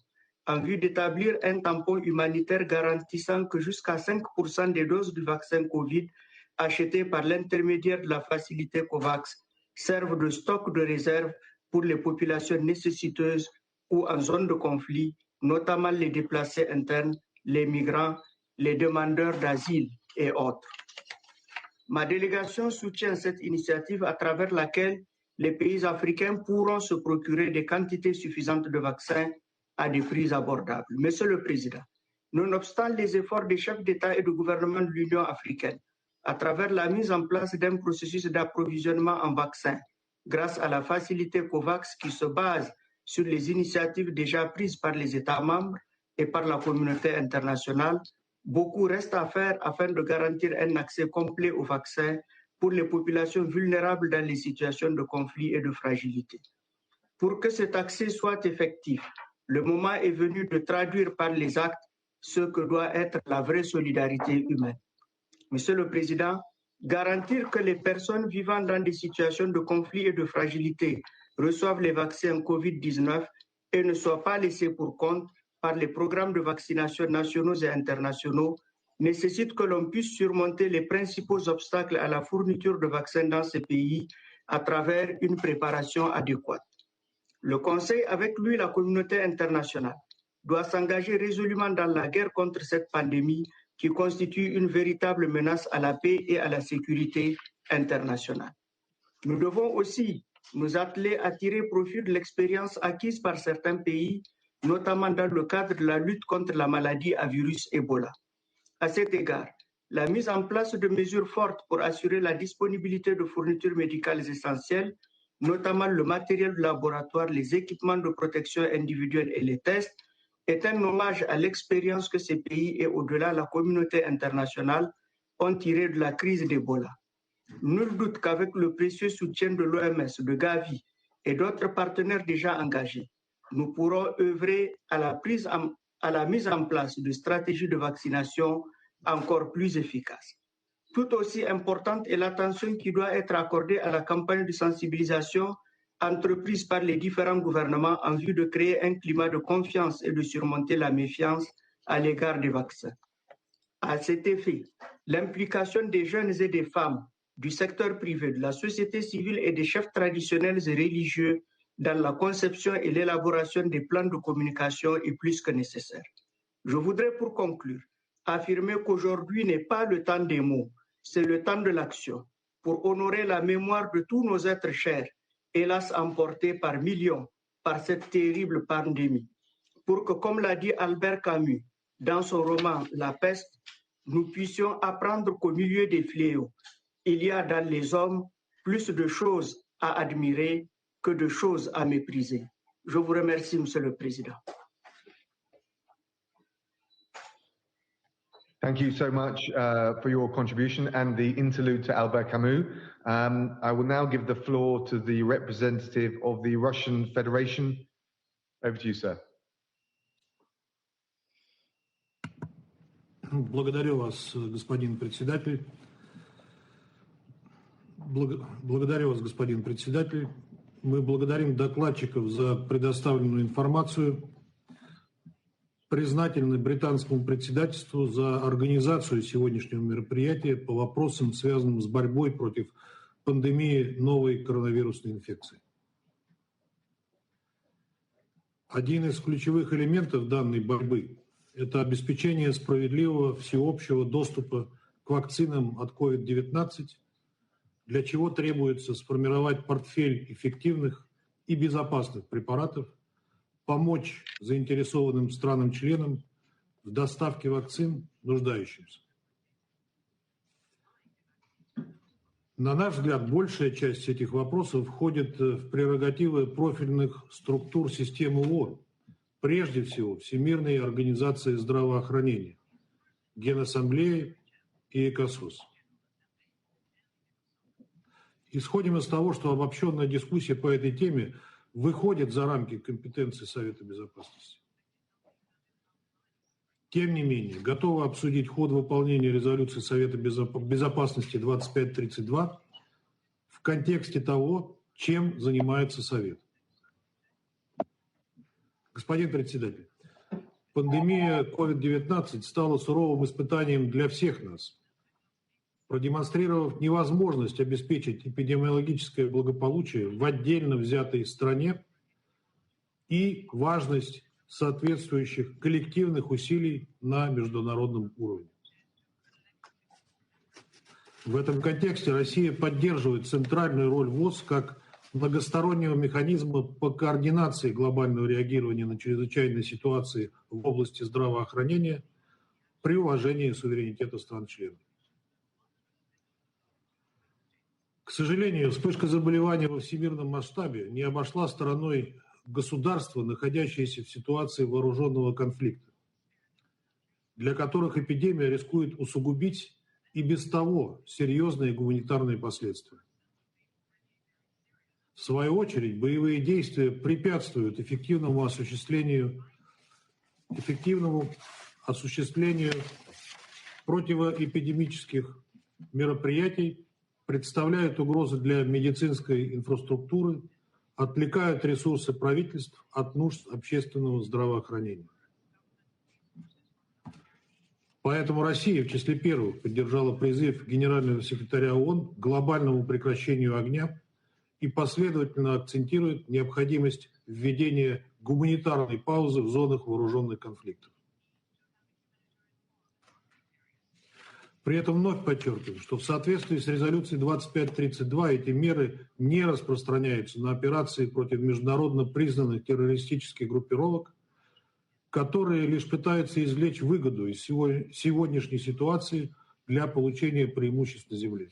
S: en vue d'établir un tampon humanitaire garantissant que jusqu'à 5% des doses du vaccin Covid achetées par l'intermédiaire de la facilité COVAX servent de stock de réserve pour les populations nécessiteuses ou en zone de conflit, notamment les déplacés internes, les migrants, les demandeurs d'asile et autres. Ma délégation soutient cette initiative à travers laquelle les pays africains pourront se procurer des quantités suffisantes de vaccins à des prix abordables. Monsieur le Président, nonobstant les efforts des chefs d'État et de gouvernement de l'Union africaine à travers la mise en place d'un processus d'approvisionnement en vaccins grâce à la facilité COVAX qui se base sur les initiatives déjà prises par les États membres et par la communauté internationale, beaucoup reste à faire afin de garantir un accès complet aux vaccins pour les populations vulnérables dans les situations de conflit et de fragilité. Pour que cet accès soit effectif, le moment est venu de traduire par les actes ce que doit être la vraie solidarité humaine. Monsieur le Président, garantir que les personnes vivant dans des situations de conflit et de fragilité reçoivent les vaccins COVID-19 et ne soient pas laissés pour compte par les programmes de vaccination nationaux et internationaux nécessite que l'on puisse surmonter les principaux obstacles à la fourniture de vaccins dans ces pays à travers une préparation adéquate. Le Conseil, avec lui la communauté internationale, doit s'engager résolument dans la guerre contre cette pandémie qui constitue une véritable menace à la paix et à la sécurité internationale. Nous devons aussi nous atteler à tirer profit de l'expérience acquise par certains pays, notamment dans le cadre de la lutte contre la maladie à virus Ebola. À cet égard, la mise en place de mesures fortes pour assurer la disponibilité de fournitures médicales essentielles, notamment le matériel de laboratoire, les équipements de protection individuelle et les tests, est un hommage à l'expérience que ces pays et au-delà la communauté internationale ont tirée de la crise d'Ebola. Nul doute qu'avec le précieux soutien de l'OMS, de Gavi et d'autres partenaires déjà engagés, nous pourrons œuvrer à la mise en place de stratégies de vaccination encore plus efficaces. Tout aussi importante est l'attention qui doit être accordée à la campagne de sensibilisation entreprise par les différents gouvernements en vue de créer un climat de confiance et de surmonter la méfiance à l'égard des vaccins. À cet effet, l'implication des jeunes et des femmes, du secteur privé, de la société civile et des chefs traditionnels et religieux dans la conception et l'élaboration des plans de communication est plus que nécessaire. Je voudrais pour conclure affirmer qu'aujourd'hui n'est pas le temps des mots, c'est le temps de l'action pour honorer la mémoire de tous nos êtres chers, hélas emportés par millions par cette terrible pandémie, pour que, comme l'a dit Albert Camus dans son roman La peste, nous puissions apprendre qu'au milieu des fléaux, il y a dans les hommes plus de choses à admirer que de choses à mépriser. Je vous remercie, Monsieur le Président.
A: Thank you so much for your contribution and the interlude to Albert Camus. I will now give the floor to the representative of the Russian Federation. Over to you, sir.
T: Благодарю вас, господин председатель. Благодарю вас, господин председатель. Мы благодарим докладчиков за предоставленную информацию. Признательны британскому председательству за организацию сегодняшнего мероприятия по вопросам, связанным с борьбой против пандемии новой коронавирусной инфекции. Один из ключевых элементов данной борьбы – это обеспечение справедливого всеобщего доступа к вакцинам от COVID-19, для чего требуется сформировать портфель эффективных и безопасных препаратов, помочь заинтересованным странам-членам в доставке вакцин нуждающимся. На наш взгляд, большая часть этих вопросов входит в прерогативы профильных структур системы ООН, прежде всего Всемирной организации здравоохранения, Генассамблеи и ЭКОСОС. Исходим из того, что обобщенная дискуссия по этой теме выходит за рамки компетенции Совета Безопасности. Тем не менее, готовы обсудить ход выполнения резолюции Совета Безопасности 2532 в контексте того, чем занимается Совет. Господин председатель, пандемия COVID-19 стала суровым испытанием для всех нас, продемонстрировав невозможность обеспечить эпидемиологическое благополучие в отдельно взятой стране и важность соответствующих коллективных усилий на международном уровне. В этом контексте Россия поддерживает центральную роль ВОЗ как многостороннего механизма по координации глобального реагирования на чрезвычайные ситуации в области здравоохранения при уважении суверенитета стран-членов. К сожалению, вспышка заболевания во всемирном масштабе не обошла стороной государства, находящиеся в ситуации вооруженного конфликта, для которых эпидемия рискует усугубить и без того серьезные гуманитарные последствия. В свою очередь, боевые действия препятствуют эффективному осуществлению противоэпидемических мероприятий, представляют угрозы для медицинской инфраструктуры, отвлекают ресурсы правительств от нужд общественного здравоохранения. Поэтому Россия в числе первых поддержала призыв генерального секретаря ООН к глобальному прекращению огня и последовательно акцентирует необходимость введения гуманитарной паузы в зонах вооруженных конфликтов. При этом вновь подчеркиваю, что в соответствии с резолюцией 2532 эти меры не распространяются на операции против международно признанных террористических группировок, которые лишь пытаются извлечь выгоду из сегодняшней ситуации для получения преимуществ на земле.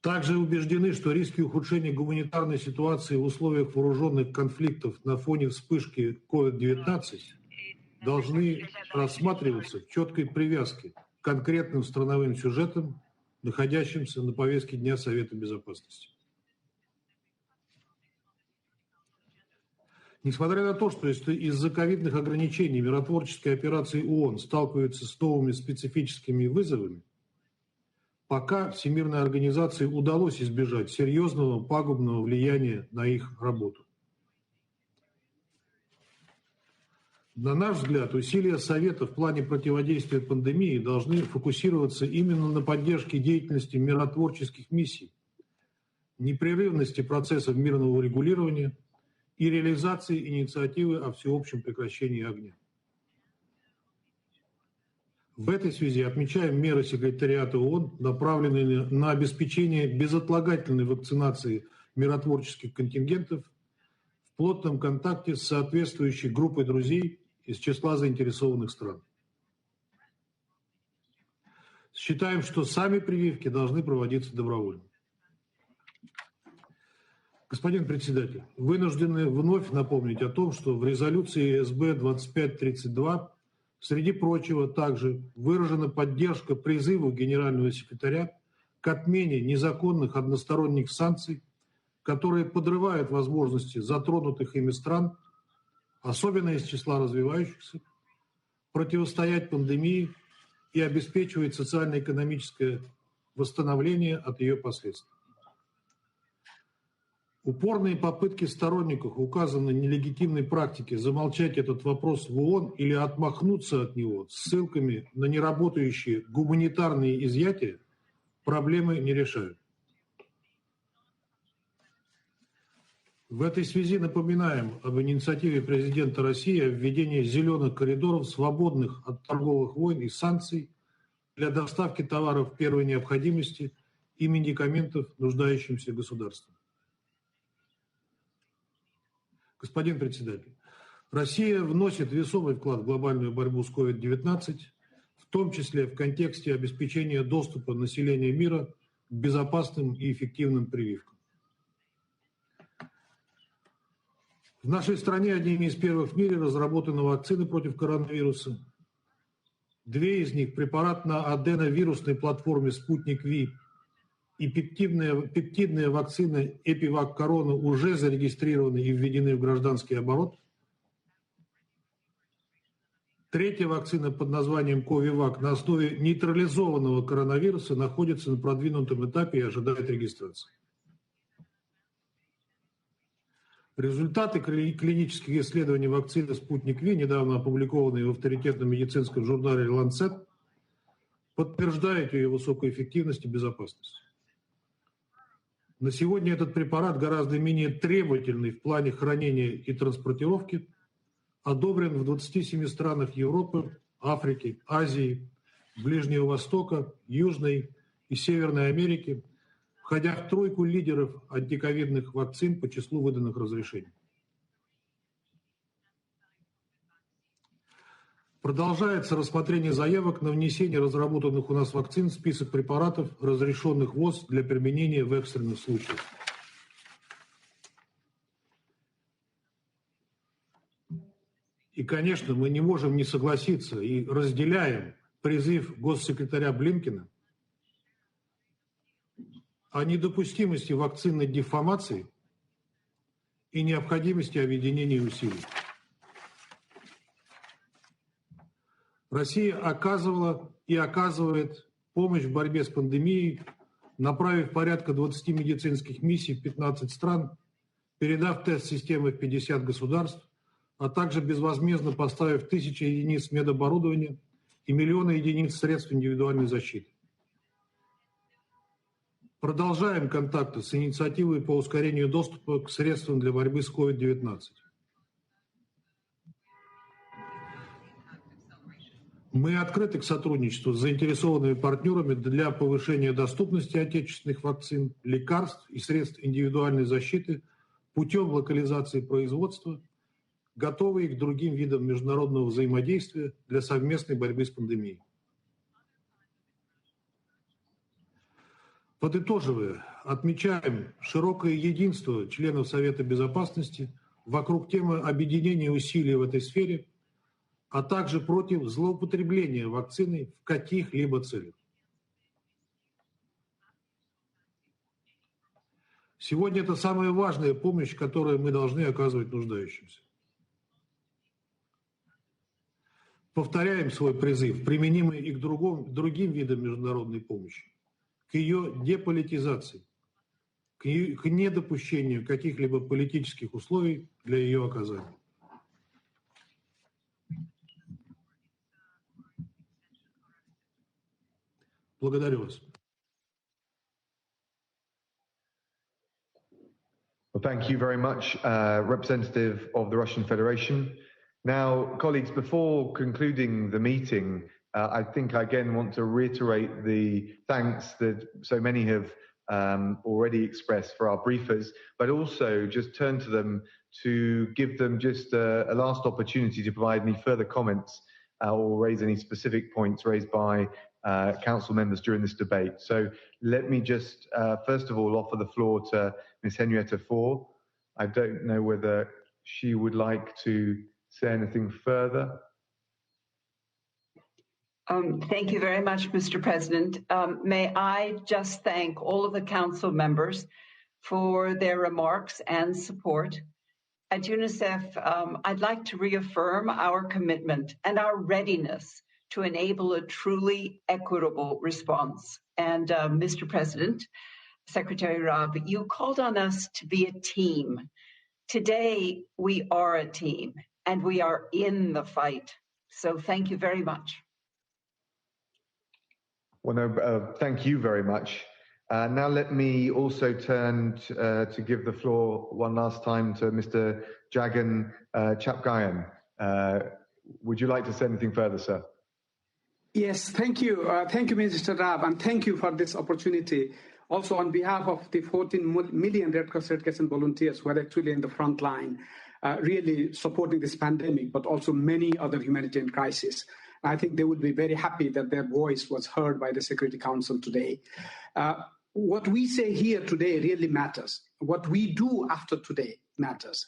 T: Также убеждены, что риски ухудшения гуманитарной ситуации в условиях вооруженных конфликтов на фоне вспышки COVID-19 должны рассматриваться в четкой привязке к конкретным страновым сюжетам, находящимся на повестке Дня Совета Безопасности. Несмотря на то, что из-за ковидных ограничений миротворческие операции ООН сталкиваются с новыми специфическими вызовами, пока Всемирной организации удалось избежать серьезного пагубного влияния на их работу. На наш взгляд, усилия Совета в плане противодействия пандемии должны фокусироваться именно на поддержке деятельности миротворческих миссий, непрерывности процессов мирного урегулирования и реализации инициативы о всеобщем прекращении огня. В этой связи отмечаем меры секретариата ООН, направленные на обеспечение безотлагательной вакцинации миротворческих контингентов в плотном контакте с соответствующей группой друзей из числа заинтересованных стран. Считаем, что сами прививки должны проводиться добровольно. Господин председатель, вынуждены вновь напомнить о том, что в резолюции СБ 2532 среди прочего также выражена поддержка призыву генерального секретаря к отмене незаконных односторонних санкций, которые подрывают возможности затронутых ими стран, особенно из числа развивающихся, противостоять пандемии и обеспечивать социально-экономическое восстановление от ее последствий. Упорные попытки сторонников указанной нелегитимной практики замолчать этот вопрос в ООН или отмахнуться от него ссылками на неработающие гуманитарные изъятия проблемы не решают. В этой связи напоминаем об инициативе президента России о введении зеленых коридоров, свободных от торговых войн и санкций для доставки товаров первой необходимости и медикаментов нуждающимся государствам. Господин председатель, Россия вносит весомый вклад в глобальную борьбу с COVID-19, в том числе в контексте обеспечения доступа населения мира к безопасным и эффективным прививкам. В нашей стране одними из первых в мире разработаны вакцины против коронавируса. Две из них – препарат на аденовирусной платформе «Спутник Ви» и пептидная вакцина «Эпивак Корона» уже зарегистрированы и введены в гражданский оборот. Третья вакцина под названием «Ковивак» на основе нейтрализованного коронавируса находится на продвинутом этапе и ожидает регистрации. Результаты клинических исследований вакцины «Спутник Ви», недавно опубликованные в авторитетном медицинском журнале «Lancet», подтверждают ее высокую эффективность и безопасность. На сегодня этот препарат гораздо менее требовательный в плане хранения и транспортировки, одобрен в 27 странах Европы, Африки, Азии, Ближнего Востока, Южной и Северной Америки, входя в тройку лидеров антиковидных вакцин по числу выданных разрешений. Продолжается рассмотрение заявок на внесение разработанных у нас вакцин в список препаратов, разрешенных ВОЗ для применения в экстренных случаях. И, конечно, мы не можем не согласиться и разделяем призыв госсекретаря Блинкена о недопустимости вакцинной дефамации и необходимости объединения усилий. Россия оказывала и оказывает помощь в борьбе с пандемией, направив порядка 20 медицинских миссий в 15 стран, передав тест-системы в 50 государств, а также безвозмездно поставив тысячи единиц медоборудования и миллионы единиц средств индивидуальной защиты. Продолжаем контакты с инициативой по ускорению доступа к средствам для борьбы с COVID-19. Мы открыты к сотрудничеству с заинтересованными партнерами для повышения доступности отечественных вакцин, лекарств и средств индивидуальной защиты путем локализации производства, готовы и к другим видам международного взаимодействия для совместной борьбы с пандемией. Подытоживая, отмечаем широкое единство членов Совета Безопасности вокруг темы объединения усилий в этой сфере, а также против злоупотребления вакциной в каких-либо целях. Сегодня это самая важная помощь, которую мы должны оказывать нуждающимся. Повторяем свой призыв, применимый и к другим видам международной помощи, к ее деполитизации, к недопущению каких-либо политических условий для ее оказания. Благодарю вас.
A: Well, thank you very much, representative of the Russian Federation. Now, colleagues, before concluding the meeting, I think I again want to reiterate the thanks that so many have already expressed for our briefers, but also just turn to them to give them just a last opportunity to provide any further comments or raise any specific points raised by council members during this debate. So let me just first of all offer the floor to Ms. Henrietta Fore. I don't know whether she would like to say anything further.
C: Thank you very much, Mr. President. May I just thank all of the council members for their remarks and support. At UNICEF, I'd like to reaffirm our commitment and our readiness to enable a truly equitable response. And Mr. President, Secretary Raab, you called on us to be a team. Today, we are a team and we are in the fight. So thank you very much.
A: Well, no, thank you very much. Now let me also turn to give the floor one last time to Mr. Jagan Chapgayan. Would you like to say anything further, sir?
F: Yes, thank you. Thank you, Minister Raab, and thank you for this opportunity. Also, on behalf of the 14 million Red Cross Red Crescent volunteers who are actually in the front line, really supporting this pandemic, but also many other humanitarian crises. I think they would be very happy that their voice was heard by the Security Council today. What we say here today really matters. What we do after today matters.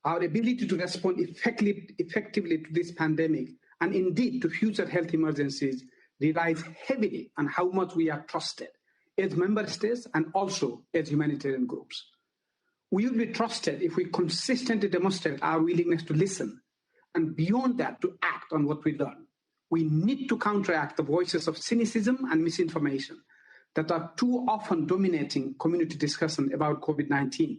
F: Our ability to respond effectively to this pandemic and indeed to future health emergencies relies heavily on how much we are trusted as member states and also as humanitarian groups. We will be trusted if we consistently demonstrate our willingness to listen and beyond that to act on what we learn. We need to counteract the voices of cynicism and misinformation that are too often dominating community discussion about COVID-19.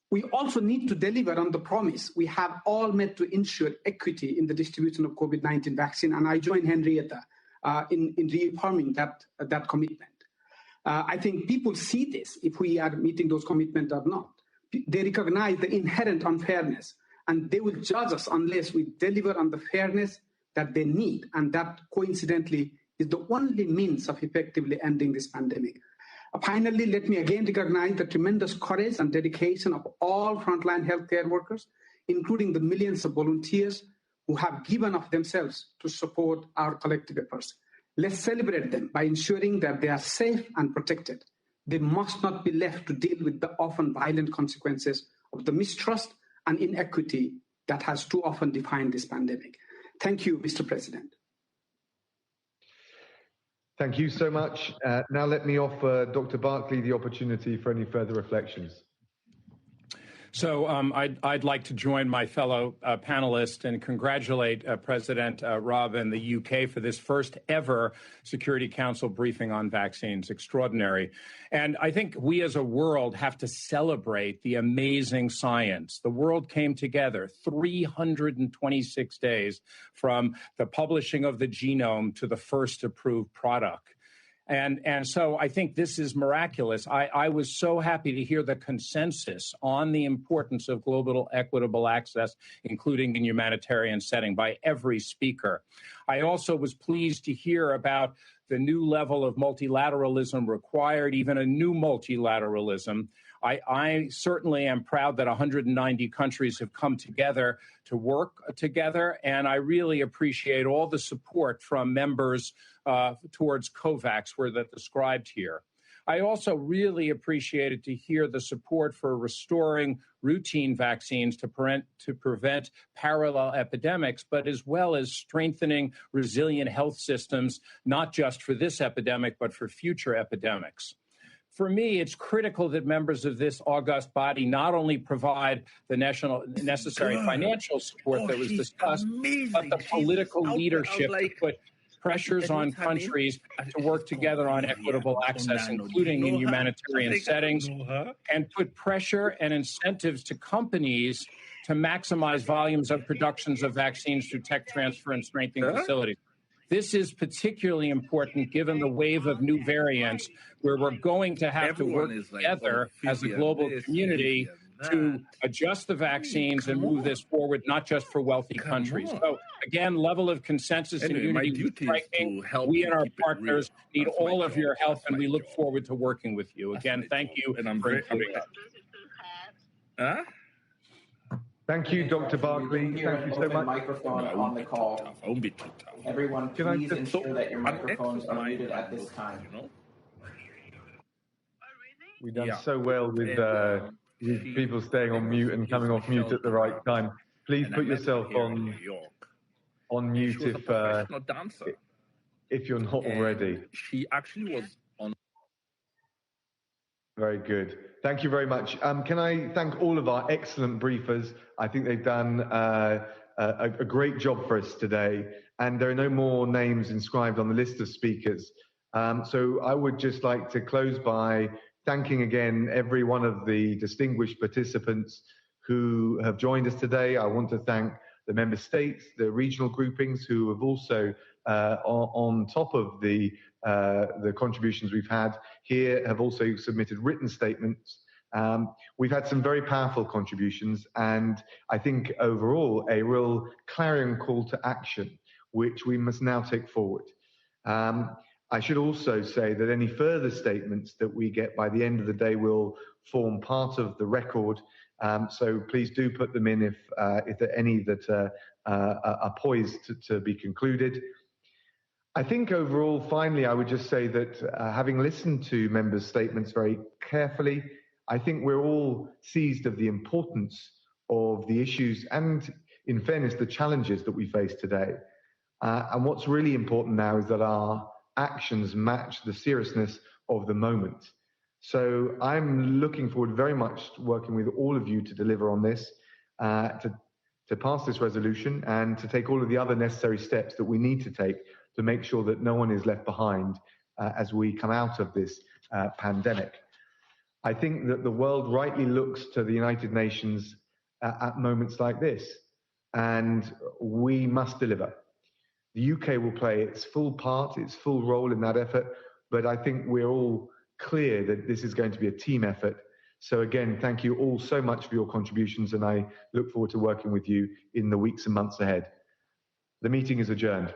F: We also need to deliver on the promise we have all made to ensure equity in the distribution of COVID-19 vaccine, and I join Henrietta in reaffirming that commitment. I think people see this, if we are meeting those commitments or not. They recognize the inherent unfairness, and they will judge us unless we deliver on the fairness that they need, and that coincidentally is the only means of effectively ending this pandemic. Finally, let me again recognize the tremendous courage and dedication of all frontline healthcare workers, including the millions of volunteers who have given of themselves to support our collective efforts. Let's celebrate them by ensuring that they are safe and protected. They must not be left to deal with the often violent consequences of the mistrust and inequity that has too often defined this pandemic. Thank you, Mr. President.
A: Thank you so much. Now let me offer Dr. Barkley the opportunity for any further reflections.
D: So I'd like to join my fellow panelists and congratulate President Raab and the UK for this first ever Security Council briefing on vaccines. Extraordinary. And I think we as a world have to celebrate the amazing science. The world came together 326 days from the publishing of the genome to the first approved product. And so I think this is miraculous. I was so happy to hear the consensus on the importance of global equitable access, including in humanitarian setting, by every speaker. I also was pleased to hear about the new level of multilateralism required, even a new multilateralism. I certainly am proud that 190 countries have come together to work together, and I really appreciate all the support from members towards COVAX were that described here. I also really appreciated to hear the support for restoring routine vaccines to prevent parallel epidemics, but as well as strengthening resilient health systems, not just for this epidemic, but for future epidemics. For me, it's critical that members of this august body not only provide the necessary financial support that was discussed, but the political leadership to put pressures on countries to work together on equitable access, including in humanitarian settings, and put pressure and incentives to companies to maximize volumes of productions of vaccines through tech transfer and strengthening facilities. This is particularly important given the wave of new variants where we're going to have to work together as a global community to adjust the vaccines and move this forward, not just for wealthy countries. So, again, level of consensus and unity was striking. We and our partners need all of your help, and we look forward to working with you. Again, thank you for including us.
A: Thank you, Dr. Barkley. Thank you so much.
U: Microphone on the call. Everyone, please ensure that your microphones are muted at this time.
A: We've done so well with people staying on mute and coming off mute at the right time. Please put yourself on mute if you're not already.
V: She actually was on.
A: Very good. Thank you very much. Can I thank all of our excellent briefers? I think they've done a great job for us today, and there are no more names inscribed on the list of speakers. So I would just like to close by thanking again every one of the distinguished participants who have joined us today. I want to thank the member states, the regional groupings who have also, on top of the contributions we've had here, have also submitted written statements. We've had some very powerful contributions, and I think overall a real clarion call to action, which we must now take forward. I should also say that any further statements that we get by the end of the day will form part of the record. So please do put them in if there are any that are poised to be concluded. I think overall, finally, I would just say that having listened to members' statements very carefully, I think we're all seized of the importance of the issues and, in fairness, the challenges that we face today. And what's really important now is that our actions match the seriousness of the moment. So I'm looking forward very much to working with all of you to deliver on this, to pass this resolution and to take all of the other necessary steps that we need to take to make sure that no one is left behind as we come out of this pandemic. I think that the world rightly looks to the United Nations at moments like this, and we must deliver. The UK will play its full part, its full role in that effort, but I think we're all clear that this is going to be a team effort. So again, thank you all so much for your contributions, and I look forward to working with you in the weeks and months ahead. The meeting is adjourned.